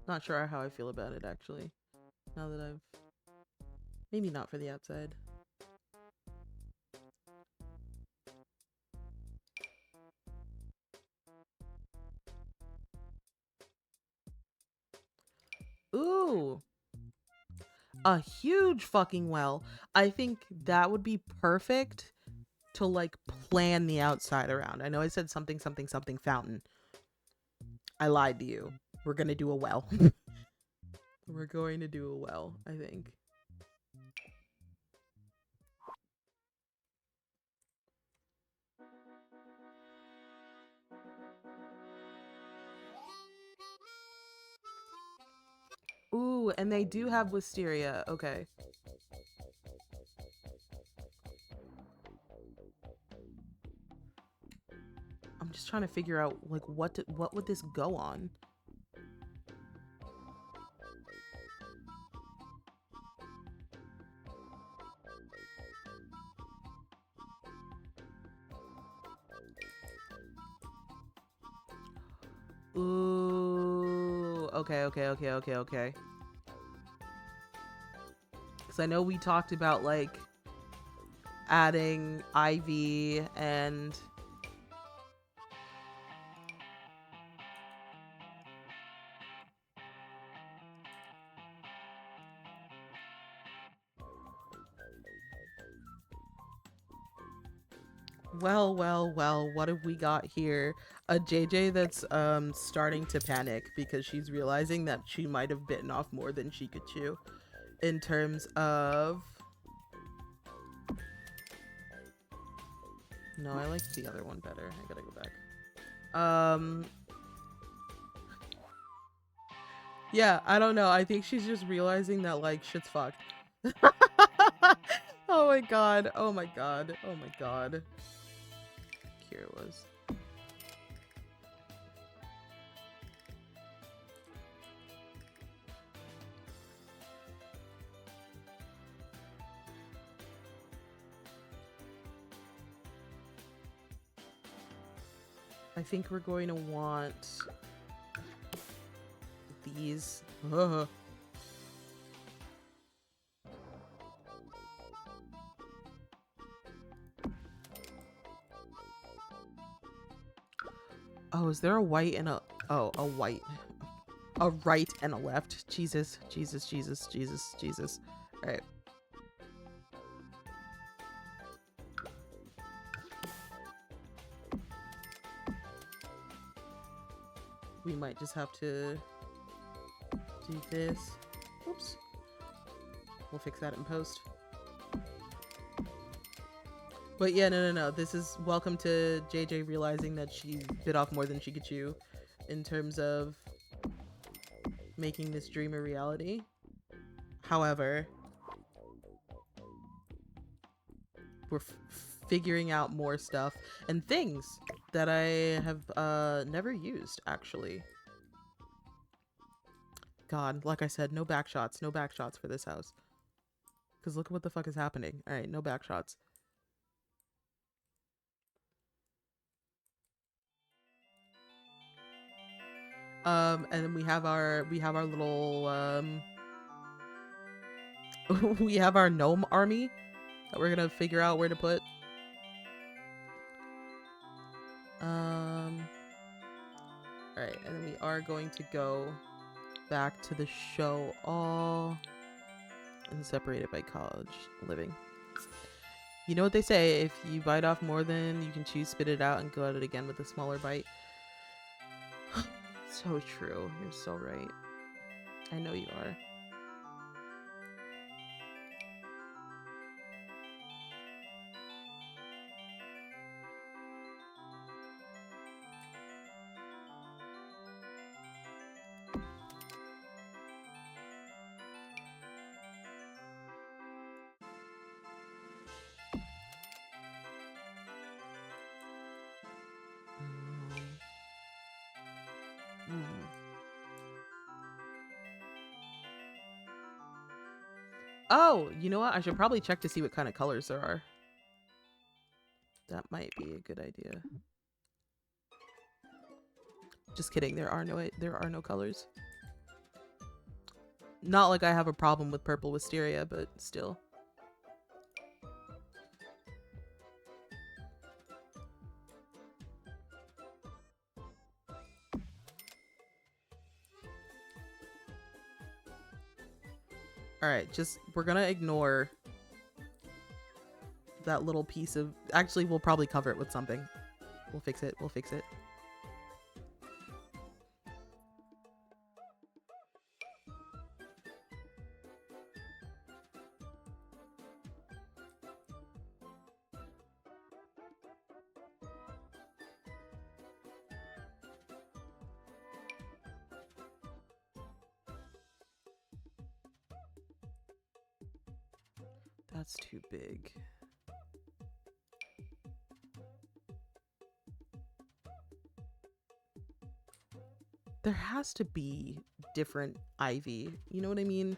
Not sure how I feel about it, actually. Now that I've... Maybe not for the outside. Ooh! A huge fucking well. I think that would be perfect to, like, plan the outside around. I know I said something, something, something fountain. I lied to you. We're gonna do a well. We're going to do a well, I think. Ooh, and they do have wisteria. Okay. I'm just trying to figure out, like, what would this go on? Ooh, okay. Because I know we talked about, like, adding ivy and... Well, what have we got here? A JJ that's starting to panic because she's realizing that she might have bitten off more than she could chew in terms of... No, I like the other one better. I gotta go back. Yeah, I don't know. I think she's just realizing that, like, shit's fucked. Oh my god. Here it was. I think we're going to want these. Ugh. Oh, is there a white and a... Oh, a white. A right and a left. Jesus, Jesus, Jesus, Jesus, Jesus. All right. We might just have to do this. Oops. We'll fix that in post. But yeah, no. This is welcome to JJ realizing that she bit off more than she could chew in terms of making this dream a reality. However, we're figuring out more stuff and things that I have never used, actually. God, like I said, no back shots. No back shots for this house. Because look at what the fuck is happening. Alright, no back shots. And then we have our little we have our gnome army that we're gonna figure out where to put. Alright, and then we are going to go back to the show all and separate it by college living. You know what they say, if you bite off more than you can chew, spit it out and go at it again with a smaller bite. So true. You're so right. I know you are. Oh, you know what? I should probably check to see what kind of colors there are. That might be a good idea. Just kidding. There are no colors. Not like I have a problem with purple wisteria, but still. Alright, we're gonna ignore that little piece of... Actually, we'll probably cover it with something. We'll fix it. That's too big. There has to be different ivy. You know what I mean?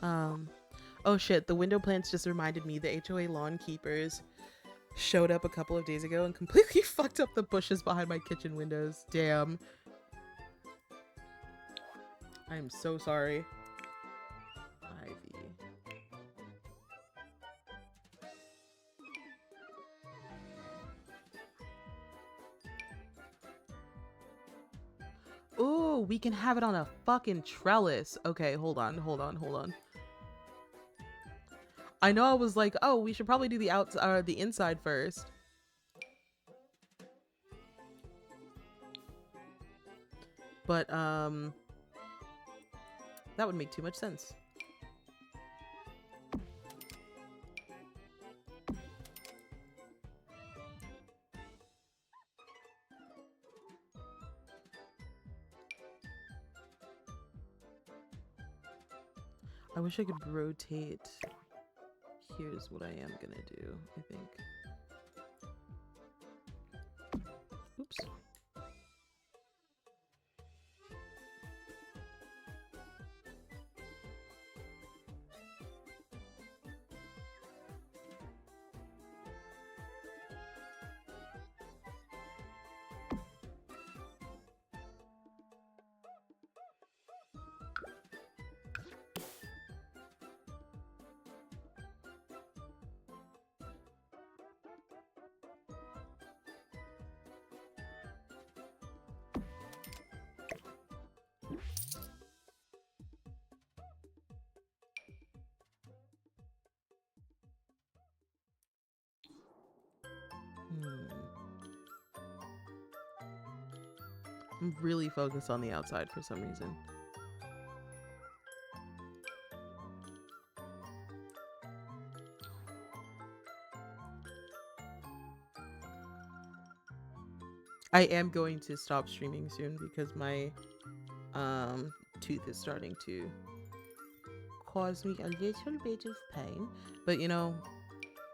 Oh shit, the window plants just reminded me the HOA lawn keepers showed up a couple of days ago and completely fucked up the bushes behind my kitchen windows. Damn. I am so sorry. Ivy. Ooh, we can have it on a fucking trellis. Okay, hold on. I know I was like, oh, we should probably do the inside first. But, that would make too much sense. I wish I could rotate. Here's what I am gonna do, I think. Oops. I'm really focused on the outside for some reason. I am going to stop streaming soon because my tooth is starting to cause me a little bit of pain. But you know,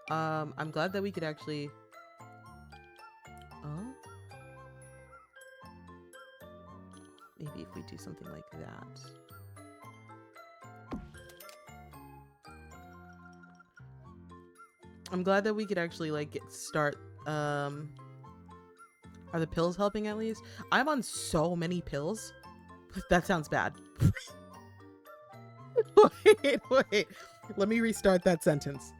I'm glad that we could actually. Oh, maybe if we do something like that. I'm glad that we could actually like start. Are the pills helping at least? I'm on so many pills. That sounds bad. Wait. Let me restart that sentence.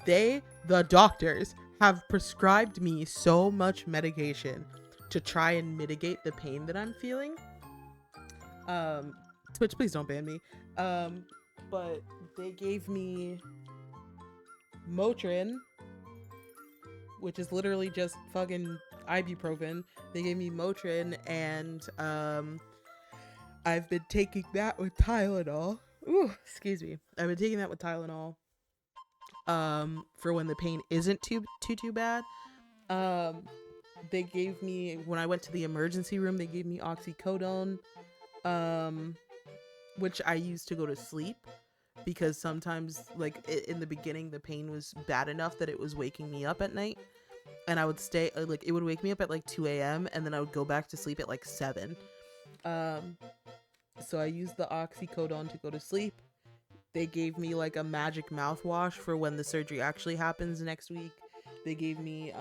The doctors, have prescribed me so much medication to try and mitigate the pain that I'm feeling. Twitch, please don't ban me. But they gave me Motrin, which is literally just fucking ibuprofen. They gave me Motrin, and I've been taking that with Tylenol. Ooh, excuse me. I've been taking that with Tylenol for when the pain isn't too bad. They gave me, when I went to the emergency room, they gave me oxycodone, which I used to go to sleep, because sometimes, like, in the beginning, the pain was bad enough that it was waking me up at night, and I would stay, like, it would wake me up at like 2 a.m. and then I would go back to sleep at like 7. So I used the oxycodone to go to sleep. They gave me like a magic mouthwash for when the surgery actually happens next week. They gave me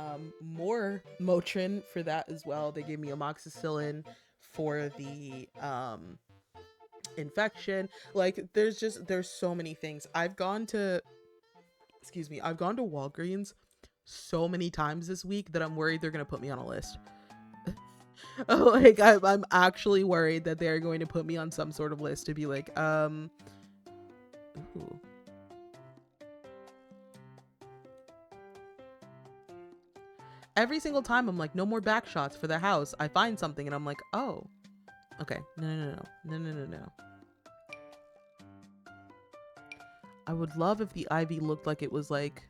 more Motrin for that as well. They gave me amoxicillin for the infection. Like, there's so many things. I've gone to Walgreens so many times this week that I'm worried they're gonna put me on a list. Like, I'm actually worried that they're going to put me on some sort of list to be like, ooh. Every single time I'm like, no more back shots for the house, I find something and I'm like, oh, okay, no. I would love if the IV looked like it was like,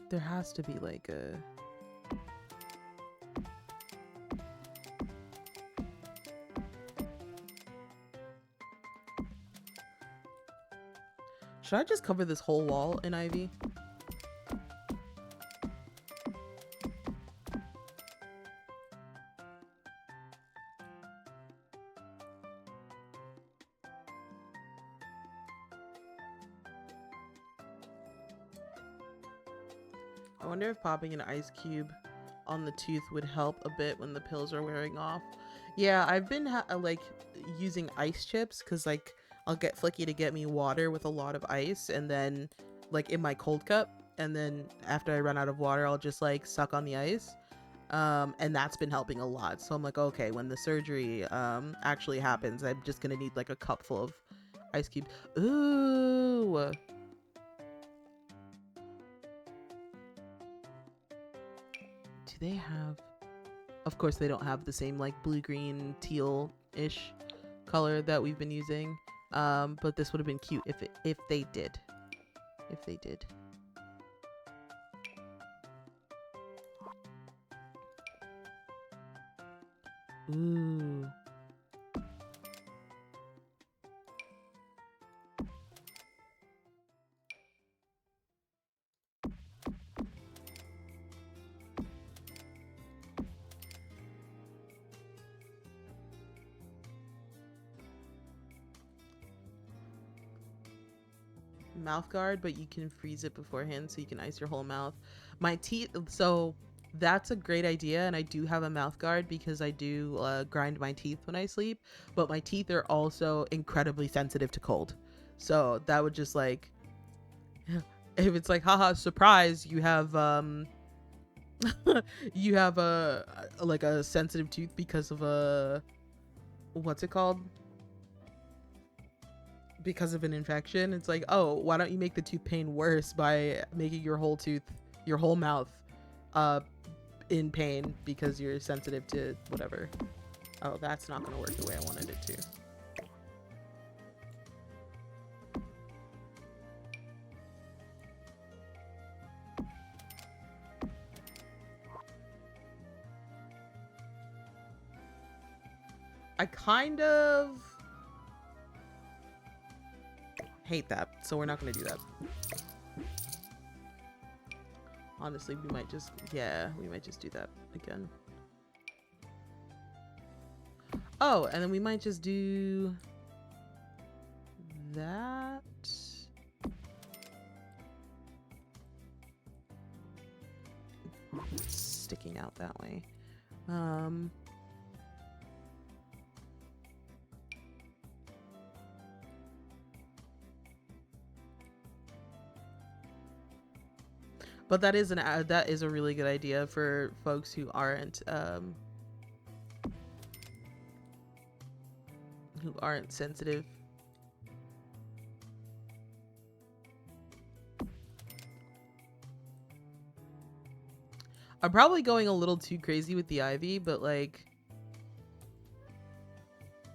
there has to be like a, should I just cover this whole wall in ivy? I wonder if popping an ice cube on the tooth would help a bit when the pills are wearing off. Yeah, I've been like using ice chips, because like I'll get Flicky to get me water with a lot of ice, and then like in my cold cup, and then after I run out of water I'll just like suck on the ice, and that's been helping a lot. So I'm like, okay, when the surgery actually happens, I'm just gonna need like a cup full of ice cubes. Ooh, do they have, of course they don't have the same like blue, green, teal-ish color that we've been using, but this would have been cute if they did. Ooh. Mouth guard, but you can freeze it beforehand so you can ice your whole mouth. My teeth, so that's a great idea, and I do have a mouth guard because I do grind my teeth when I sleep, but my teeth are also incredibly sensitive to cold. So that would just like, if it's like, haha, surprise, you have You have like a sensitive tooth because of a, what's it called? Because of an infection. It's like, oh, why don't you make the tooth pain worse by making your whole tooth, your whole mouth, uh, in pain because you're sensitive to whatever. Oh, that's not gonna work the way I wanted it to. I kind of hate that, so we're not going to do that. Honestly, we might just, yeah, we might just do that again. Oh, and then we might just do that. It's sticking out that way. But that is a really good idea for folks who aren't sensitive. I'm probably going a little too crazy with the ivy, but like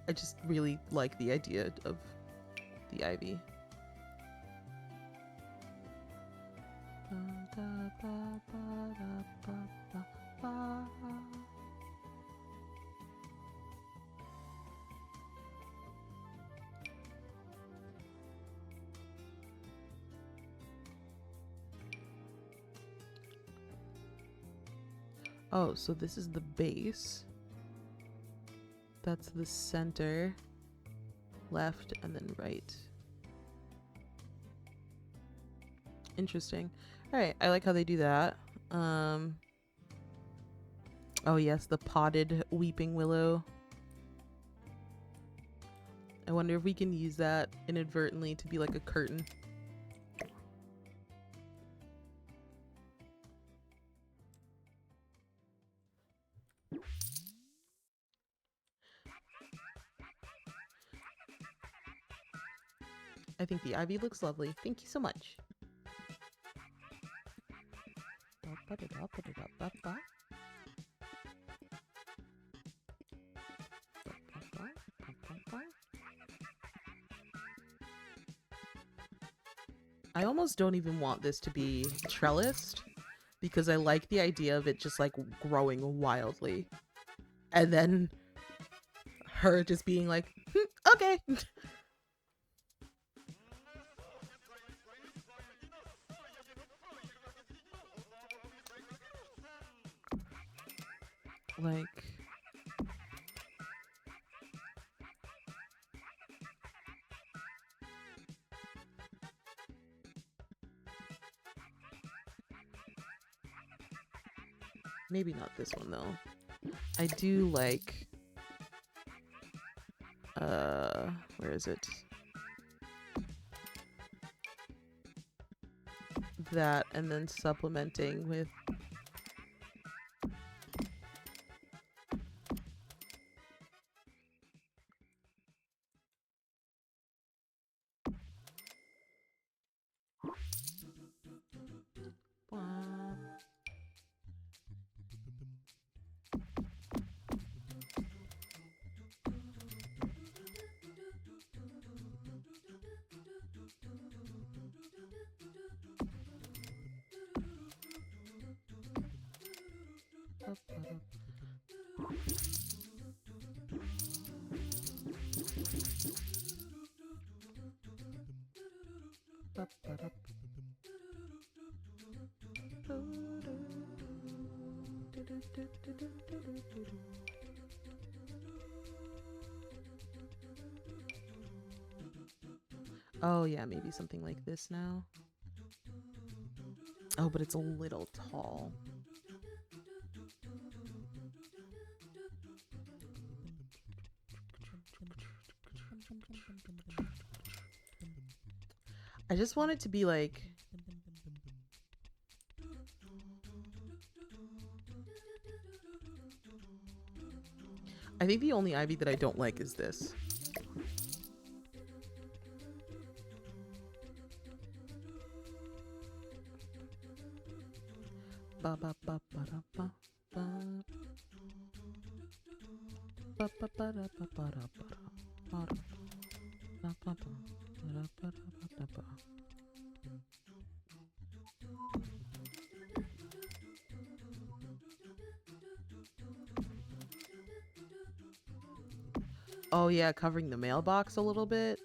I just really like the idea of the ivy. Oh, so this is the base. That's the center, left, and then right. Interesting. All right, I like how they do that. Oh yes, the potted weeping willow. I wonder if we can use that inadvertently to be like a curtain. I think the ivy looks lovely. Thank you so much. I almost don't even want this to be trellised because I like the idea of it just like growing wildly. And then her just being like, okay. Like, maybe not this one though. I do like, where is it? That, and then supplementing with oh yeah, maybe something like this now. Oh, but it's a little tall. I just want it to be like I think the only ivy that I don't like is this. Ba ba ba ba da ba ba. Ba ba ba da ba ba da ba da ba da. Ba ba ba ba da ba da ba da ba. Oh yeah, covering the mailbox a little bit.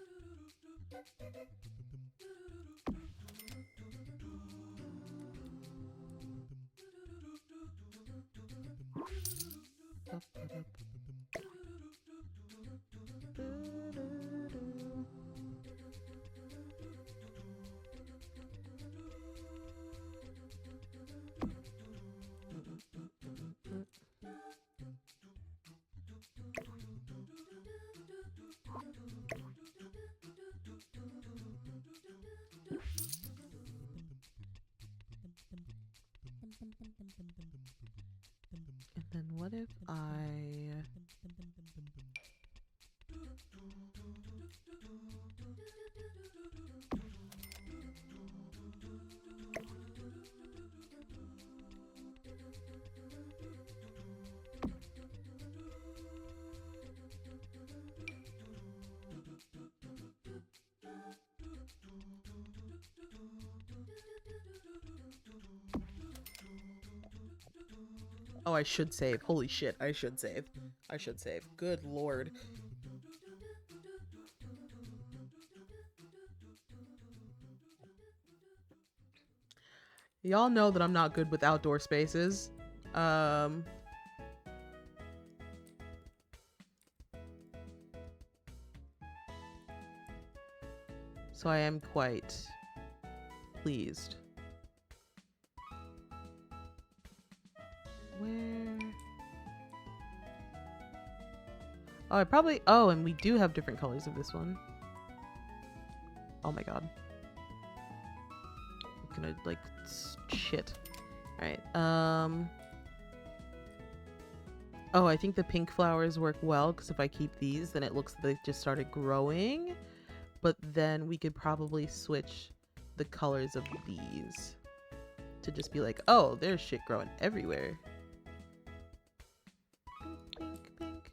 And then what if I... Oh, I should save. Holy shit, I should save. I should save. Good lord. Y'all know that I'm not good with outdoor spaces. So I am quite pleased. Where? Oh, I probably... Oh, and we do have different colors of this one. Oh my god. I'm gonna, like, shit. Alright, Oh, I think the pink flowers work well, because if I keep these, then it looks like they just started growing. But then we could probably switch the colors of these to just be like, oh, there's shit growing everywhere. Pink, pink, pink.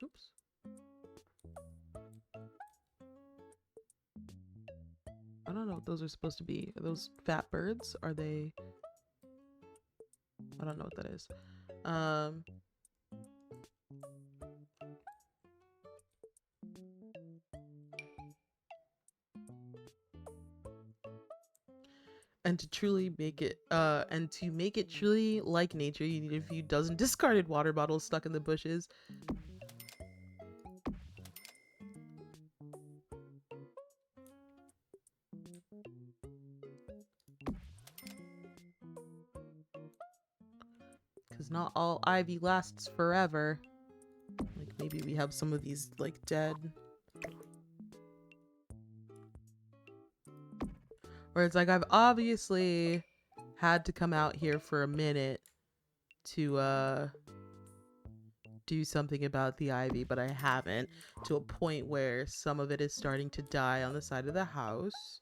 Oops. I don't know what those are supposed to be. Are those fat birds? Are they... I don't know what that is. And to truly make it, and to make it truly like nature, you need a few dozen discarded water bottles stuck in the bushes. Because not all ivy lasts forever. Like, maybe we have some of these, like, dead. Where it's like, I've obviously had to come out here for a minute to, do something about the ivy, but I haven't, to a point where some of it is starting to die on the side of the house.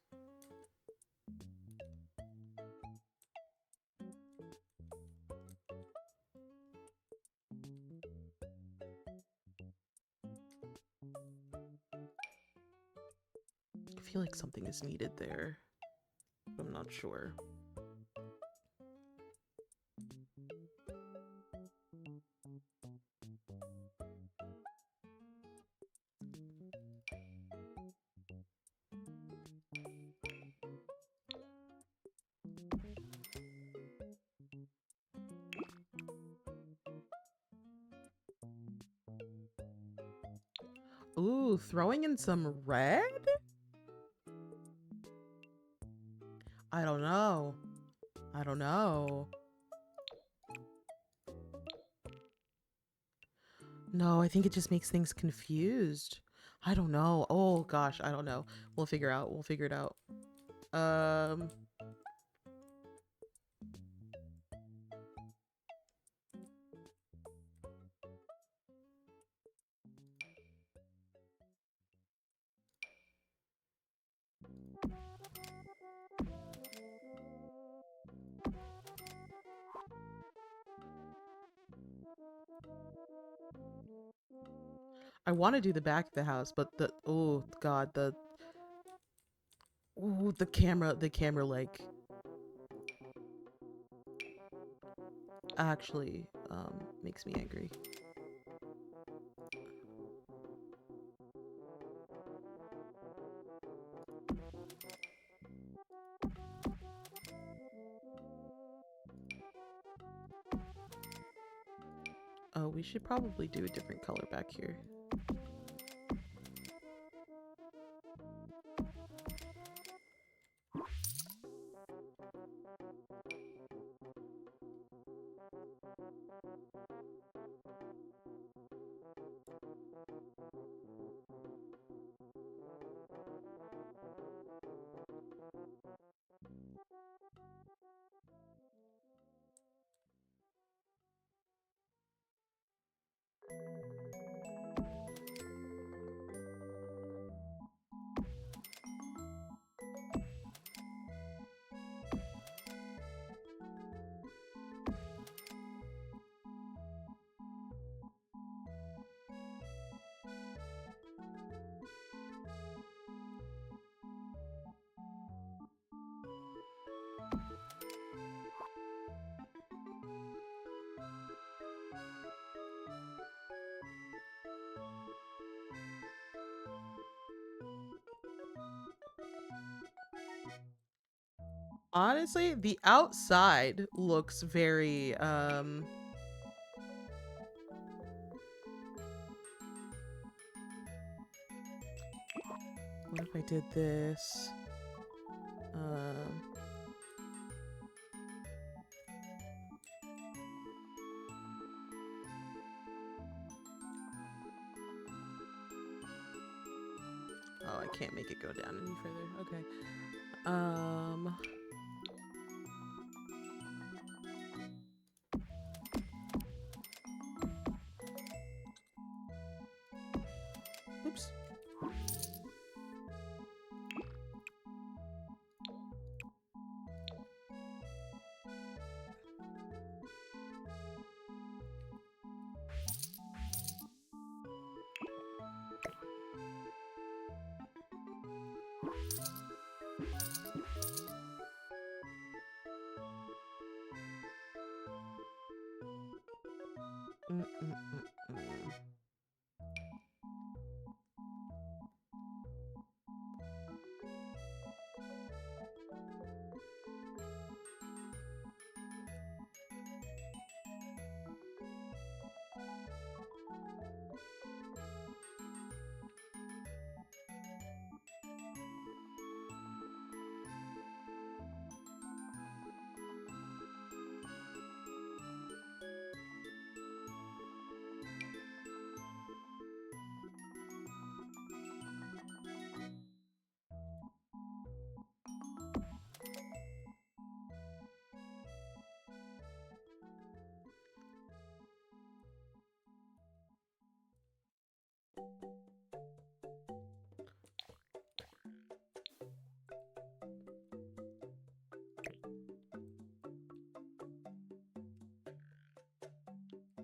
I feel like something is needed there. I'm not sure. Ooh, throwing in some red? I don't know. I don't know. No, I think it just makes things confused. I don't know. Oh gosh, I don't know. We'll figure out. We'll figure it out. I want to do the back of the house, but the oh god, the camera like actually makes me angry. Oh, we should probably do a different color back here. Honestly, the outside looks very what if I did this? Oh, I can't make it go down any further. Okay. Oops. Mm-mm-mm-mm.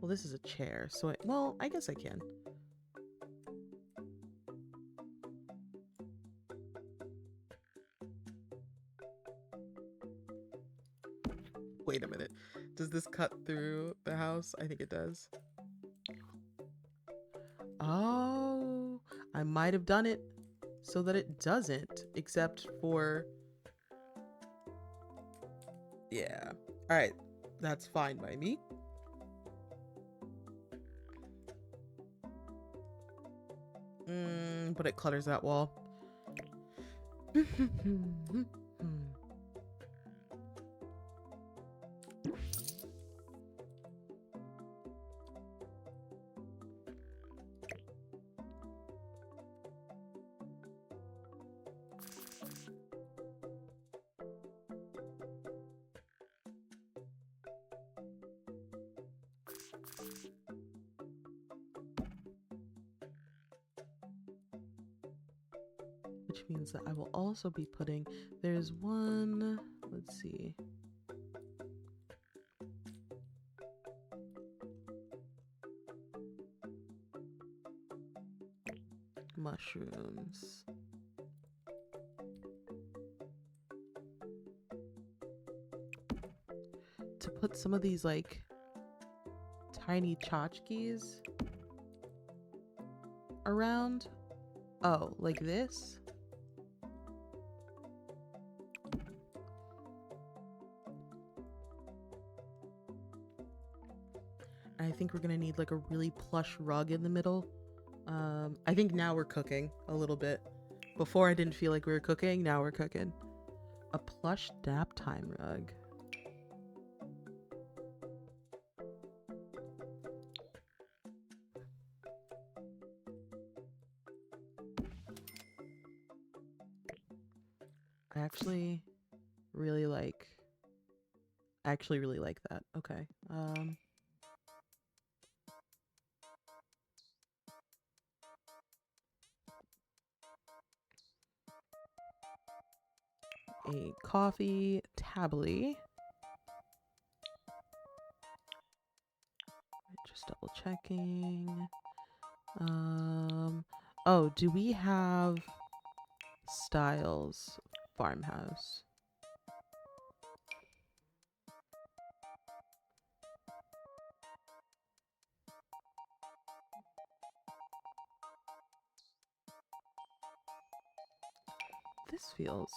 Well, this is a chair, so well, I guess I can. Wait a minute. Does this cut through the house? I think it does. Oh, I might have done it so that it doesn't, except for... Yeah. All right. That's fine by me. But it clutters that wall. Which means that I will also be putting, there's one, let's see. Mushrooms. To put some of these like tiny tchotchkes around. Oh, like this? I think we're gonna need like a really plush rug in the middle. I think now we're cooking a little bit. Before I didn't feel like we were cooking, now we're cooking. A plush nap time rug. I actually really like that. Okay. A coffee tably. Just double checking. Oh, do we have Styles Farmhouse? This feels...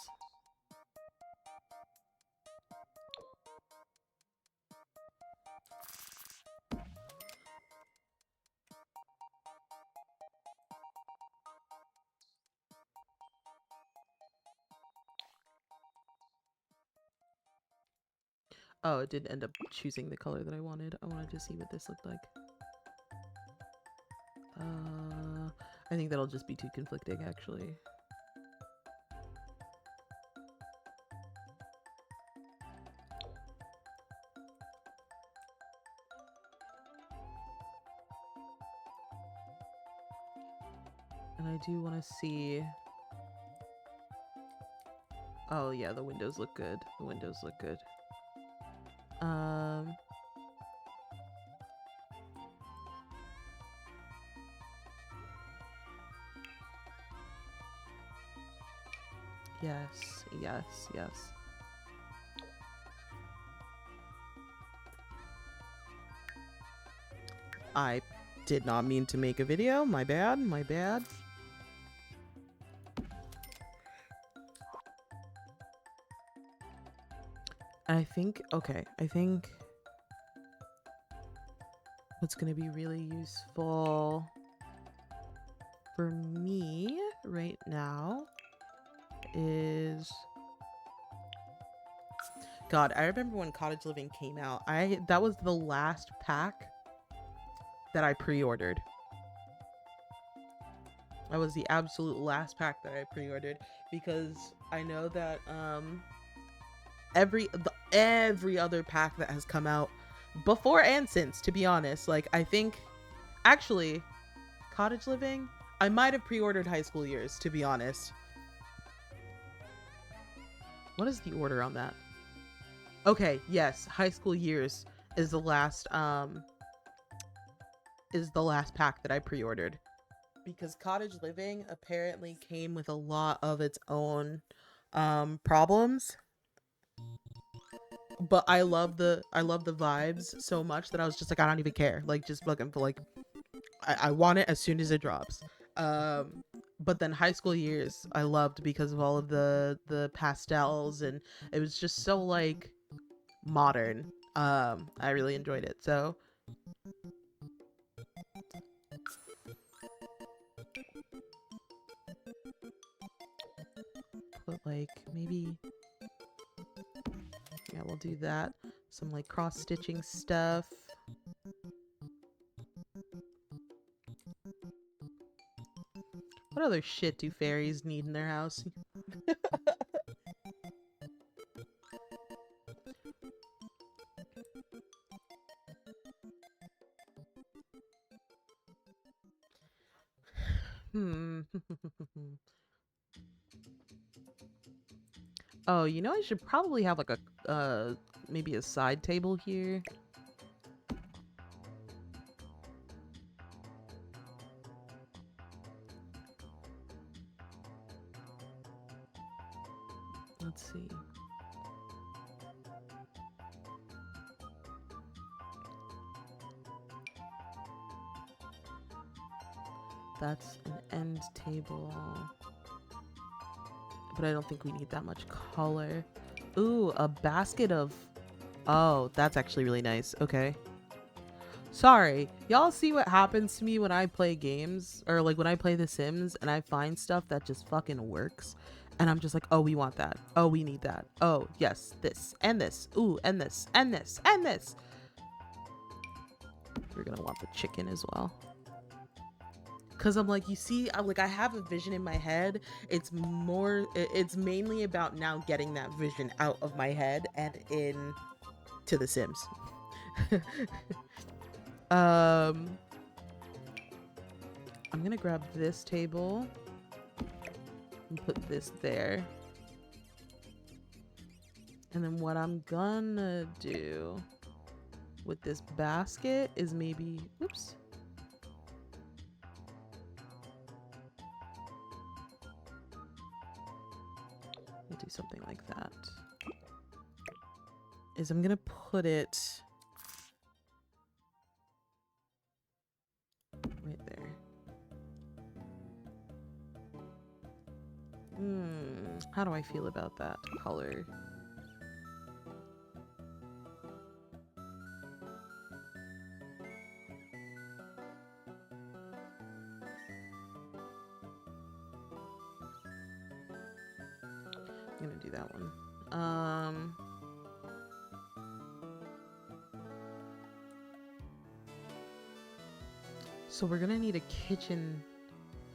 Oh, it didn't end up choosing the color that I wanted. I wanted to see what this looked like. I think that'll just be too conflicting, actually. And I do want to see... Oh, yeah, the windows look good. The windows look good. Yes, yes, yes. I did not mean to make a video. My bad, my bad. I think what's going to be really useful for me right now is... God, I remember when Cottage Living came out. That was the last pack that I pre-ordered. That was the absolute last pack that I pre-ordered because I know that every other pack that has come out before and since, to be honest, like I think actually Cottage Living, I might have pre-ordered High School Years, to be honest. What is the order on that? Okay, yes, High School Years is the last pack that I pre-ordered because Cottage Living apparently came with a lot of its own problems. But I love the vibes so much that I was just like, I don't even care. Like, just fucking like, I want it as soon as it drops. But then High School Years I loved because of all of the pastels, and it was just so like modern. I really enjoyed it. So put like maybe, yeah, we'll do that. Some like cross stitching stuff. What other shit do fairies need in their house? Hmm. Oh, you know, I should probably have like a maybe a side table here. Let's see. That's an end table. But I don't think we need that much color. Ooh, a basket of... Oh, that's actually really nice. Okay. Sorry. Y'all see what happens to me when I play games? Or like when I play The Sims and I find stuff that just fucking works. And I'm just like, oh, we want that. Oh, we need that. Oh, yes. This. And this. Ooh, and this. And this. And this. We're gonna want the chicken as well. Because I'm like, you see, I have a vision in my head. It's mainly about now getting that vision out of my head and in to The Sims. I'm gonna grab this table and put this there. And then what I'm gonna do with this basket is maybe, oops. We'll do something like that. Is I'm gonna put it right there. How do I feel about that color? I'm gonna do that one. So we're gonna need a kitchen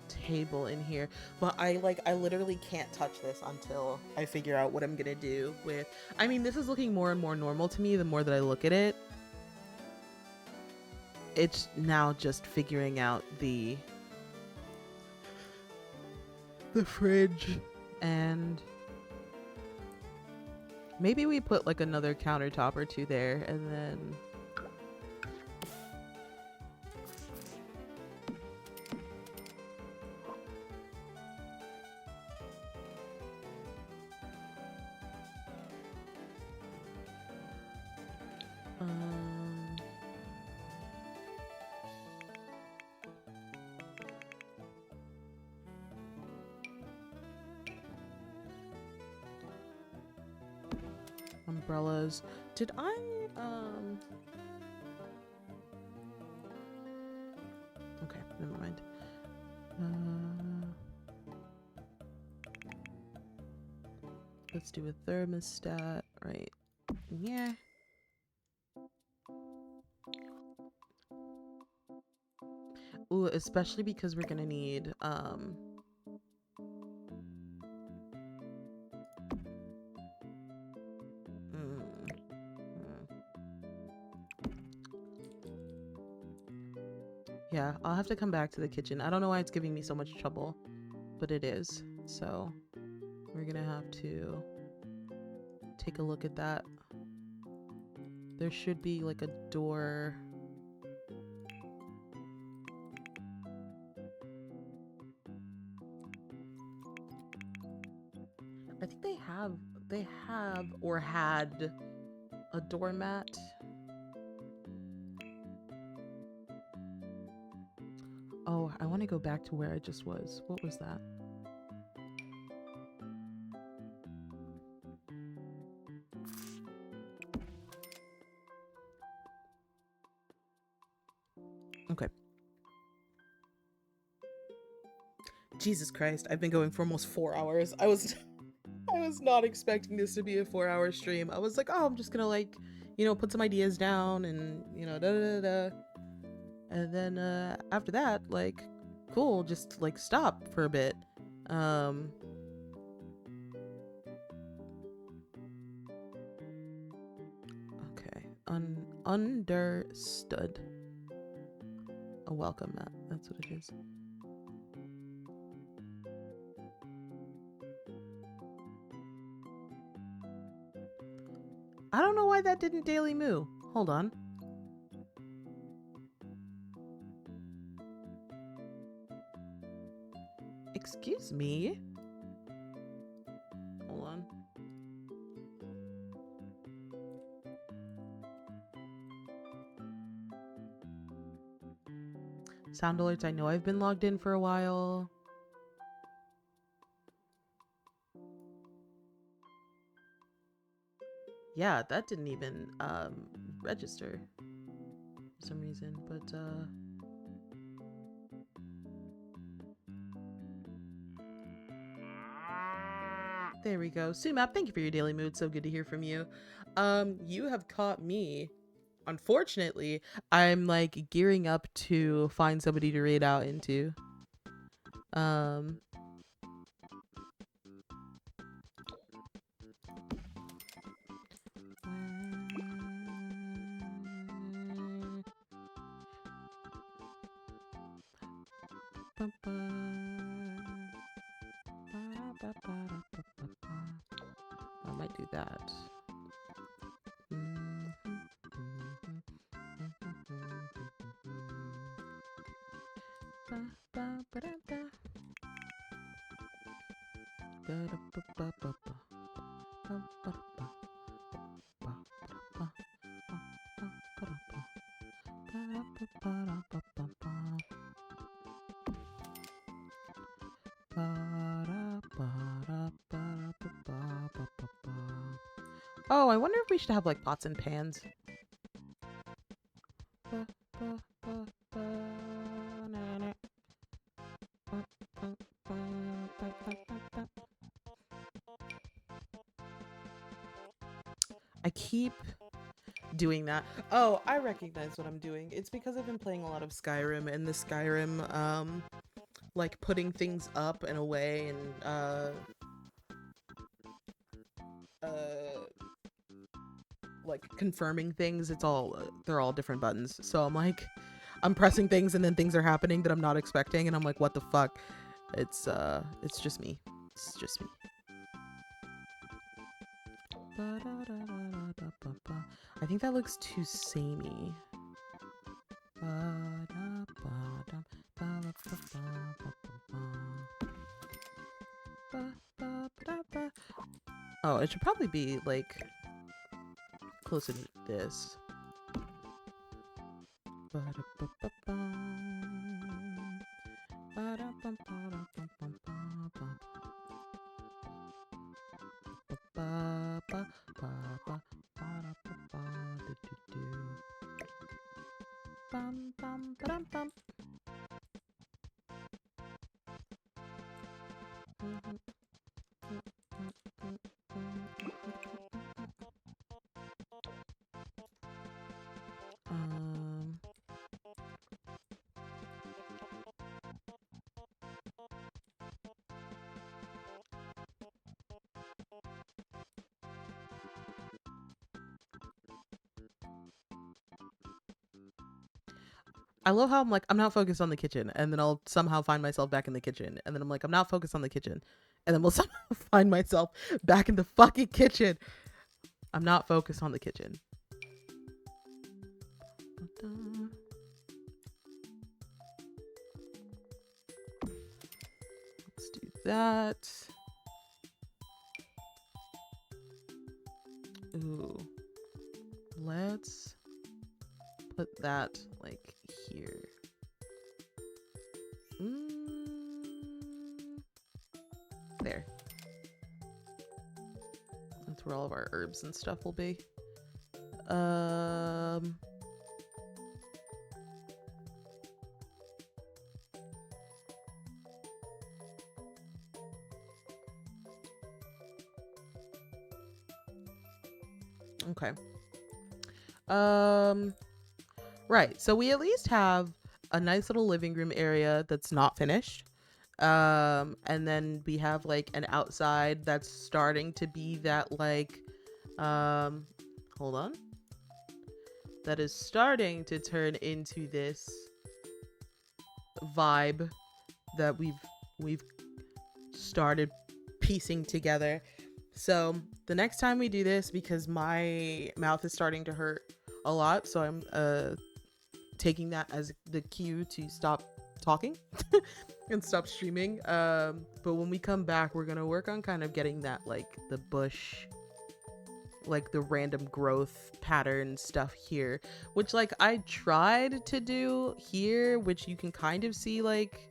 table in here, but I literally can't touch this until I figure out what I'm gonna do with. I mean, this is looking more and more normal to me the more that I look at it. It's now just figuring out the fridge, and maybe we put like another countertop or two there, and then umbrellas. Did I okay, never mind. Let's do a thermostat right. Yeah. Ooh, especially because we're gonna need yeah, I'll have to come back to the kitchen. I don't know why it's giving me so much trouble, but it is. So we're gonna have to take a look at that. There should be like a door. I think they have or had a doormat. Oh, I want to go back to where I just was. What was that? Okay. Jesus Christ, I've been going for almost 4 hours. I was was not expecting this to be a 4-hour stream. I was like, oh, I'm just gonna like, you know, put some ideas down and, you know, da da da da. And then after that, like, cool, just like stop for a bit. Okay, understood. A welcome mat. That's what it is. I don't know why that didn't daily moo. Hold on. Excuse me? Hold on. Sound alerts, I know I've been logged in for a while. Yeah, that didn't even register for some reason, but there we go. Sumap, thank you for your daily mood. So good to hear from you. You have caught me. Unfortunately, I'm like gearing up to find somebody to raid out into. I might do that. Oh, I wonder if we should have like pots and pans. I keep doing that. Oh, I recognize what I'm doing. It's because I've been playing a lot of Skyrim, and the Skyrim, like putting things up and away and like confirming things. It's all they're all different buttons. So I'm like, I'm pressing things and then things are happening that I'm not expecting, and I'm like, what the fuck? It's just me. It's just me. I think that looks too samey. Oh, it should probably be like closer to this. I love how I'm like, I'm not focused on the kitchen, and then I'll somehow find myself back in the kitchen, and then I'm like, I'm not focused on the kitchen, and then we'll somehow find myself back in the fucking kitchen. I'm not focused on the kitchen. Let's do that. Ooh. Let's put that like here. There. That's where all of our herbs and stuff will be. Okay. Right. So we at least have a nice little living room area that's not finished. And then we have like an outside that's starting to be that like hold on. That is starting to turn into this vibe that we've started piecing together. So the next time we do this, because my mouth is starting to hurt a lot, so I'm taking that as the cue to stop talking and stop streaming. But when we come back, we're gonna work on kind of getting that like the bush, like the random growth pattern stuff here, which like I tried to do here, which you can kind of see like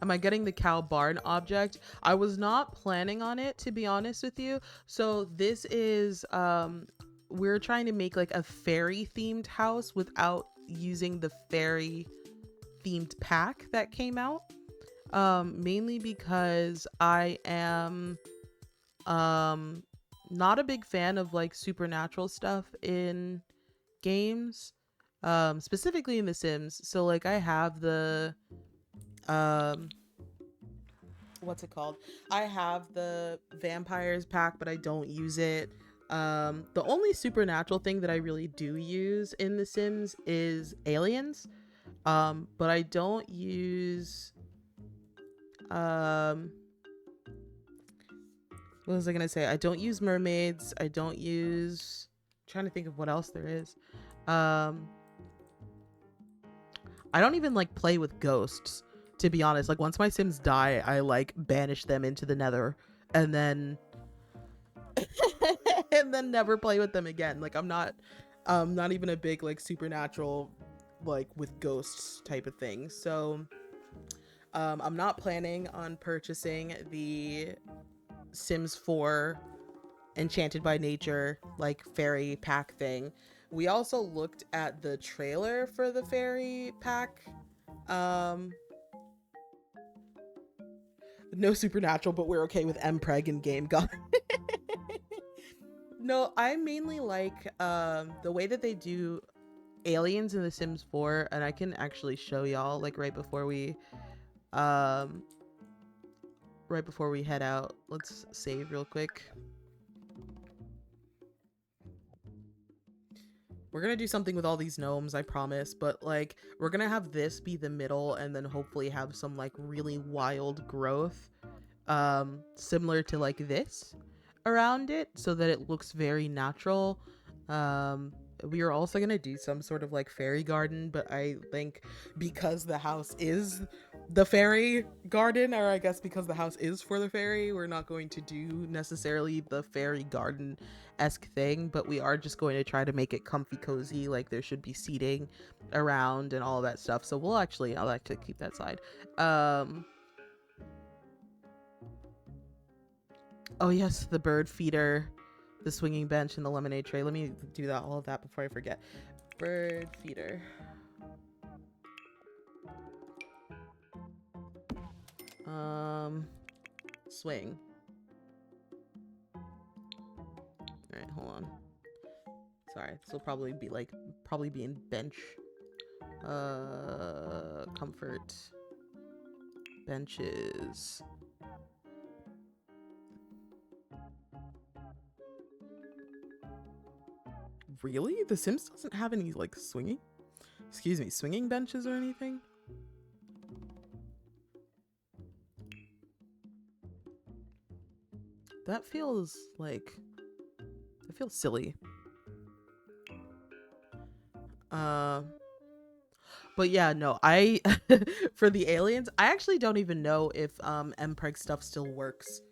am I getting the cow barn object? I was not planning on it, to be honest with you. So this is we're trying to make like a fairy themed house without using the fairy themed pack that came out. Mainly because I am not a big fan of like supernatural stuff in games. Specifically in The Sims. So like I have the what's it called? I have the vampires pack, but I don't use it. The only supernatural thing that I really do use in The Sims is aliens. But I don't use what was I gonna say? I don't use mermaids. I don't use trying to think of what else there is. I don't even like play with ghosts, to be honest. Like once my Sims die, I like banish them into the nether and then and then never play with them again. Like I'm not even a big like supernatural like with ghosts type of thing. So I'm not planning on purchasing the Sims 4 Enchanted by Nature like fairy pack thing. We also looked at the trailer for the fairy pack. No supernatural, but we're okay with mpreg and game god. No, I mainly like the way that they do aliens in The Sims 4, and I can actually show y'all like right before we head out. Let's save real quick. We're gonna do something with all these gnomes, I promise, but like we're gonna have this be the middle and then hopefully have some like really wild growth similar to like this around it so that it looks very natural. We are also gonna do some sort of like fairy garden, but I think because the house is the fairy garden, or I guess because the house is for the fairy, we're not going to do necessarily the fairy garden-esque thing, but we are just going to try to make it comfy cozy. Like there should be seating around and all of that stuff. So I'll actually keep that side. Oh yes, the bird feeder, the swinging bench, and the lemonade tray. Let me do all of that before I forget. Bird feeder. Swing. Alright, hold on. Sorry, this will probably be in bench. Comfort. Benches. Really? The Sims doesn't have any like swinging benches or anything? That feels silly. But yeah, no, I for the aliens, I actually don't even know if mpreg stuff still works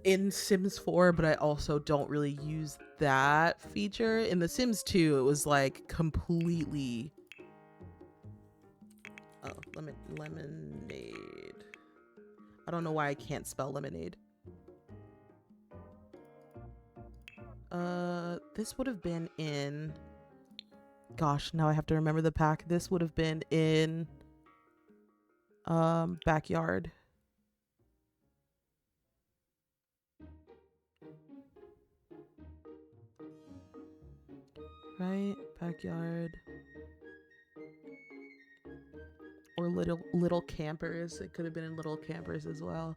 in Sims 4, but I also don't really use that feature. In The Sims 2, it was like completely lemonade. I don't know why I can't spell lemonade. This would have been in, gosh, now I have to remember the pack. This would have been in backyard. right? Backyard. Or little campers. It could have been in little campers as well.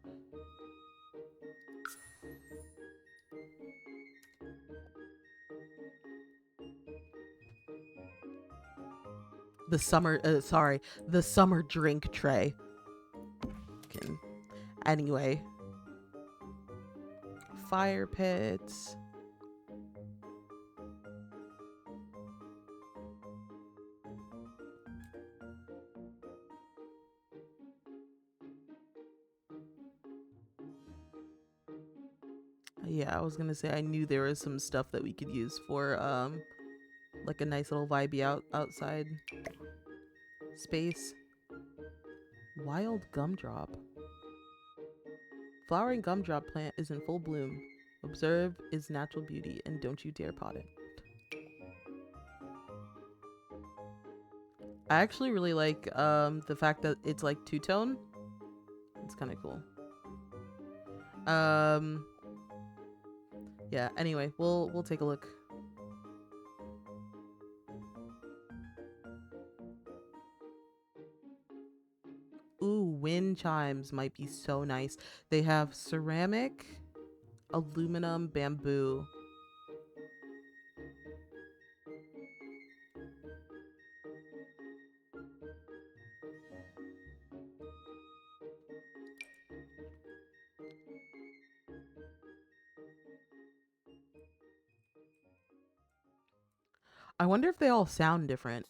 The summer drink tray. Anyway, fire pits. Yeah, I was gonna say I knew there was some stuff that we could use for like a nice little vibey outside space. Wild gumdrop. Flowering gumdrop plant is in full bloom. Observe its natural beauty and don't you dare pot it. I actually really like the fact that it's like two-tone. It's kind of cool. Yeah, anyway, we'll take a look. Ooh, wind chimes might be so nice. They have ceramic, aluminum, bamboo. I wonder if they all sound different.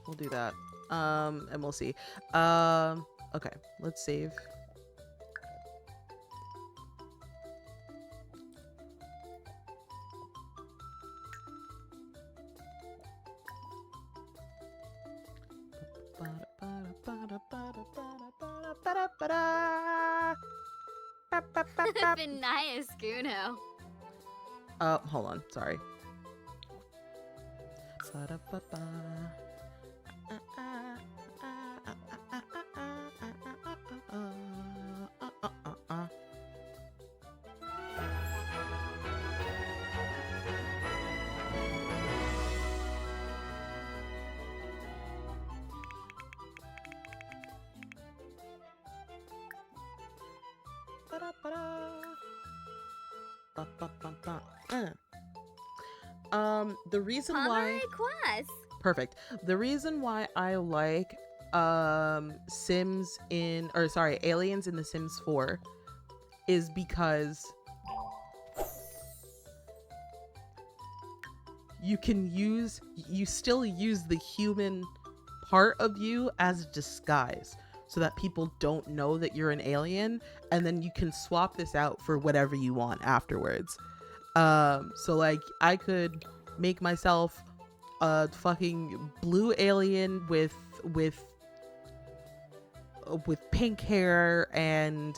We'll do that. And we'll see. Okay, let's save. Benaya Scuno. Hold on, sorry. The reason why perfect. The reason why I like Aliens in The Sims 4 is because you still use the human part of you as a disguise so that people don't know that you're an alien, and then you can swap this out for whatever you want afterwards. So like I could make myself a fucking blue alien with pink hair, and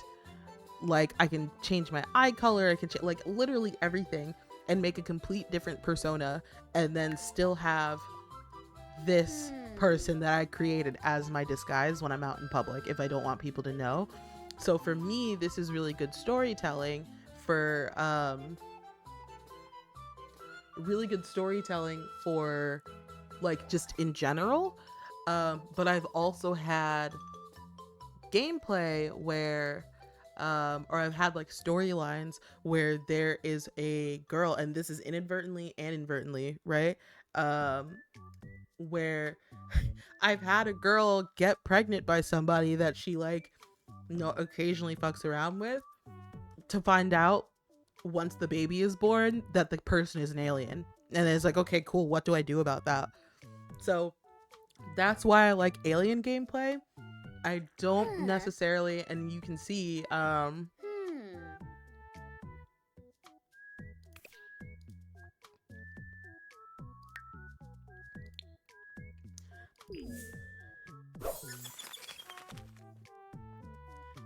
like I can change my eye color, I can like literally everything, and make a complete different persona, and then still have this person that I created as my disguise when I'm out in public if I don't want people to know. So for me, this is really good storytelling for like just in general. But I've also had gameplay where or I've had like storylines where there is a girl, and this is inadvertently and inadvertently, right? Where I've had a girl get pregnant by somebody that she like, occasionally fucks around with, to find out once the baby is born that the person is an alien. And it's like, okay, cool, what do I do about that? So that's why I like alien gameplay. I don't necessarily, and you can see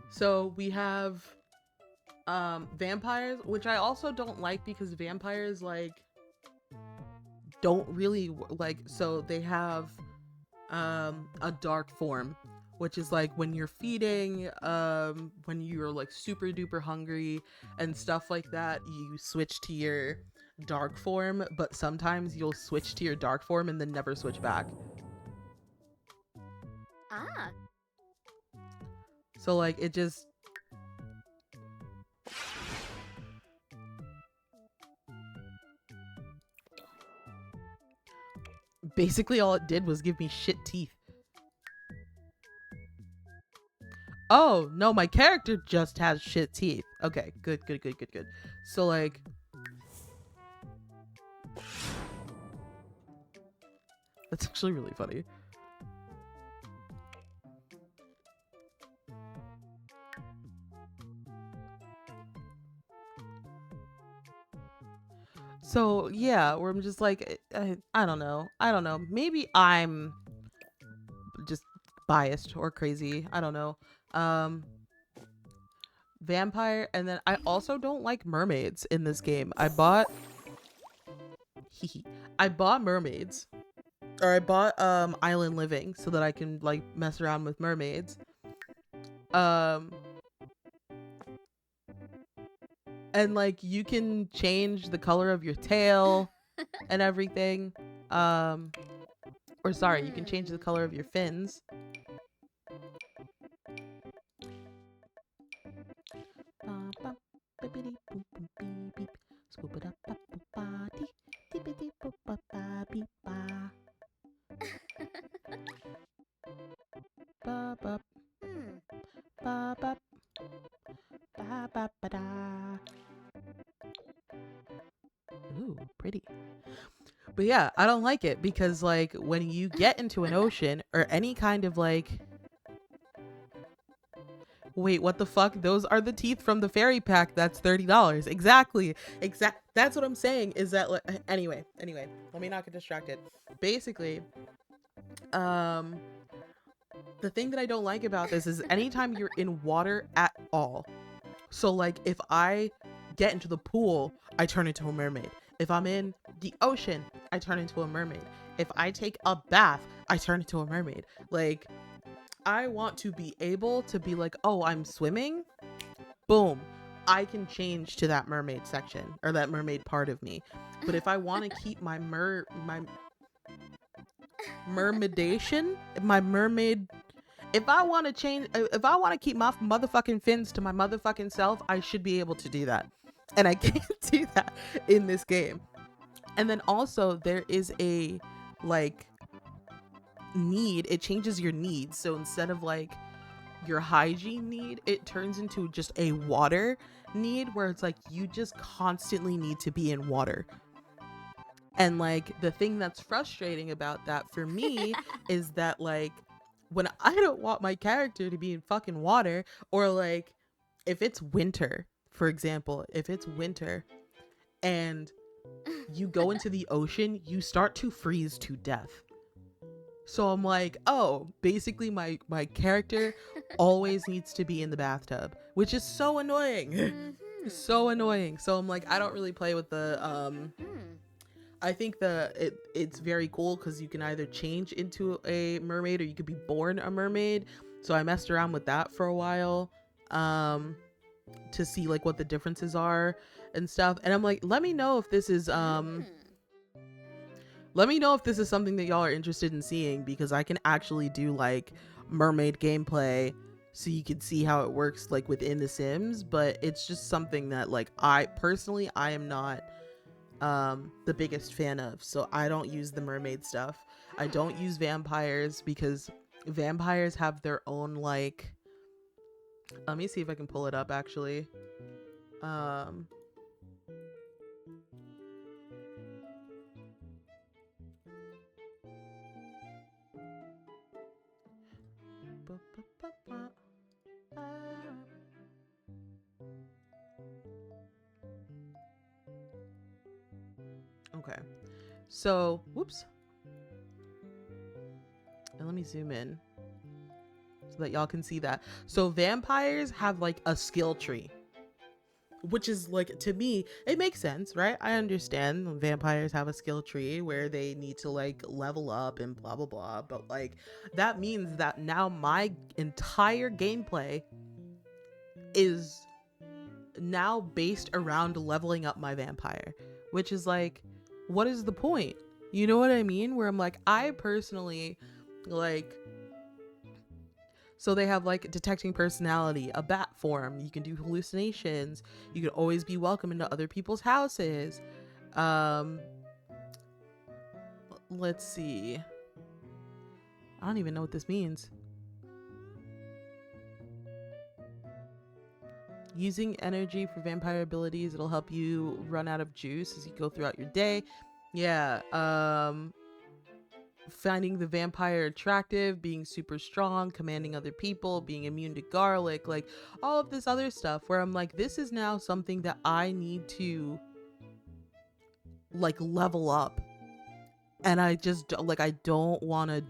so we have vampires, which I also don't like because vampires like don't really like, so they have a dark form which is like when you're feeding, when you're like super duper hungry and stuff like that, you switch to your dark form, but sometimes you'll switch to your dark form and then never switch back. Ah. So like it just basically all it did was give me shit teeth. Oh, no, my character just has shit teeth. Okay, good. So like that's actually really funny. So yeah, where I'm just like, I don't know. Maybe I'm just biased or crazy. I don't know. Um, Vampire, and then I also don't like mermaids in this game. I bought mermaids, or I bought Island Living so that I can like mess around with mermaids. Um, and like you can change the color of your tail and everything. Or sorry, you can change the color of your fins. Ooh, pretty. But yeah, I don't like it because like when you get into an ocean or any kind of like, wait, what the fuck? Those are the teeth from the fairy pack. That's $30. Exactly. That's what I'm saying is that like, anyway, let me not get distracted. Basically, the thing that I don't like about this is anytime you're in water at all. So like if I get into the pool, I turn into a mermaid. If I'm in the ocean, I turn into a mermaid. If I take a bath, I turn into a mermaid. Like I want to be able to be like, oh, I'm swimming. Boom. I can change to that mermaid section or that mermaid part of me. But if I want to keep my mermaidation, my mermaid, if I want to keep my motherfucking fins to my motherfucking self, I should be able to do that. And I can't do that in this game. And then also there is a like need, it changes your needs. So instead of like your hygiene need, it turns into just a water need where it's like you just constantly need to be in water. And like the thing that's frustrating about that for me is that like when I don't want my character to be in fucking water, or like if it's winter, for example, if it's winter and you go into the ocean, you start to freeze to death. So I'm like, oh, basically my character always needs to be in the bathtub, which is so annoying. So annoying. So I'm like, I don't really play with the I think it's very cool because you can either change into a mermaid or you could be born a mermaid. So I messed around with that for a while to see like what the differences are and stuff. And I'm like, let me know if this is something that y'all are interested in seeing, because I can actually do like mermaid gameplay so you can see how it works like within the Sims. But it's just something that like I am not the biggest fan of, so I don't use the mermaid stuff. I don't use vampires because vampires have their own like, let me see if I can pull it up actually. Okay, so whoops, and let me zoom in so that y'all can see that. So vampires have like a skill tree. which is like, to me, it makes sense, right? I understand vampires have a skill tree where they need to like level up and blah blah blah, but like that means that now my entire gameplay is now based around leveling up my vampire, which is like, what is the point? You know what I mean? Where I'm like, I personally like, so they have like detecting personality, a bat form, you can do hallucinations, you can always be welcome into other people's houses. Um let's see. I don't even know what this means. Using energy for vampire abilities, it'll help you run out of juice as you go throughout your day. Yeah, finding the vampire attractive, being super strong, commanding other people, being immune to garlic, like all of this other stuff where I'm like, this is now something that I need to like level up. And I just like, I don't want to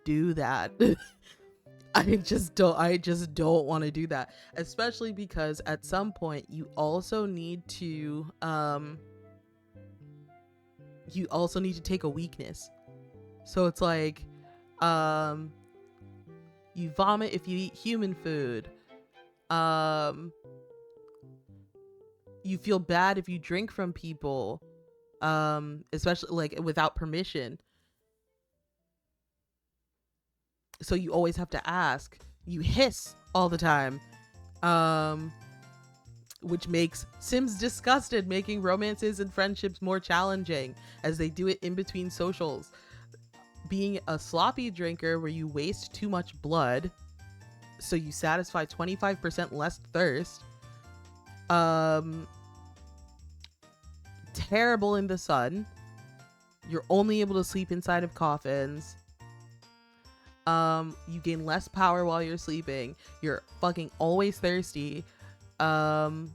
do that. I just don't want to do that, especially because at some point you also need to take a weakness. So it's like, um you vomit if you eat human food. Um you feel bad if you drink from people, especially like without permission. So you always have to ask. You hiss all the time. Um which makes Sims disgusted, making romances and friendships more challenging as they do it in between socials. Being a sloppy drinker where you waste too much blood, so you satisfy 25% less thirst. Um, Terrible in the sun. You're only able to sleep inside of coffins. You gain less power while you're sleeping. You're fucking always thirsty. Um,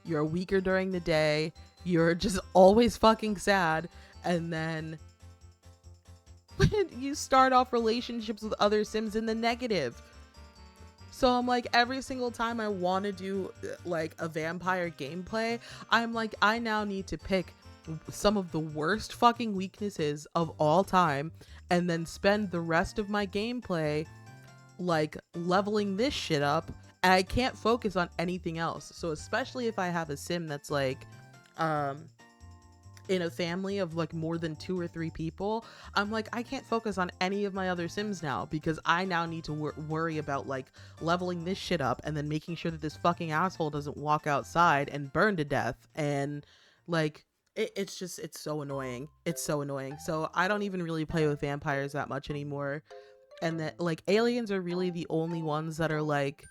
you're weaker during the day. You're just always fucking sad. And then you start off relationships with other Sims in the negative. So I'm like, every single time I want to do like a vampire gameplay, I'm like, I now need to pick some of the worst fucking weaknesses of all time and then spend the rest of my gameplay like leveling this shit up, and I can't focus on anything else. So especially if I have a sim that's like um in a family of like more than 2 or 3 people, I'm like, I can't focus on any of my other Sims now because I now need to worry about like leveling this shit up and then making sure that this fucking asshole doesn't walk outside and burn to death. And like, it's just, it's so annoying. It's so annoying. So I don't even really play with vampires that much anymore. And that like aliens are really the only ones that are like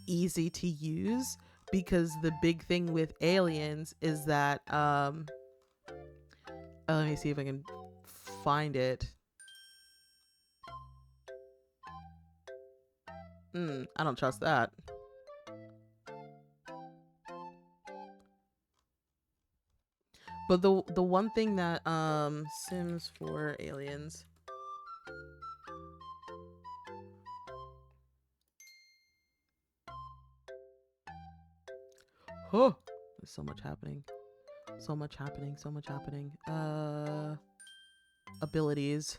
easy to use, because the big thing with aliens is that let me see if I can find it. I don't trust that. But the one thing that Sims 4 aliens. Oh, there's so much happening. So much happening, so much happening. Abilities.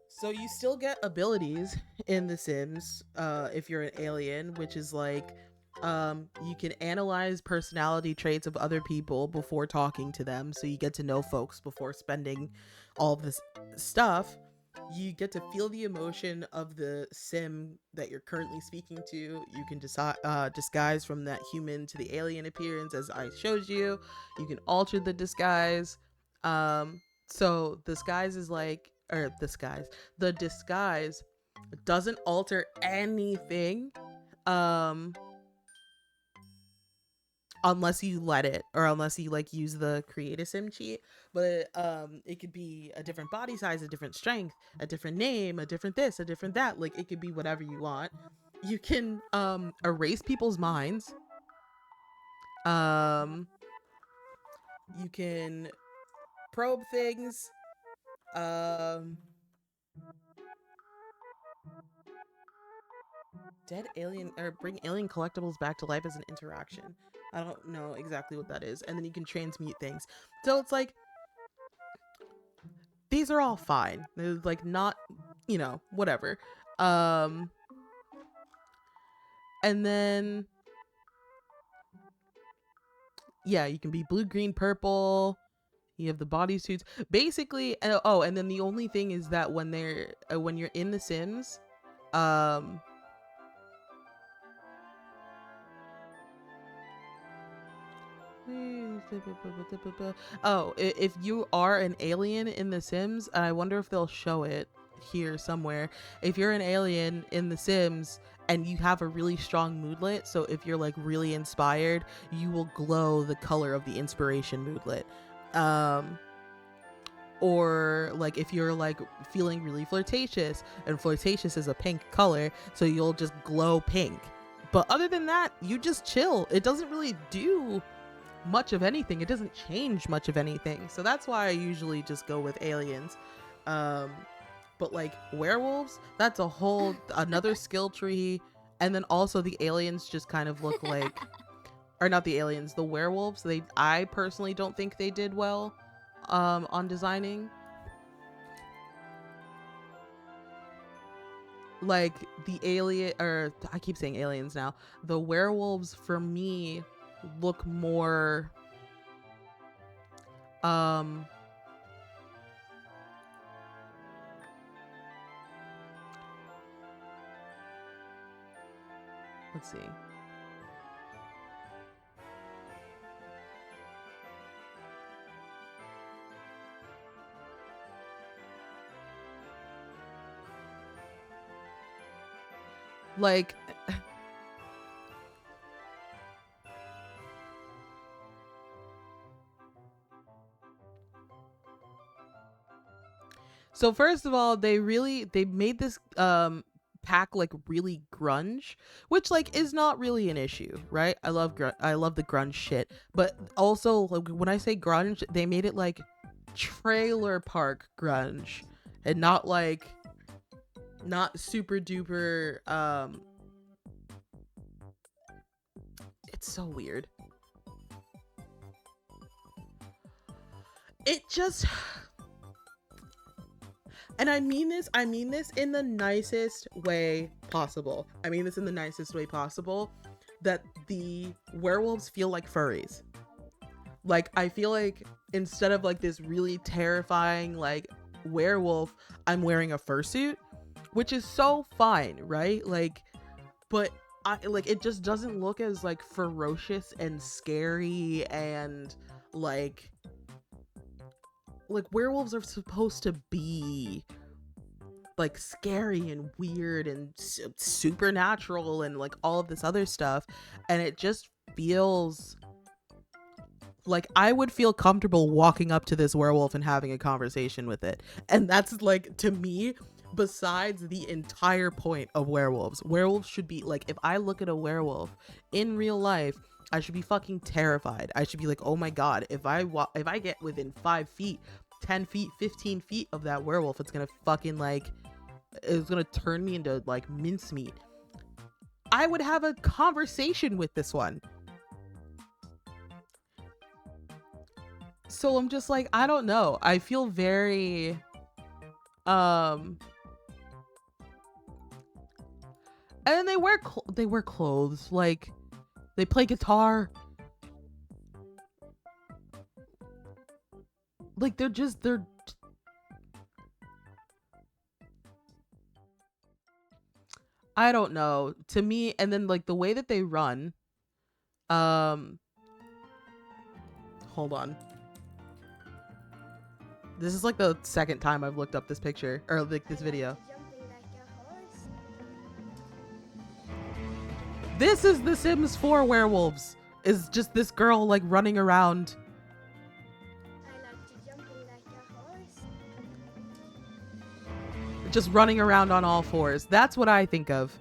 So you still get abilities in The Sims if you're an alien, which is like you can analyze personality traits of other people before talking to them, so you get to know folks before spending all this stuff. You get to feel the emotion of the sim that you're currently speaking to. You can disguise from that human to the alien appearance, as I showed you. You can alter the disguise. So disguise is like, or disguise, the disguise doesn't alter anything um unless you let it, or unless you like use the create a sim cheat. But it could be a different body size, a different strength, a different name, a different this, a different that. Like, it could be whatever you want. You can erase people's minds. um you can probe things. um Dead alien, or bring alien collectibles back to life as an interaction. I don't know exactly what that is. And then you can transmute things. So it's like, these are all fine. They're like not, you know, whatever. And then, yeah, you can be blue, green, purple. You have the bodysuits. Basically, oh, and then the only thing is that when when you're in The Sims, um, oh, if you are an alien in The Sims, and I wonder if they'll show it here somewhere. If you're an alien in The Sims and you have a really strong moodlet, so if you're like really inspired, you will glow the color of the inspiration moodlet. Or like if you're like feeling really flirtatious, and flirtatious is a pink color, so you'll just glow pink. But other than that, you just chill. It doesn't really do much of anything. It doesn't change much of anything. So that's why I usually just go with aliens. But like werewolves, that's a whole another skill tree. And then also the aliens just kind of look like, or not the aliens, the werewolves. I personally don't think they did well on designing. Like the alien, or I keep saying aliens now. The werewolves for me look more let's see. Like so first of all, they made this pack like really grunge, which like is not really an issue, right? I love the grunge shit, but also like when I say grunge, they made it like trailer park grunge and not super duper it's so weird. It just, and I mean this in the nicest way possible. That the werewolves feel like furries. Like I feel like instead of like this really terrifying like werewolf, I'm wearing a fursuit, which is so fine, right? Like, but I like it just doesn't look as like ferocious and scary, and like werewolves are supposed to be like scary and weird and supernatural and like all of this other stuff, and it just feels like I would feel comfortable walking up to this werewolf and having a conversation with it. And that's like, to me, besides the entire point of werewolves should be like, if I look at a werewolf in real life, I should be fucking terrified. I should be like, oh my god, if I get within 5 feet, 10 feet, 15 feet of that werewolf, it's gonna fucking like, it's gonna turn me into like mincemeat. I would have a conversation with this one. So I'm just like, I don't know. I feel very and then they wear clothes, like they play guitar, like they're I don't know, to me. And then like the way that they run, hold on, this is like the second time I've looked up this picture, or like this video. This is The Sims 4 werewolves. Is just this girl like running around. Just running around on all fours. That's what I think of.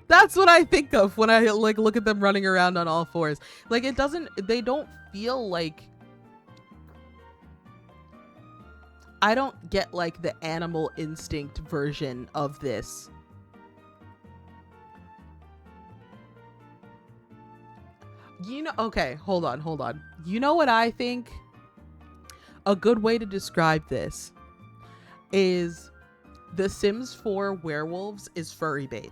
That's what I think of when I like look at them running around on all fours. Like they don't feel like, I don't get like the animal instinct version of this. You know, okay, hold on. You know what I think? A good way to describe this is The Sims 4 werewolves is furry bait.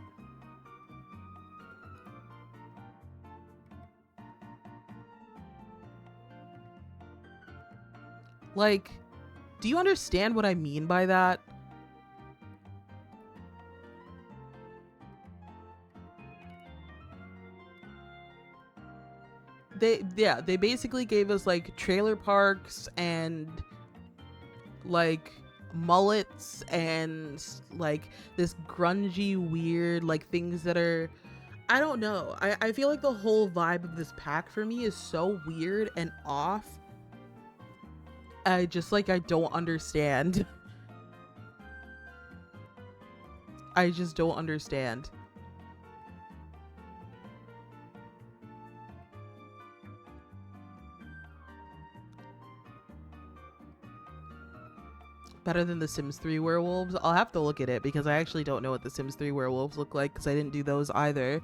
Like, do you understand what I mean by that? They basically gave us like trailer parks and like mullets and like this grungy weird like things that are, I don't know. I feel like the whole vibe of this pack for me is so weird and off. I don't understand. I just don't understand. Better than the Sims 3 werewolves? I'll have to look at it because I actually don't know what the Sims 3 werewolves look like because I didn't do those either.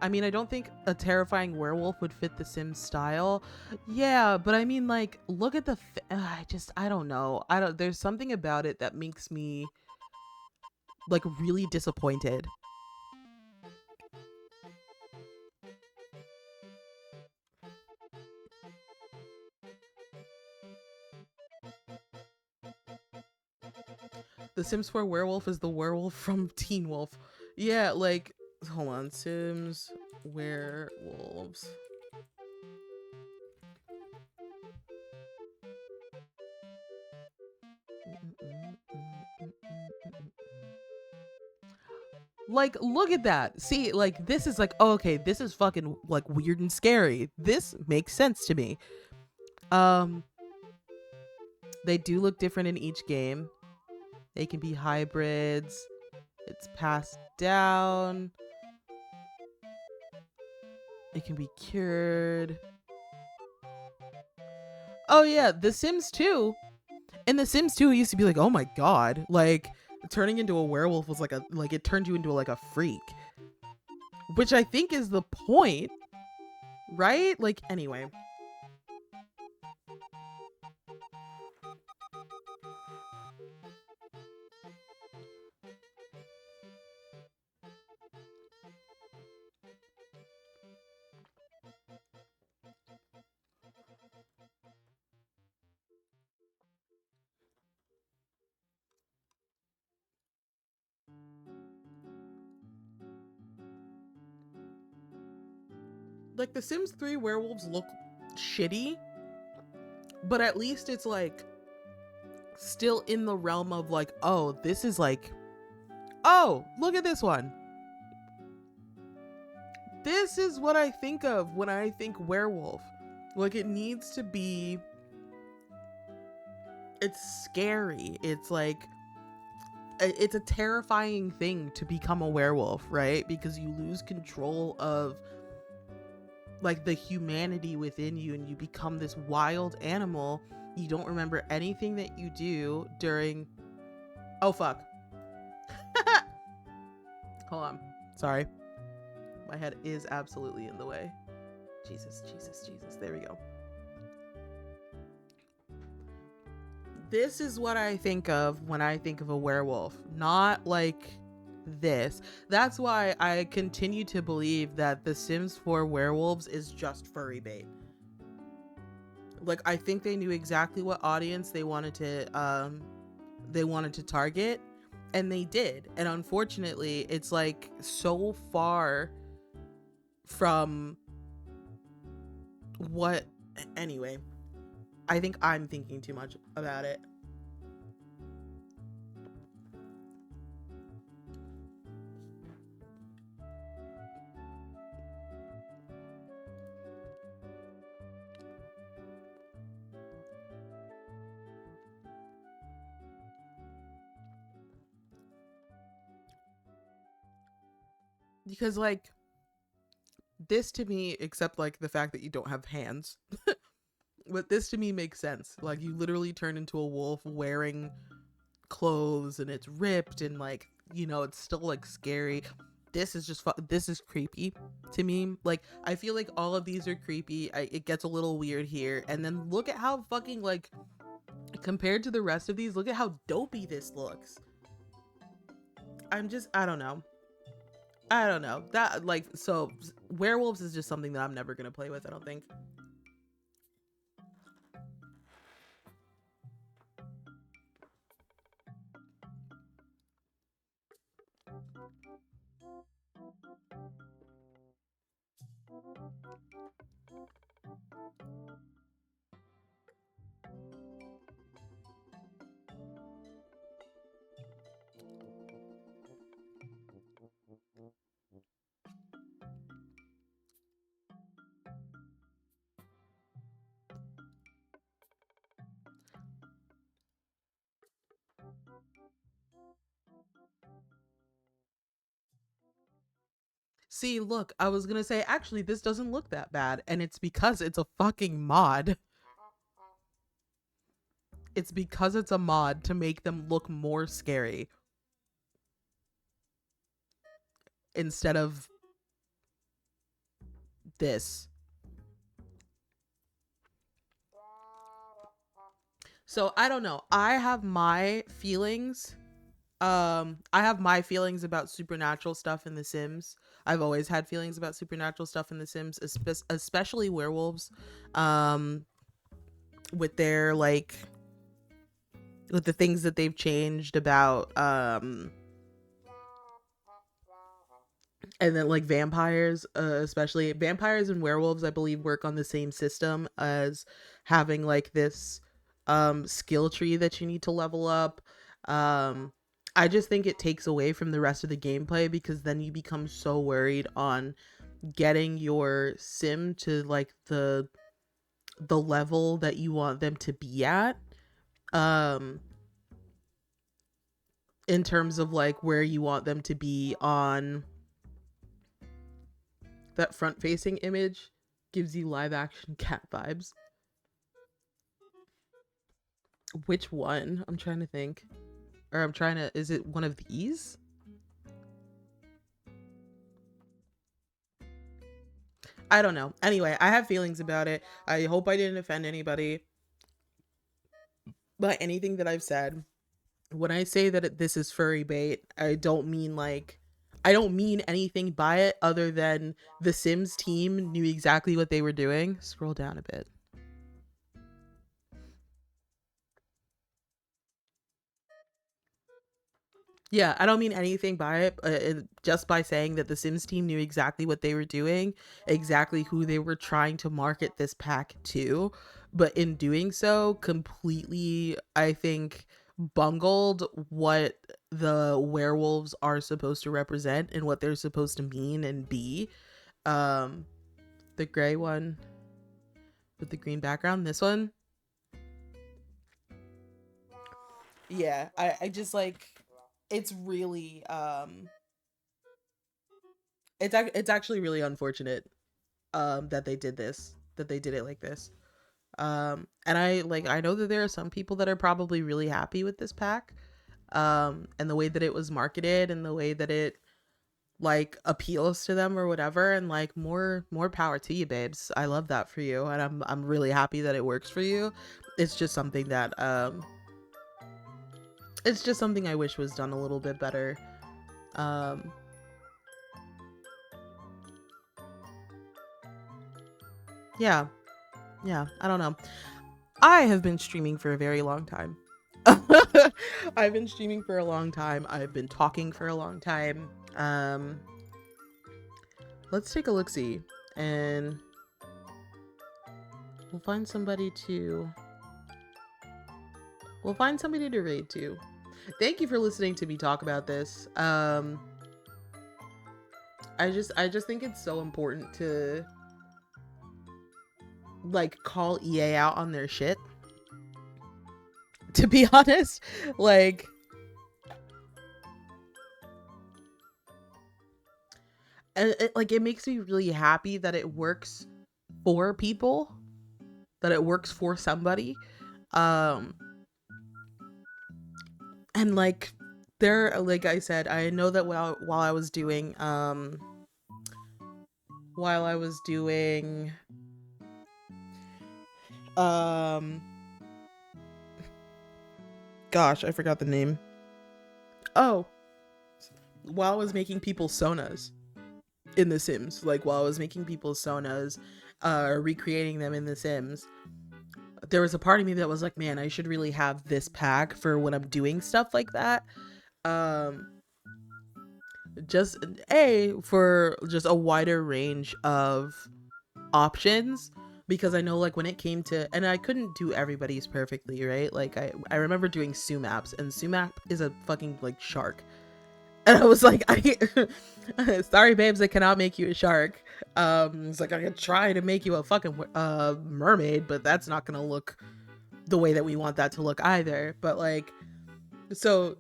I mean, I don't think a terrifying werewolf would fit the Sims style. Yeah, but I mean, like, look at the... I don't know. There's something about it that makes me, like, really disappointed. The Sims 4 werewolf is the werewolf from Teen Wolf. Yeah, like, hold on. Sims werewolves. Like, look at that. See, like, this is like, oh, okay, this is fucking, like, weird and scary. This makes sense to me. They do look different in each game. They can be hybrids. It's passed down. It can be cured. Oh yeah, The Sims 2. In The Sims 2, it used to be like, oh my god, like turning into a werewolf was like it turned you into like a freak, which I think is the point, right? Like, anyway. Like, The Sims 3 werewolves look shitty, but at least it's like still in the realm of like, oh, this is like, oh, look at this one. This is what I think of when I think werewolf. Like, it needs to be, it's scary. It's like, it's a terrifying thing to become a werewolf, right? Because you lose control of like the humanity within you and you become this wild animal. You don't remember anything that you do during, oh fuck. Hold on, sorry, my head is absolutely in the way. Jesus, there we go. This is what I think of when I think of a werewolf, not like this. That's why I continue to believe that The Sims 4 werewolves is just furry bait. Like, I think they knew exactly what audience they wanted to target, and they did. And unfortunately, it's like so far from what, anyway, I think I'm thinking too much about it. Because like, this to me, except like the fact that you don't have hands, but this to me makes sense. Like, you literally turn into a wolf wearing clothes and it's ripped and like, you know, it's still like scary. this is just this is creepy to me. Like, I feel like all of these are creepy. It gets a little weird here, and then look at how fucking, like, compared to the rest of these, look at how dopey this looks. I don't know. That, like, so werewolves is just something that I'm never gonna play with, I don't think. See, look, I was gonna say, actually, this doesn't look that bad, and it's because it's a fucking mod. It's because it's a mod to make them look more scary instead of this. So I don't know. I have my feelings. I have my feelings about supernatural stuff in The Sims. I've always had feelings about supernatural stuff in The Sims, especially werewolves. With their, like, with the things that they've changed about and then, like, vampires, especially vampires and werewolves, I believe, work on the same system as having, like, this skill tree that you need to level up. I just think it takes away from the rest of the gameplay, because then you become so worried on getting your sim to, like, the level that you want them to be at, in terms of, like, where you want them to be on that front facing image. Gives you live action cat vibes. Which one? I'm trying to think. Or is it one of these? I don't know. Anyway, I have feelings about it. I hope I didn't offend anybody by anything that I've said. When I say that this is furry bait, I don't mean anything by it other than the Sims team knew exactly what they were doing. Scroll down a bit. Yeah, I don't mean anything by it, just by saying that the Sims team knew exactly what they were doing, exactly who they were trying to market this pack to, but in doing so, completely, I think, bungled what the werewolves are supposed to represent and what they're supposed to mean and be. Um, the gray one with the green background, this one. Yeah, I just, like, it's really it's actually really unfortunate that they did it like this. And I know that there are some people that are probably really happy with this pack, and the way that it was marketed and the way that it, like, appeals to them or whatever, and, like, more power to you, babes. I love that for you, and I'm really happy that it works for you. It's just something that it's just something I wish was done a little bit better. Yeah, I don't know. I have been streaming for a very long time. I've been streaming for a long time. I've been talking for a long time. Let's take a look-see, and we'll find somebody to raid to. Thank you for listening to me talk about this. I just think it's so important to, like, call EA out on their shit. To be honest, like, it makes me really happy that it works for people, that it works for somebody, and, like, there, like I said, I know that while I was doing while I was doing um gosh, I forgot the name. Oh, while I was making people's sonas in The Sims, like while I was making people's sonas, recreating them in The Sims, there was a part of me that was like, man, I should really have this pack for when I'm doing stuff like that. Um, just for just a wider range of options, because I know like when it came to, and I couldn't do everybody's perfectly, right? Like I remember doing Sumaps, and Sumap is a fucking like shark. And I was like, sorry, babes, I cannot make you a shark. It's like I could try to make you a fucking mermaid, but that's not gonna look the way that we want that to look either. But like, so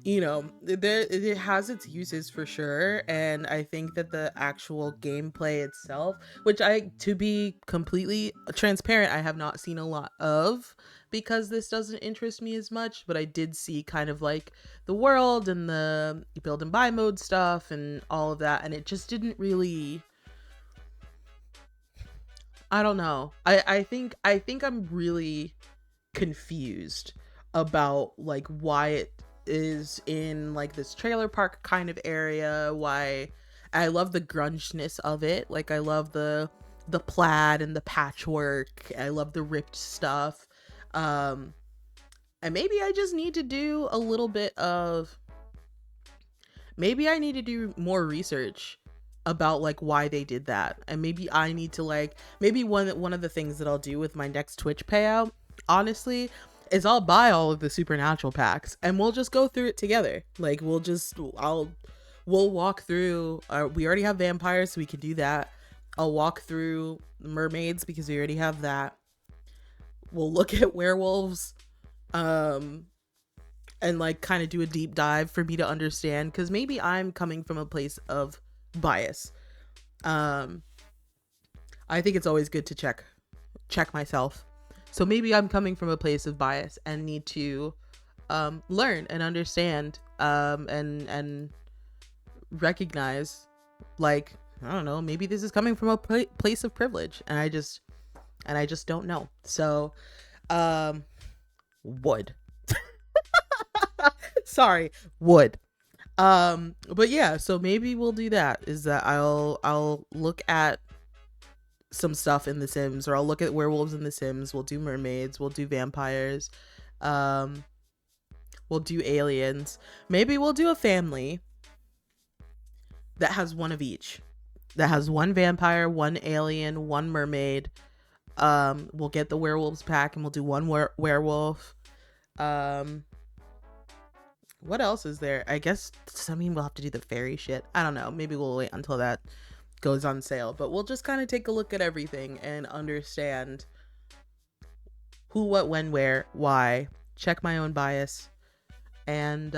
it has its uses for sure, and I think that the actual gameplay itself, which to be completely transparent, I have not seen a lot of, because this doesn't interest me as much, but I did see kind of like the world and the build and buy mode stuff and all of that, and it just didn't really, I don't know. I think I'm really confused about like why it is in like this trailer park kind of area. Why I love the grungeness of it. Like I love the plaid and the patchwork. I love the ripped stuff. And maybe I just need to do a little bit of, maybe I need to do more research about like why they did that, and maybe I need to like, maybe one of the things that I'll do with my next Twitch payout, honestly, is I'll buy all of the supernatural packs and we'll just go through it together. Like we'll walk through, we already have vampires, so we can do that. I'll walk through mermaids because we already have that. We'll look at werewolves, and like kind of do a deep dive for me to understand, because maybe I'm coming from a place of bias. I think it's always good to check myself. So maybe I'm coming from a place of bias and need to learn and understand, and recognize, like, I don't know, maybe this is coming from a place of privilege, and I just don't know. So wood. Sorry, wood. But yeah, so maybe we'll do that, is that I'll look at some stuff in The Sims, or I'll look at werewolves in The Sims. We'll do mermaids, we'll do vampires, we'll do aliens. Maybe we'll do a family that has one of each, that has one vampire, one alien, one mermaid. We'll get the werewolves pack and we'll do one werewolf. What else is there? I guess, I mean, we'll have to do the fairy shit. I don't know. Maybe we'll wait until that goes on sale. But we'll just kind of take a look at everything and understand who, what, when, where, why. Check my own bias. And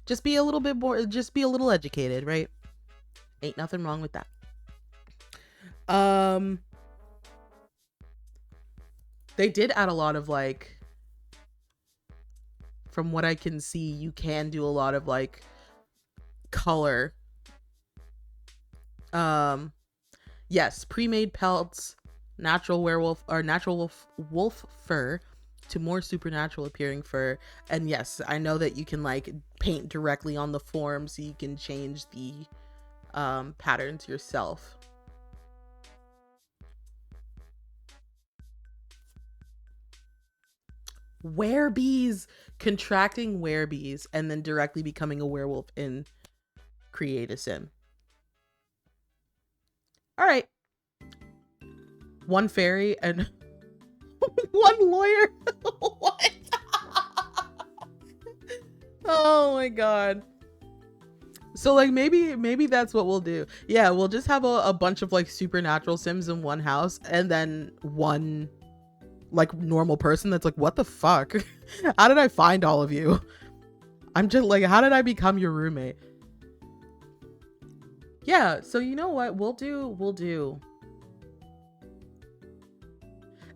just be a little bit more, just be a little educated, right? Ain't nothing wrong with that. They did add a lot of like, from what I can see, you can do a lot of like color. Yes, pre-made pelts, natural werewolf or natural wolf fur to more supernatural appearing fur. And yes, I know that you can like paint directly on the form, so you can change the patterns yourself. Werebees, contracting werebees and then directly becoming a werewolf in Create a Sim. All right, one fairy and one lawyer. What? Oh my god. So like maybe that's what we'll do. Yeah, we'll just have a bunch of like supernatural Sims in one house, and then one like normal person that's like, what the fuck? How did I find all of you? I'm just like, how did I become your roommate? Yeah, so you know what we'll do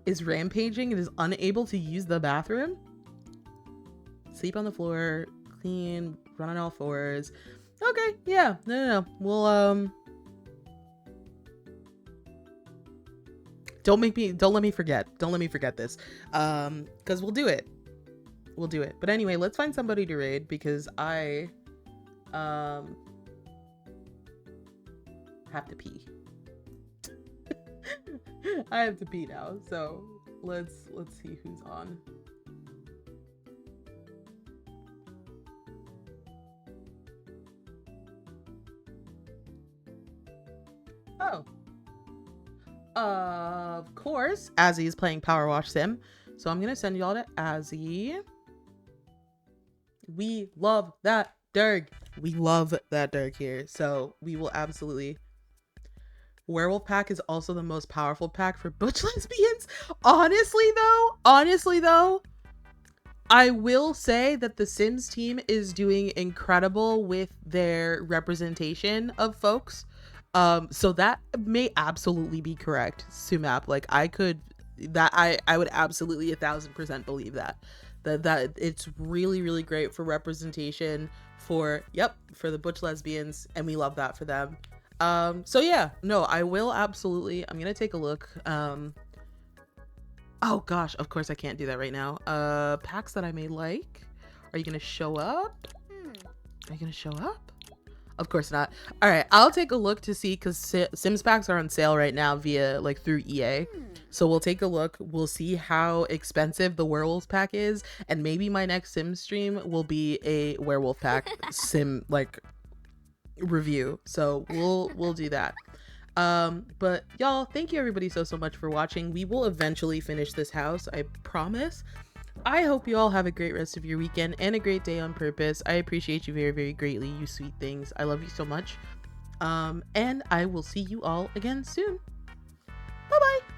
is rampaging and is unable to use the bathroom. sleep on the floor, clean, run on all fours. Okay, yeah, no. We'll don't let me forget this. Because we'll do it. But anyway, let's find somebody to raid because I have to pee. I have to pee now, so let's see who's on. Oh, of course, Azzy is playing Power Wash Sim, so I'm gonna send y'all to Azzy. We love that Derg. We love that Derg here, so we will absolutely. Werewolf pack is also the most powerful pack for butch lesbians. Honestly though, I will say that the Sims team is doing incredible with their representation of folks. So that may absolutely be correct, Sumap. Like I would absolutely 1000% believe that it's really, really great for representation for the butch lesbians, and we love that for them. So yeah, no, I will absolutely. I'm gonna take a look. Oh gosh, of course I can't do that right now. Packs that I may like. Are you gonna show up? Are you gonna show up? Of course not. All right, I'll take a look to see, because Sims packs are on sale right now via through EA. So we'll take a look. We'll see how expensive the werewolves pack is, and maybe my next Sim stream will be a werewolf pack sim review. So we'll do that. But y'all, thank you everybody so much for watching. We will eventually finish this house, I promise. I hope you all have a great rest of your weekend and a great day on purpose. I appreciate you very, very greatly, you sweet things. I love you so much. And I will see you all again soon. Bye bye.